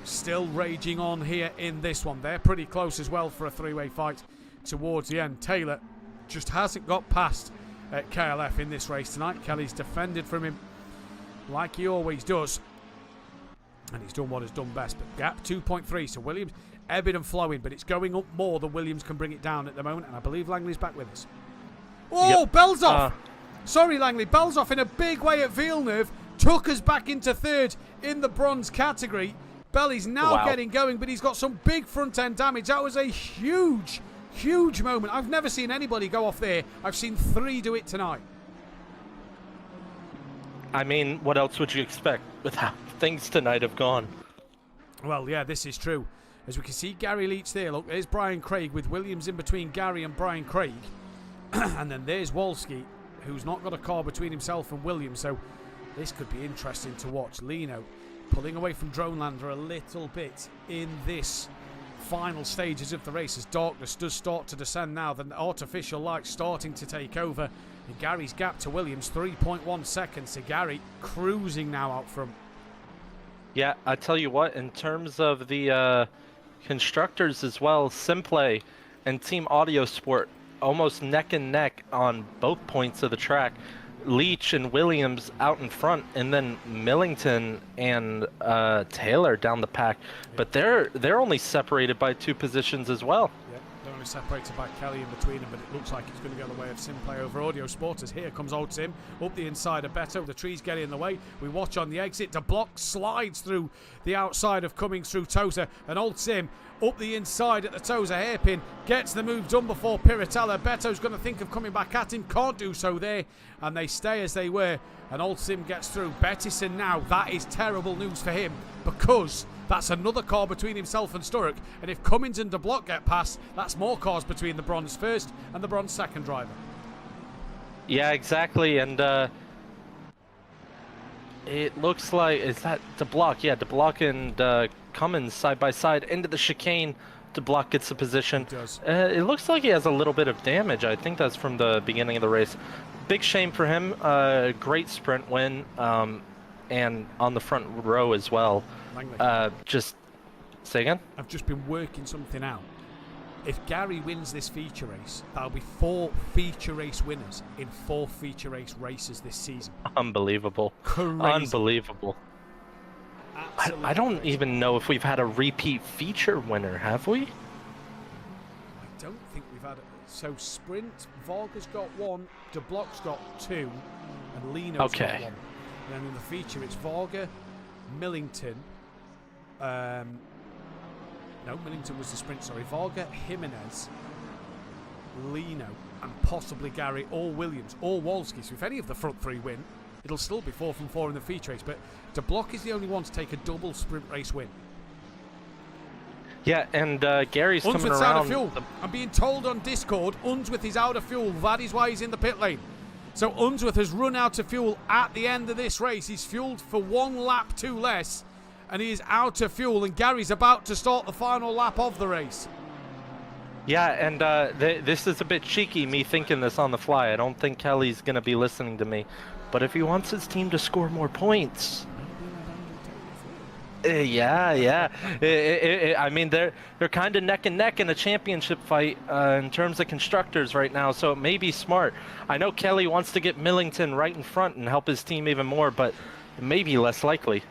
still raging on here in this one. They're pretty close as well for a three-way fight towards the end. Taylor just hasn't got past KLF in this race tonight. Kelly's defended from him like he always does, and he's done what he's done best. But gap 2.3, so Williams ebbing and flowing, but it's going up more than Williams can bring it down at the moment, and I believe Langley's back with us. Oh, yep. Bell's off! Sorry, Langley. Bell's off in a big way at Villeneuve. Took us back into third in the bronze category. Bell is now getting going, but he's got some big front end damage. That was a huge moment. I've never seen anybody go off there. I've seen 3 do it tonight. I mean, what else would you expect with how things tonight have gone? Well, yeah, this is true. As we can see Gary Leach there. Look, there's Brian Craig with Williams in between Gary and Brian Craig. And then there's Wolski, who's not got a car between himself and Williams. So this could be interesting to watch. Lino pulling away from Dronelander a little bit in this final stages of the race as darkness does start to descend now. The artificial light starting to take over. And Gary's gap to Williams 3.1 seconds. So Gary cruising now out front. Yeah, I tell you what, in terms of the constructors as well, SimPlay and Team Audio Sport almost neck and neck on both points of the track. Leach and Williams out in front, and then Millington and Taylor down the pack. But they're only separated by 2 positions as well. Yeah, they're only separated by Kelly in between them, but it looks like it's going to go the way of SimPlay over Audio Sport as here comes old Sim up the inside of Beto. The trees get in the way. We watch on the exit. De Block slides through the outside of Cummings through Tosa, and old Sim up the inside at the Tosa hairpin gets the move done before Piratella. Beto's going to think of coming back at him, can't do so there, and they stay as they were, and old Sim gets through. Bettison now, that is terrible news for him, because that's another car between himself and Sturrock, and if Cummins and De Block get past, that's more cars between the bronze first and the bronze second driver. Yeah, exactly, and it looks like, is that De Block? Yeah, De Block and Cummins side by side into the chicane. De Block gets the position. He does. It looks like he has a little bit of damage. I think that's from the beginning of the race. Big shame for him. Great sprint win, and on the front row as well. Langley. Just say again. I've just been working something out. if Gary wins this feature race, that'll be 4 feature race winners in 4 feature race races this season. Unbelievable. Crazy. Unbelievable. I don't even know if we've had a repeat feature winner, have we? I don't think we've had it. So Sprint, Varga's got 1, De Block's got 2, and Lino's got 1. And then in the feature, it's Varga, Millington. No, Millington was the sprint, sorry. Varga, Jimenez, Lino, and possibly Gary or Williams or Wolski. So if any of the front 3 win, it'll still be 4 from 4 in the feature race. But De Block is the only one to take a double sprint race win. Yeah, and Gary's coming Unsworth's around. out of fuel. I'm being told on Discord, Unsworth is out of fuel. That is why he's in the pit lane. So Unsworth has run out of fuel at the end of this race. He's fueled for 1 lap too less, and he is out of fuel, and Gary's about to start the final lap of the race. Yeah, and this is a bit cheeky, me thinking this on the fly. I don't think Kelly's going to be listening to me. But if he wants his team to score more points... yeah. I mean, they're kind of neck and neck in a championship fight in terms of constructors right now, so it may be smart. I know Kelly wants to get Millington right in front and help his team even more, but it may be less likely.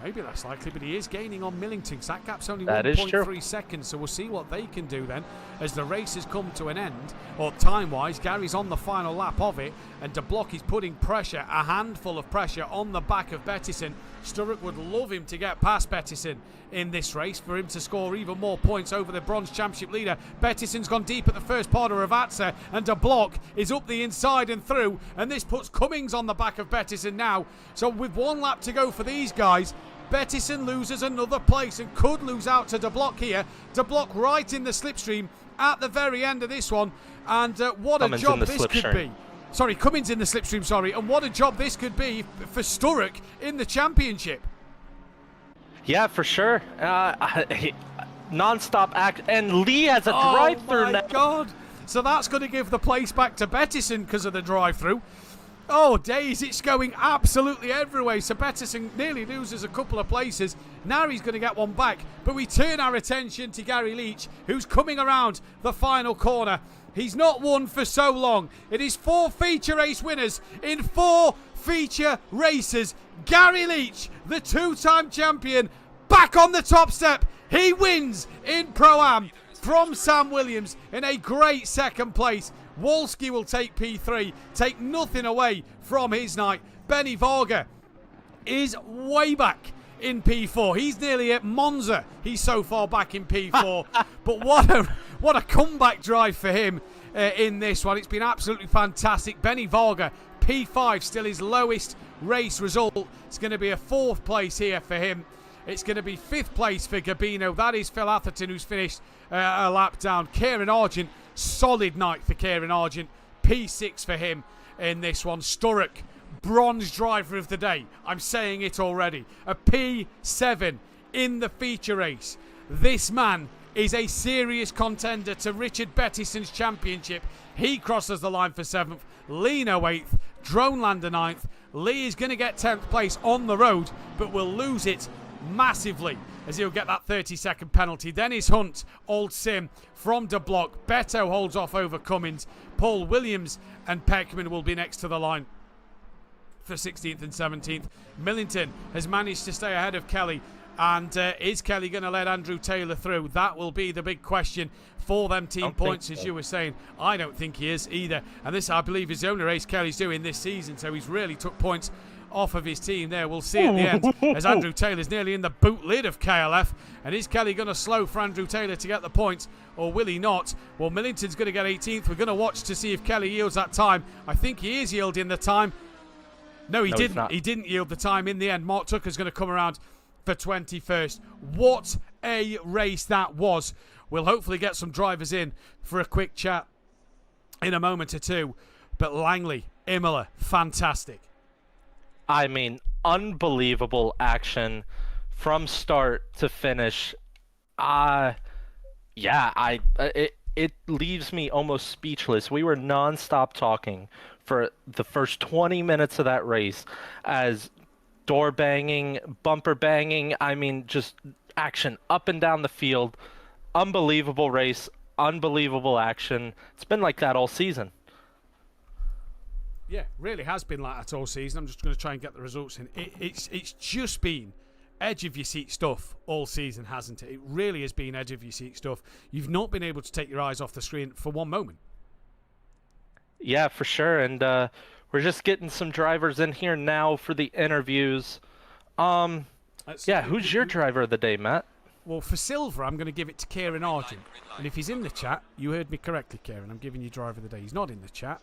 Maybe less likely, but he is gaining on Millington. That gap's only That is true. 1.3 seconds, so we'll see what they can do then as the race has come to an end. Or time-wise, Gary's on the final lap of it, and De Block is putting pressure, a handful of pressure, on the back of Bettison. Sturrock would love him to get past Bettison in this race for him to score even more points over the bronze championship leader. Bettison's gone deep at the first part of Ravazza, and De Block is up the inside and through, and this puts Cummings on the back of Bettison now. So with 1 lap to go for these guys, Bettison loses another place and could lose out to De Block here. De Block right in the slipstream at the very end of this one, and what a job this could be. Sorry, Cummins in the slipstream, sorry. And what a job this could be for Sturrock in the championship. Yeah, for sure. Non-stop act. And Lee has a drive-through now. Oh, my God. So that's going to give the place back to Bettison because of the drive-through. Oh, days, it's going absolutely everywhere. So Bettison nearly loses a couple of places. Now he's going to get one back. But we turn our attention to Gary Leach, who's coming around the final corner. He's not won for so long. It is 4 feature race winners in 4 feature races. Gary Leach, the 2-time champion, back on the top step. He wins in Pro-Am from Sam Williams in a great second place. Wolski will take P3, take nothing away from his night. Benny Varga is way back in P4. He's nearly at Monza. He's so far back in P4. But what a comeback drive for him in this one. It's been absolutely fantastic. Benny Varga, P5, still his lowest race result. It's going to be a 4th place here for him. It's going to be 5th place for Gabino. That is Phil Atherton, who's finished a lap down. Kieran Argent, solid night for Kieran Argent. P6 for him in this one. Sturrock, bronze driver of the day. I'm saying it already. A P7 in the feature race. This man is a serious contender to Richard Bettison's championship. He crosses the line for 7th. Lino 8th. Dronelander 9th. Lee is going to get 10th place on the road, but will lose it massively as he'll get that 30-second penalty. Then is Hunt, Old Sim from De Block. Beto holds off over Cummins. Paul Williams and Peckman will be next to the line for 16th and 17th. Millington has managed to stay ahead of Kelly. And is Kelly going to let Andrew Taylor through? That will be the big question for them team points, as you were saying. I don't think he is either. And this, I believe, is the only race Kelly's doing this season. So he's really took points off of his team there. We'll see at the end as Andrew Taylor's nearly in the boot lid of KLF. And is Kelly going to slow for Andrew Taylor to get the points, or will he not? Well, Millington's going to get 18th. We're going to watch to see if Kelly yields that time. I think he is yielding the time. No, he didn't. He didn't yield the time in the end. Mark Tucker's going to come around for 21st. What a race that was. We'll hopefully get some drivers in for a quick chat in a moment or two. But Langley, Imola, fantastic. I mean, unbelievable action from start to finish. It leaves me almost speechless. We were non-stop talking for the first 20 minutes of that race as door banging, bumper banging, I mean, just action up and down the field. unbelievable race, unbelievable action. It's been like that all season. Yeah, really has been like that all season. I'm just going to try and get the results in. It's just been edge of your seat stuff all season, hasn't it? It really has been edge of your seat stuff. You've not been able to take your eyes off the screen for one moment. Yeah, for sure. And we're just getting some drivers in here now for the interviews. Who's your driver of the day, Matt? Well, for silver, I'm going to give it to Kieran Argent. And if he's in the chat, you heard me correctly, Kieran. I'm giving you driver of the day. He's not in the chat.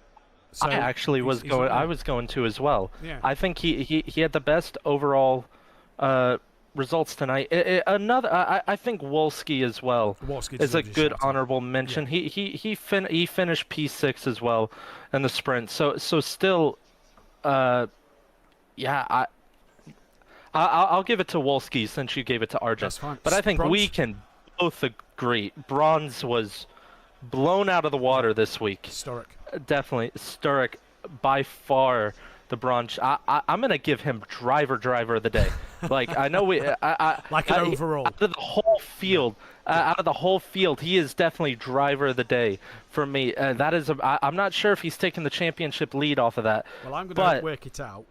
So I actually was going. I was going to as well. Yeah. I think he had the best overall results tonight. I think Wolski as well is a good honorable mention. Yeah. He finished P6 as well in the sprint. So still, I'll give it to Wolski since you gave it to Argent. That's fine. But I think we can both agree bronze was blown out of the water this week. Historic. Definitely historic by far. The bronze. I'm gonna give him driver of the day. Like I know overall out of the whole field. Out of the whole field, he is definitely driver of the day for me. That is. I'm not sure if he's taking the championship lead off of that. Well, I'm going to work it out.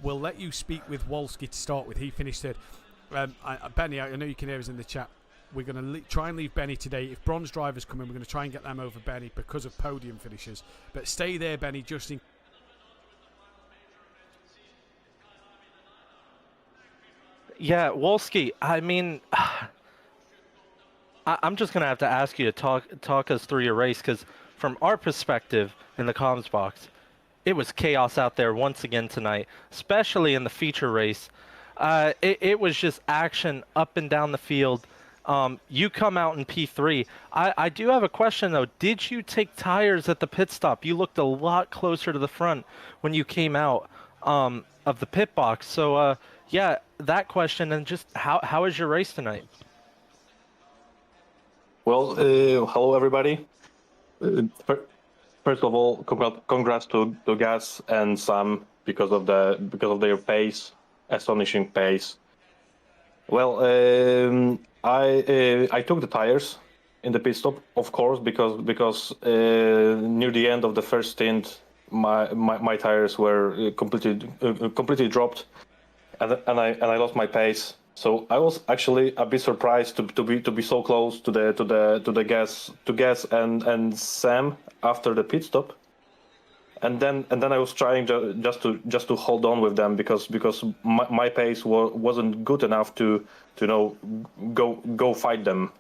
We'll let you speak with Wolski to start with. He finished third. Benny, I know you can hear us in the chat. We're going to try and leave Benny today. If bronze drivers come in, we're going to try and get them over Benny because of podium finishes. But stay there, Benny, just in. Yeah, Wolski, I mean, I'm just going to have to ask you to talk us through your race, because from our perspective in the comms box, it was chaos out there once again tonight, especially in the feature race. It was just action up and down the field. You come out in P3. I do have a question, though. Did you take tires at the pit stop? You looked a lot closer to the front when you came out of the pit box. So, yeah, that question, and just how was your race tonight? Well, hello everybody. First of all, congrats to Gas and Sam because of their pace, astonishing pace. Well, I took the tires in the pit stop, of course, because near the end of the first stint, my tires were completely dropped. And I lost my pace, so I was actually a bit surprised to be so close to Gas and Sam after the pit stop, and then I was trying just to hold on with them because my pace wasn't good enough to go fight them.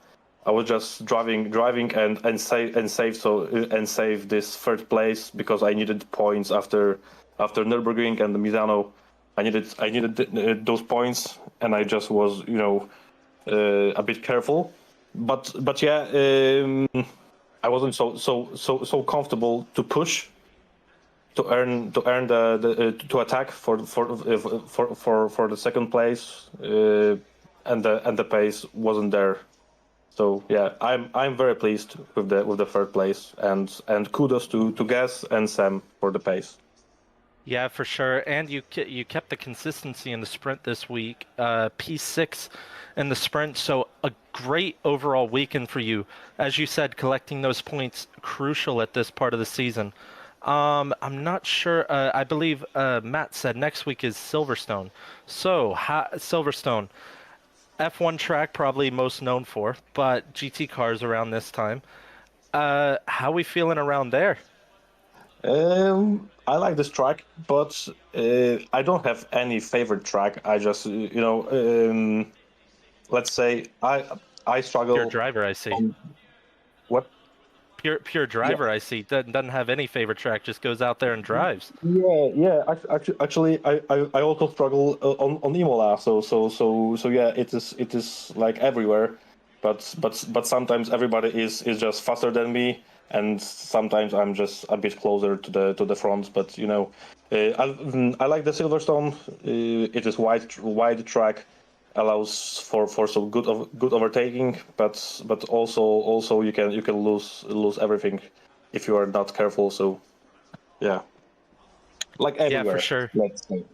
I was just driving and save this third place because I needed points after Nürburgring and the Misano. I needed those points, and I just was a bit careful, but yeah, I wasn't so comfortable to push to earn to attack for the second place, and the pace wasn't there. So yeah, I'm very pleased with the third place, and kudos to Gas and Sam for the pace. Yeah, for sure. And you kept the consistency in the sprint this week, P6 in the sprint. So a great overall weekend for you. As you said, collecting those points crucial at this part of the season. I'm not sure. I believe Matt said next week is Silverstone. So Silverstone, F1 track probably most known for, but GT cars around this time. How we feeling around there? I like this track, but I don't have any favorite track. I just, let's say I struggle. Pure driver, I see. What? Pure driver, yeah. I see. Doesn't have any favorite track. Just goes out there and drives. Yeah. Actually, I also struggle on Imola. So yeah, it is like everywhere, but sometimes everybody is just faster than me. And sometimes I'm just a bit closer to the front, but I like the Silverstone. It is wide track, allows for some good overtaking, but also you can lose everything if you are not careful. So yeah. like everywhere. Yeah, for sure. Let's say.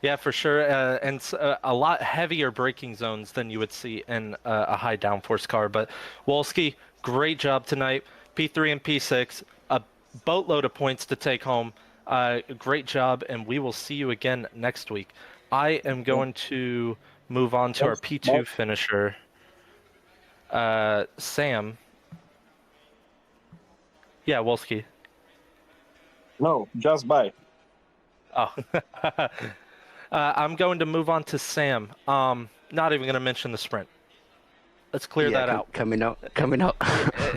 Yeah, for sure. And a lot heavier braking zones than you would see in a high downforce car. But Wolski, great job tonight. P3 and P6, a boatload of points to take home. Great job, and we will see you again next week. I am going to move on to our P2 finisher, Sam. Yeah, Wolski. No, just bye. Oh. I'm going to move on to Sam. Not even going to mention the sprint. Let's clear that out. Coming out.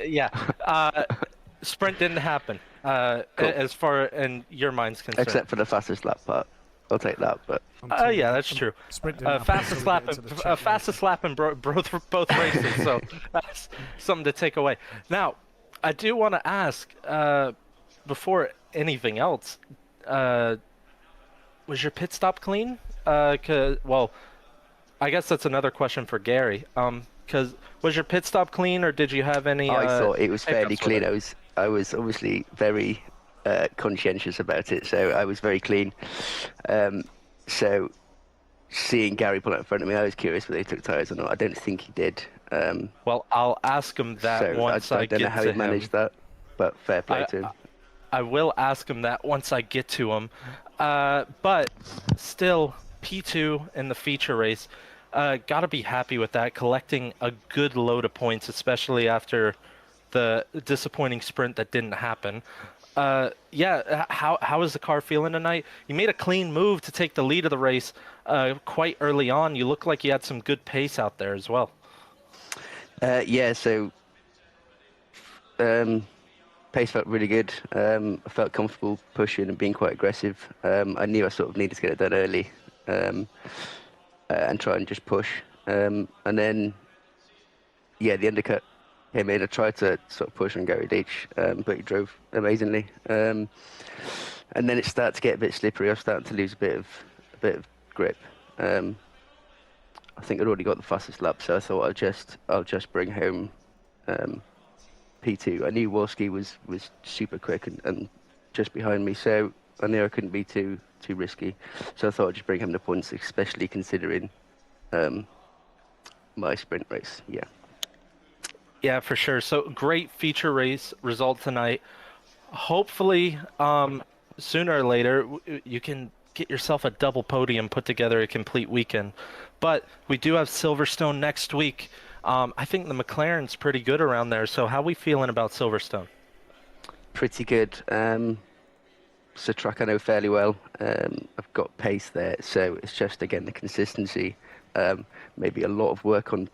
Yeah. Sprint didn't happen. Cool. As far in your mind's concerned. Except for the fastest lap part. I'll take that, but... yeah, that's true. Fastest lap in both races, so that's something to take away. Now, I do want to ask, before anything else, was your pit stop clean? Well, I guess that's another question for Gary. Because was your pit stop clean, or did you have any? I thought it was fairly clean. I was obviously very conscientious about it, so I was very clean. So seeing Gary pull out in front of me, I was curious whether he took tyres or not. I don't think he did. Well, I'll ask him that once I get to him. I don't know how he managed that, but fair play to him. I will ask him that once I get to him. But still, P2 in the feature race, gotta be happy with that, collecting a good load of points, especially after the disappointing sprint that didn't happen. Yeah, how is the car feeling tonight? You made a clean move to take the lead of the race quite early on. You look like you had some good pace out there as well. Yeah, so pace felt really good. I felt comfortable pushing and being quite aggressive. I knew I sort of needed to get it done early and try and just push. And then, yeah, the undercut came in. I tried to sort of push on Gary Deitch, but he drove amazingly. And then it started to get a bit slippery. I was starting to lose a bit of grip. I think I'd already got the fastest lap, so I thought I'll just bring home P2. I knew Wolski was super quick and just behind me, so I knew I couldn't be too risky. So I thought I'd just bring him the points, especially considering my sprint race. Yeah. Yeah, for sure. So great feature race result tonight. Hopefully, sooner or later, you can get yourself a double podium, put together a complete weekend. But we do have Silverstone next week. I think the McLaren's pretty good around there. So how are we feeling about Silverstone? Pretty good. It's a track I know fairly well. I've got pace there, so it's just, again, the consistency. Maybe a lot of work on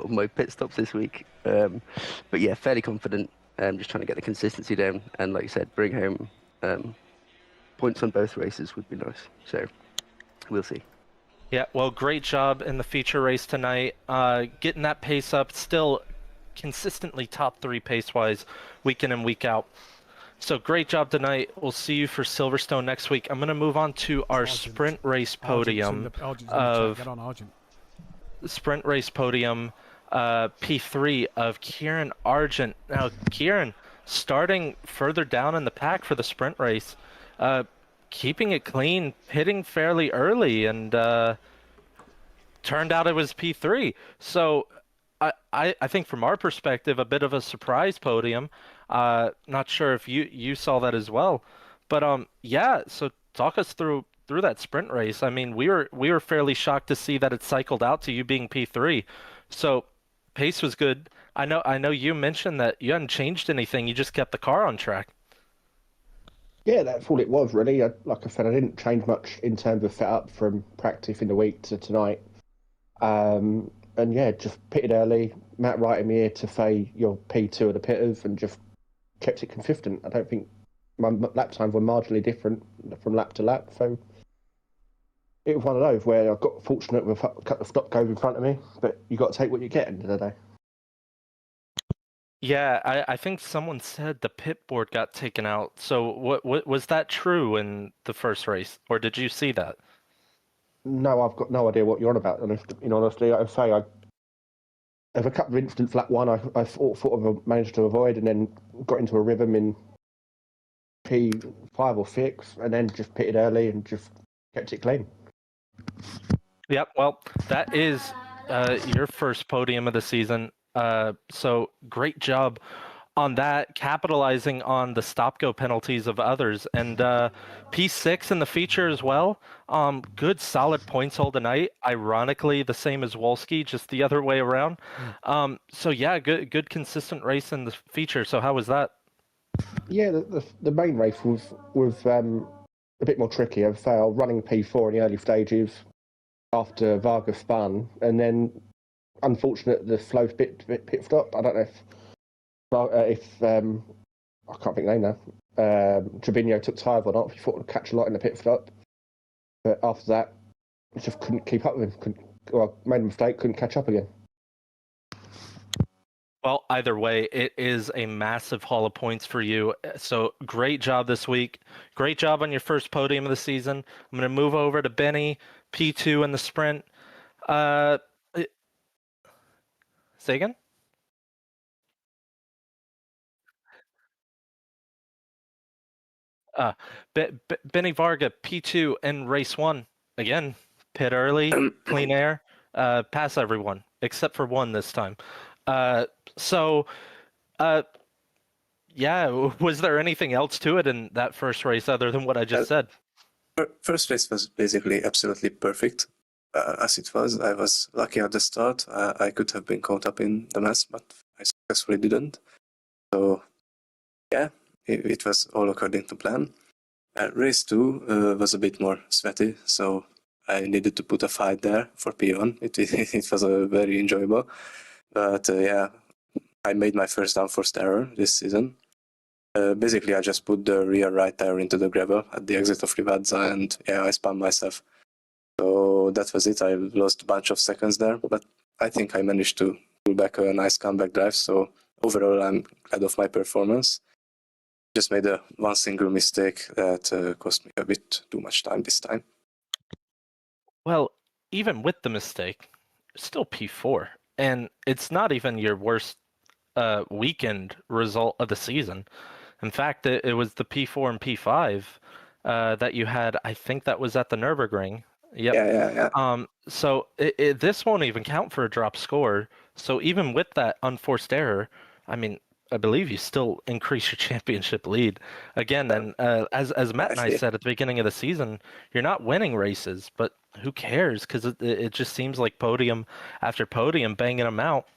my pit stops this week. But yeah, fairly confident. Just trying to get the consistency down. And like I said, bring home points on both races would be nice. So we'll see. Yeah, well, great job in the feature race tonight. Getting that pace up, still consistently top 3 pace-wise, week in and week out. So great job tonight. We'll see you for Silverstone next week. I'm going to move on to our sprint race podium sprint race podium P3 of Kieran Argent. Now, Kieran, starting further down in the pack for the sprint race, keeping it clean, hitting fairly early, and turned out it was P3. So I think from our perspective, a bit of a surprise podium. Not sure if you saw that as well, but yeah. So talk us through that sprint race. I mean, we were fairly shocked to see that it cycled out to you being P3. So pace was good. I know you mentioned that you hadn't changed anything. You just kept the car on track. Yeah, that's all it was, really. Like I said, I didn't change much in terms of setup from practice in the week to tonight. And yeah, just pitted early. Matt writing me here to say you're P2 of the pitters and just kept it consistent. I don't think my lap times were marginally different from lap to lap. So it was one of those where I got fortunate with a couple of stop goes in front of me, but you got to take what you get at the end of the day. Yeah, I think someone said the pit board got taken out. So what was that true in the first race, or did you see that? No, I've got no idea what you're on about. In honesty, I say there's a couple of incidents. Lap one, I sort of managed to avoid, and then got into a rhythm in P5 or 6, and then just pitted early and just kept it clean. Yep. Well, that is your first podium of the season. So great job on that, capitalizing on the stop-go penalties of others, and P6 in the feature as well. Good solid points haul tonight. Ironically, the same as Wolski, just the other way around. So yeah, good consistent race in the feature. So how was that? Yeah, the main race was a bit more tricky. I was running P4 in the early stages after Varga spun, and then unfortunate the slow pit stop. I don't know if I can't think of the name now. Trevino took tyre or not. He thought to catch a lot in the pit stop, but after that, I just couldn't keep up with him. Made a mistake, couldn't catch up again. Well, either way, it is a massive haul of points for you. So great job this week. Great job on your first podium of the season. I'm going to move over to Benny, P2 in the sprint. Say again? Benny Varga, P2 in race 1. Again, pit early, clean air, pass everyone, except for one this time. Yeah, was there anything else to it in that first race other than what I just said? First race was basically absolutely perfect, as it was. I was lucky at the start. I could have been caught up in the mess, but I successfully didn't. So, yeah, it was all according to plan. Race 2 was a bit more sweaty, so I needed to put a fight there for P1. It was very enjoyable. But yeah, I made my first downforce error this season. Basically, I just put the rear right tire into the gravel at the exit of Rivazza, and yeah, I spun myself. So that was it. I lost a bunch of seconds there, but I think I managed to pull back a nice comeback drive. So overall, I'm glad of my performance. Just made one single mistake that cost me a bit too much time this time. Well, even with the mistake, still P4, and it's not even your worst weekend result of the season. In fact, it was the P4 and P5 that you had. I think that was at the Nürburgring. Yep. Yeah. So this won't even count for a drop score. So even with that unforced error, I mean, I believe you still increase your championship lead again. And as Matt and I said at the beginning of the season, you're not winning races, but who cares? Because it just seems like podium after podium, banging them out.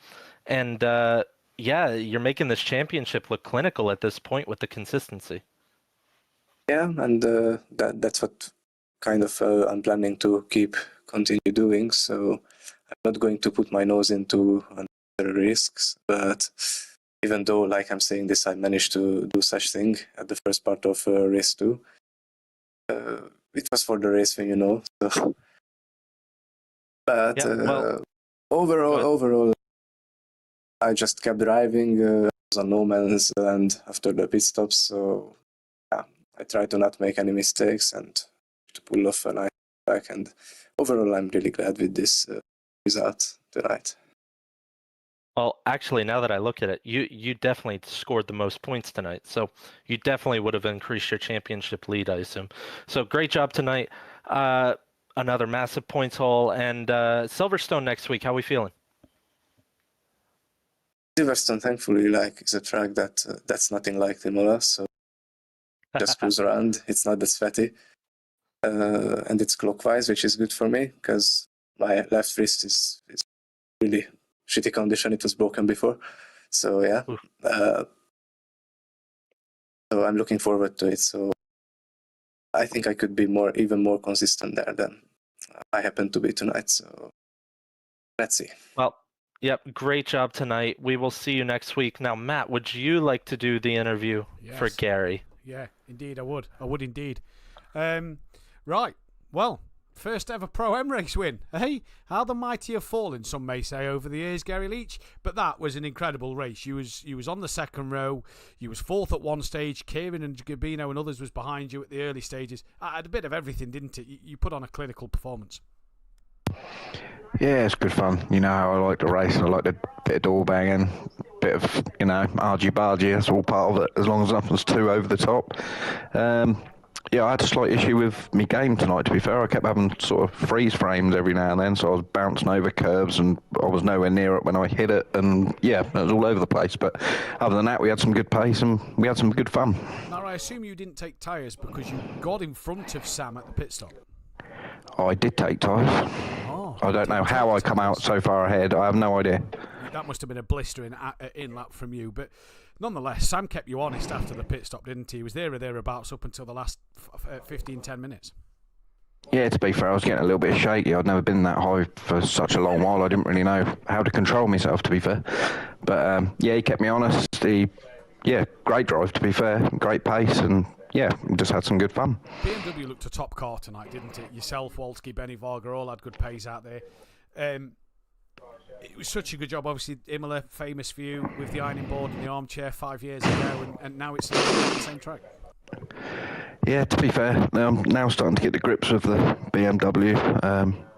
And yeah, you're making this championship look clinical at this point with the consistency. Yeah, and that's what kind of I'm planning to continue doing. So I'm not going to put my nose into unnecessary risks. But even though, like I'm saying this, I managed to do such thing at the first part of race 2. It was for the race win, you know. So. But yeah, overall, I just kept driving. I was on no man's land after the pit stops, so yeah, I tried to not make any mistakes and to pull off a nice track. And overall, I'm really glad with this result tonight. Well, actually, now that I look at it, you definitely scored the most points tonight. So you definitely would have increased your championship lead, I assume. So great job tonight. Another massive points haul. And Silverstone next week, how are we feeling? Silverstone, thankfully, is a track that's nothing like Imola, so just cruise around. It's not that sweaty, and it's clockwise, which is good for me because my left wrist is really shitty condition. It was broken before, so yeah. So I'm looking forward to it. So I think I could be even more consistent there than I happen to be tonight. So let's see. Well. Yep, great job tonight. We will see you next week. Now, Matt, would you like to do the interview for Gary? Yeah, indeed, I would. I would indeed. Right, well, first ever Pro-Am race win. Hey, how the mighty have fallen, some may say, over the years, Gary Leach. But that was an incredible race. You was on the second row. You was fourth at one stage. Kieran and Gabino and others was behind you at the early stages. I had a bit of everything, didn't it? You put on a clinical performance. Yeah, it's good fun. You know how I like to race. I like a bit of door banging, bit bit of, argy-bargy. That's all part of it, as long as nothing's too over the top. Yeah, I had a slight issue with my game tonight, to be fair. I kept having sort of freeze frames every now and then, so I was bouncing over curves and I was nowhere near it when I hit it, and yeah, it was all over the place. But other than that, we had some good pace and we had some good fun. Now, I assume you didn't take tyres because you got in front of Sam at the pit stop. I did take tyres. Oh, I don't know how I come out so far ahead. I have no idea. That must have been a blistering in-lap from you, but nonetheless, Sam kept you honest after the pit stop, didn't he? He was there or thereabouts up until the last 15-10 minutes. Yeah, to be fair, I was getting a little bit shaky. I'd never been that high for such a long while. I didn't really know how to control myself, to be fair. But yeah, he kept me honest. Great drive, to be fair. Great pace, and yeah, just had some good fun. BMW looked a top car tonight, didn't it? Yourself, Walski, Benny Varga, all had good pace out there. It was such a good job. Obviously, Imola, famous for you with the ironing board and the armchair 5 years ago, and now it's the same track. Yeah, to be fair, I'm now starting to get the grips with the BMW.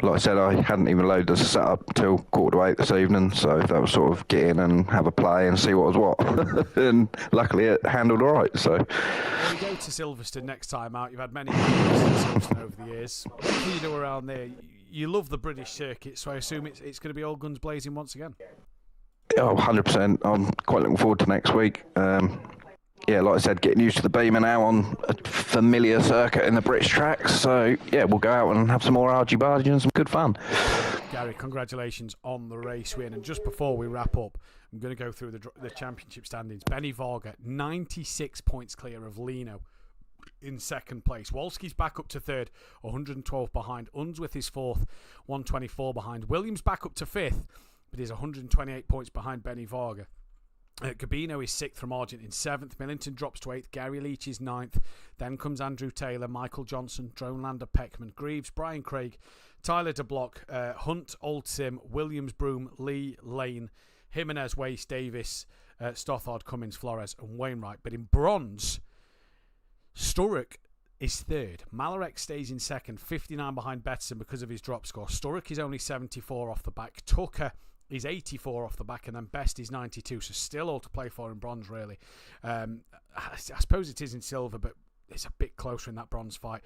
Like I said, I hadn't even loaded the setup until 7:45 this evening, so that was sort of get in and have a play and see what was what. And luckily it handled all right. So when you go to Silverstone next time out, you've had many years in Silverstone over the years. What can you do around there? You love the British circuit, so I assume it's going to be all guns blazing once again. Oh, 100%. I'm quite looking forward to next week. Yeah, like I said, getting used to the Beamer now on a familiar circuit in the British tracks. So, yeah, we'll go out and have some more argy-bargy and some good fun. Gary, congratulations on the race win. And just before we wrap up, I'm going to go through the championship standings. Benny Varga, 96 points clear of Lino in second place. Wolski's back up to third, 112 behind. Unsworth is fourth, 124 behind. Williams back up to fifth, but is 128 points behind Benny Varga. Gabino is sixth from Argent in seventh. Millington drops to eighth. Gary Leach is ninth. Then comes Andrew Taylor, Michael Johnson, Dronelander, Peckman, Greaves, Brian Craig, Tyler DeBlock, Hunt, Old Sim, Williams, Broom, Lee, Lane, Jimenez, Wace, Davis, Stothard, Cummins, Flores, and Wainwright. But in bronze, Sturrock is third. Malarek stays in second, 59 behind Betson because of his drop score. Sturrock is only 74 off the back. Tucker is 84 off the back, and then Best is 92, so still all to play for in bronze, really. I suppose it is in silver, but it's a bit closer in that bronze fight.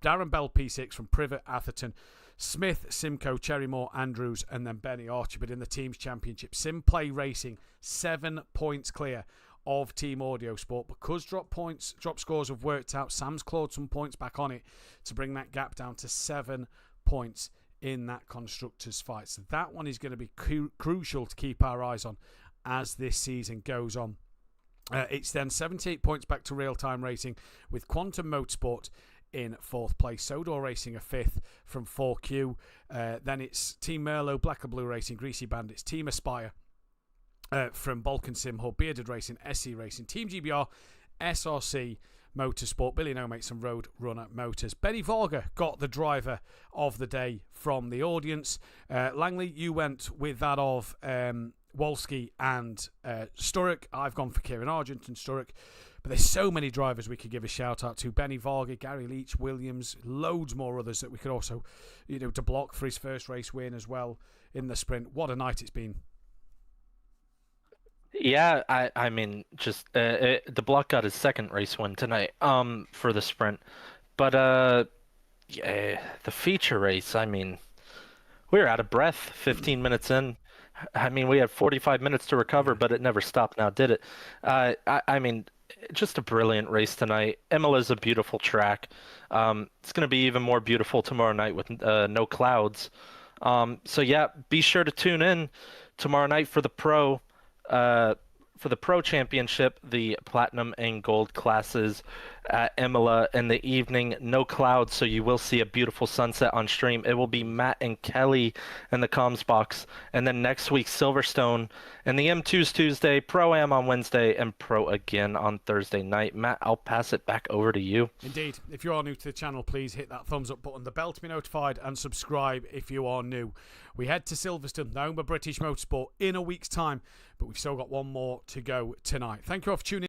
Darren Bell, P6 from Privet, Atherton, Smith, Simcoe, Cherrymore, Andrews, and then Benny Archer. But in the team's championship, SimPlay Racing, 7 points clear of Team Audio Sport. Because drop scores have worked out, Sam's clawed some points back on it to bring that gap down to 7 points in that constructors fight. So that one is going to be crucial to keep our eyes on as this season goes on. It's then 78 points back to Real Time Racing with Quantum Motorsport in fourth place. Sodor Racing a fifth from 4Q. Then it's Team Merlot, Black and Blue Racing, Greasy Bandits, Team Aspire from Balkan Sim Hub, Bearded Racing, SC Racing, Team GBR, SRC Motorsport, Billy No Mates and Road Runner Motors. Benny Varga got the driver of the day from the audience. Langley, you went with that of Wolski and Sturrock. I've gone for Kieran Argent and Sturrock. But there's so many drivers we could give a shout out to. Benny Varga, Gary Leach, Williams, loads more others that we could also, to block for his first race win as well in the sprint. What a night it's been. Yeah, I mean, just the block got his second race win tonight for the sprint. But yeah, the feature race, I mean, we were out of breath 15 minutes in. I mean, we had 45 minutes to recover, but it never stopped now, did it? I mean, just a brilliant race tonight. Imola's a beautiful track. It's going to be even more beautiful tomorrow night with no clouds. So yeah, be sure to tune in tomorrow night for the Pro Championship, the Platinum and Gold classes at Imola in the evening. No clouds, so you will see a beautiful sunset on stream. It will be Matt and Kelly in the comms box. And then next week, Silverstone and the M2's Tuesday, Pro-Am on Wednesday, and Pro again on Thursday night. Matt, I'll pass it back over to you. Indeed. If you are new to the channel, please hit that thumbs up button, the bell to be notified, and subscribe if you are new. We head to Silverstone, the home of British Motorsport, in a week's time, but we've still got one more to go tonight. Thank you all for tuning in.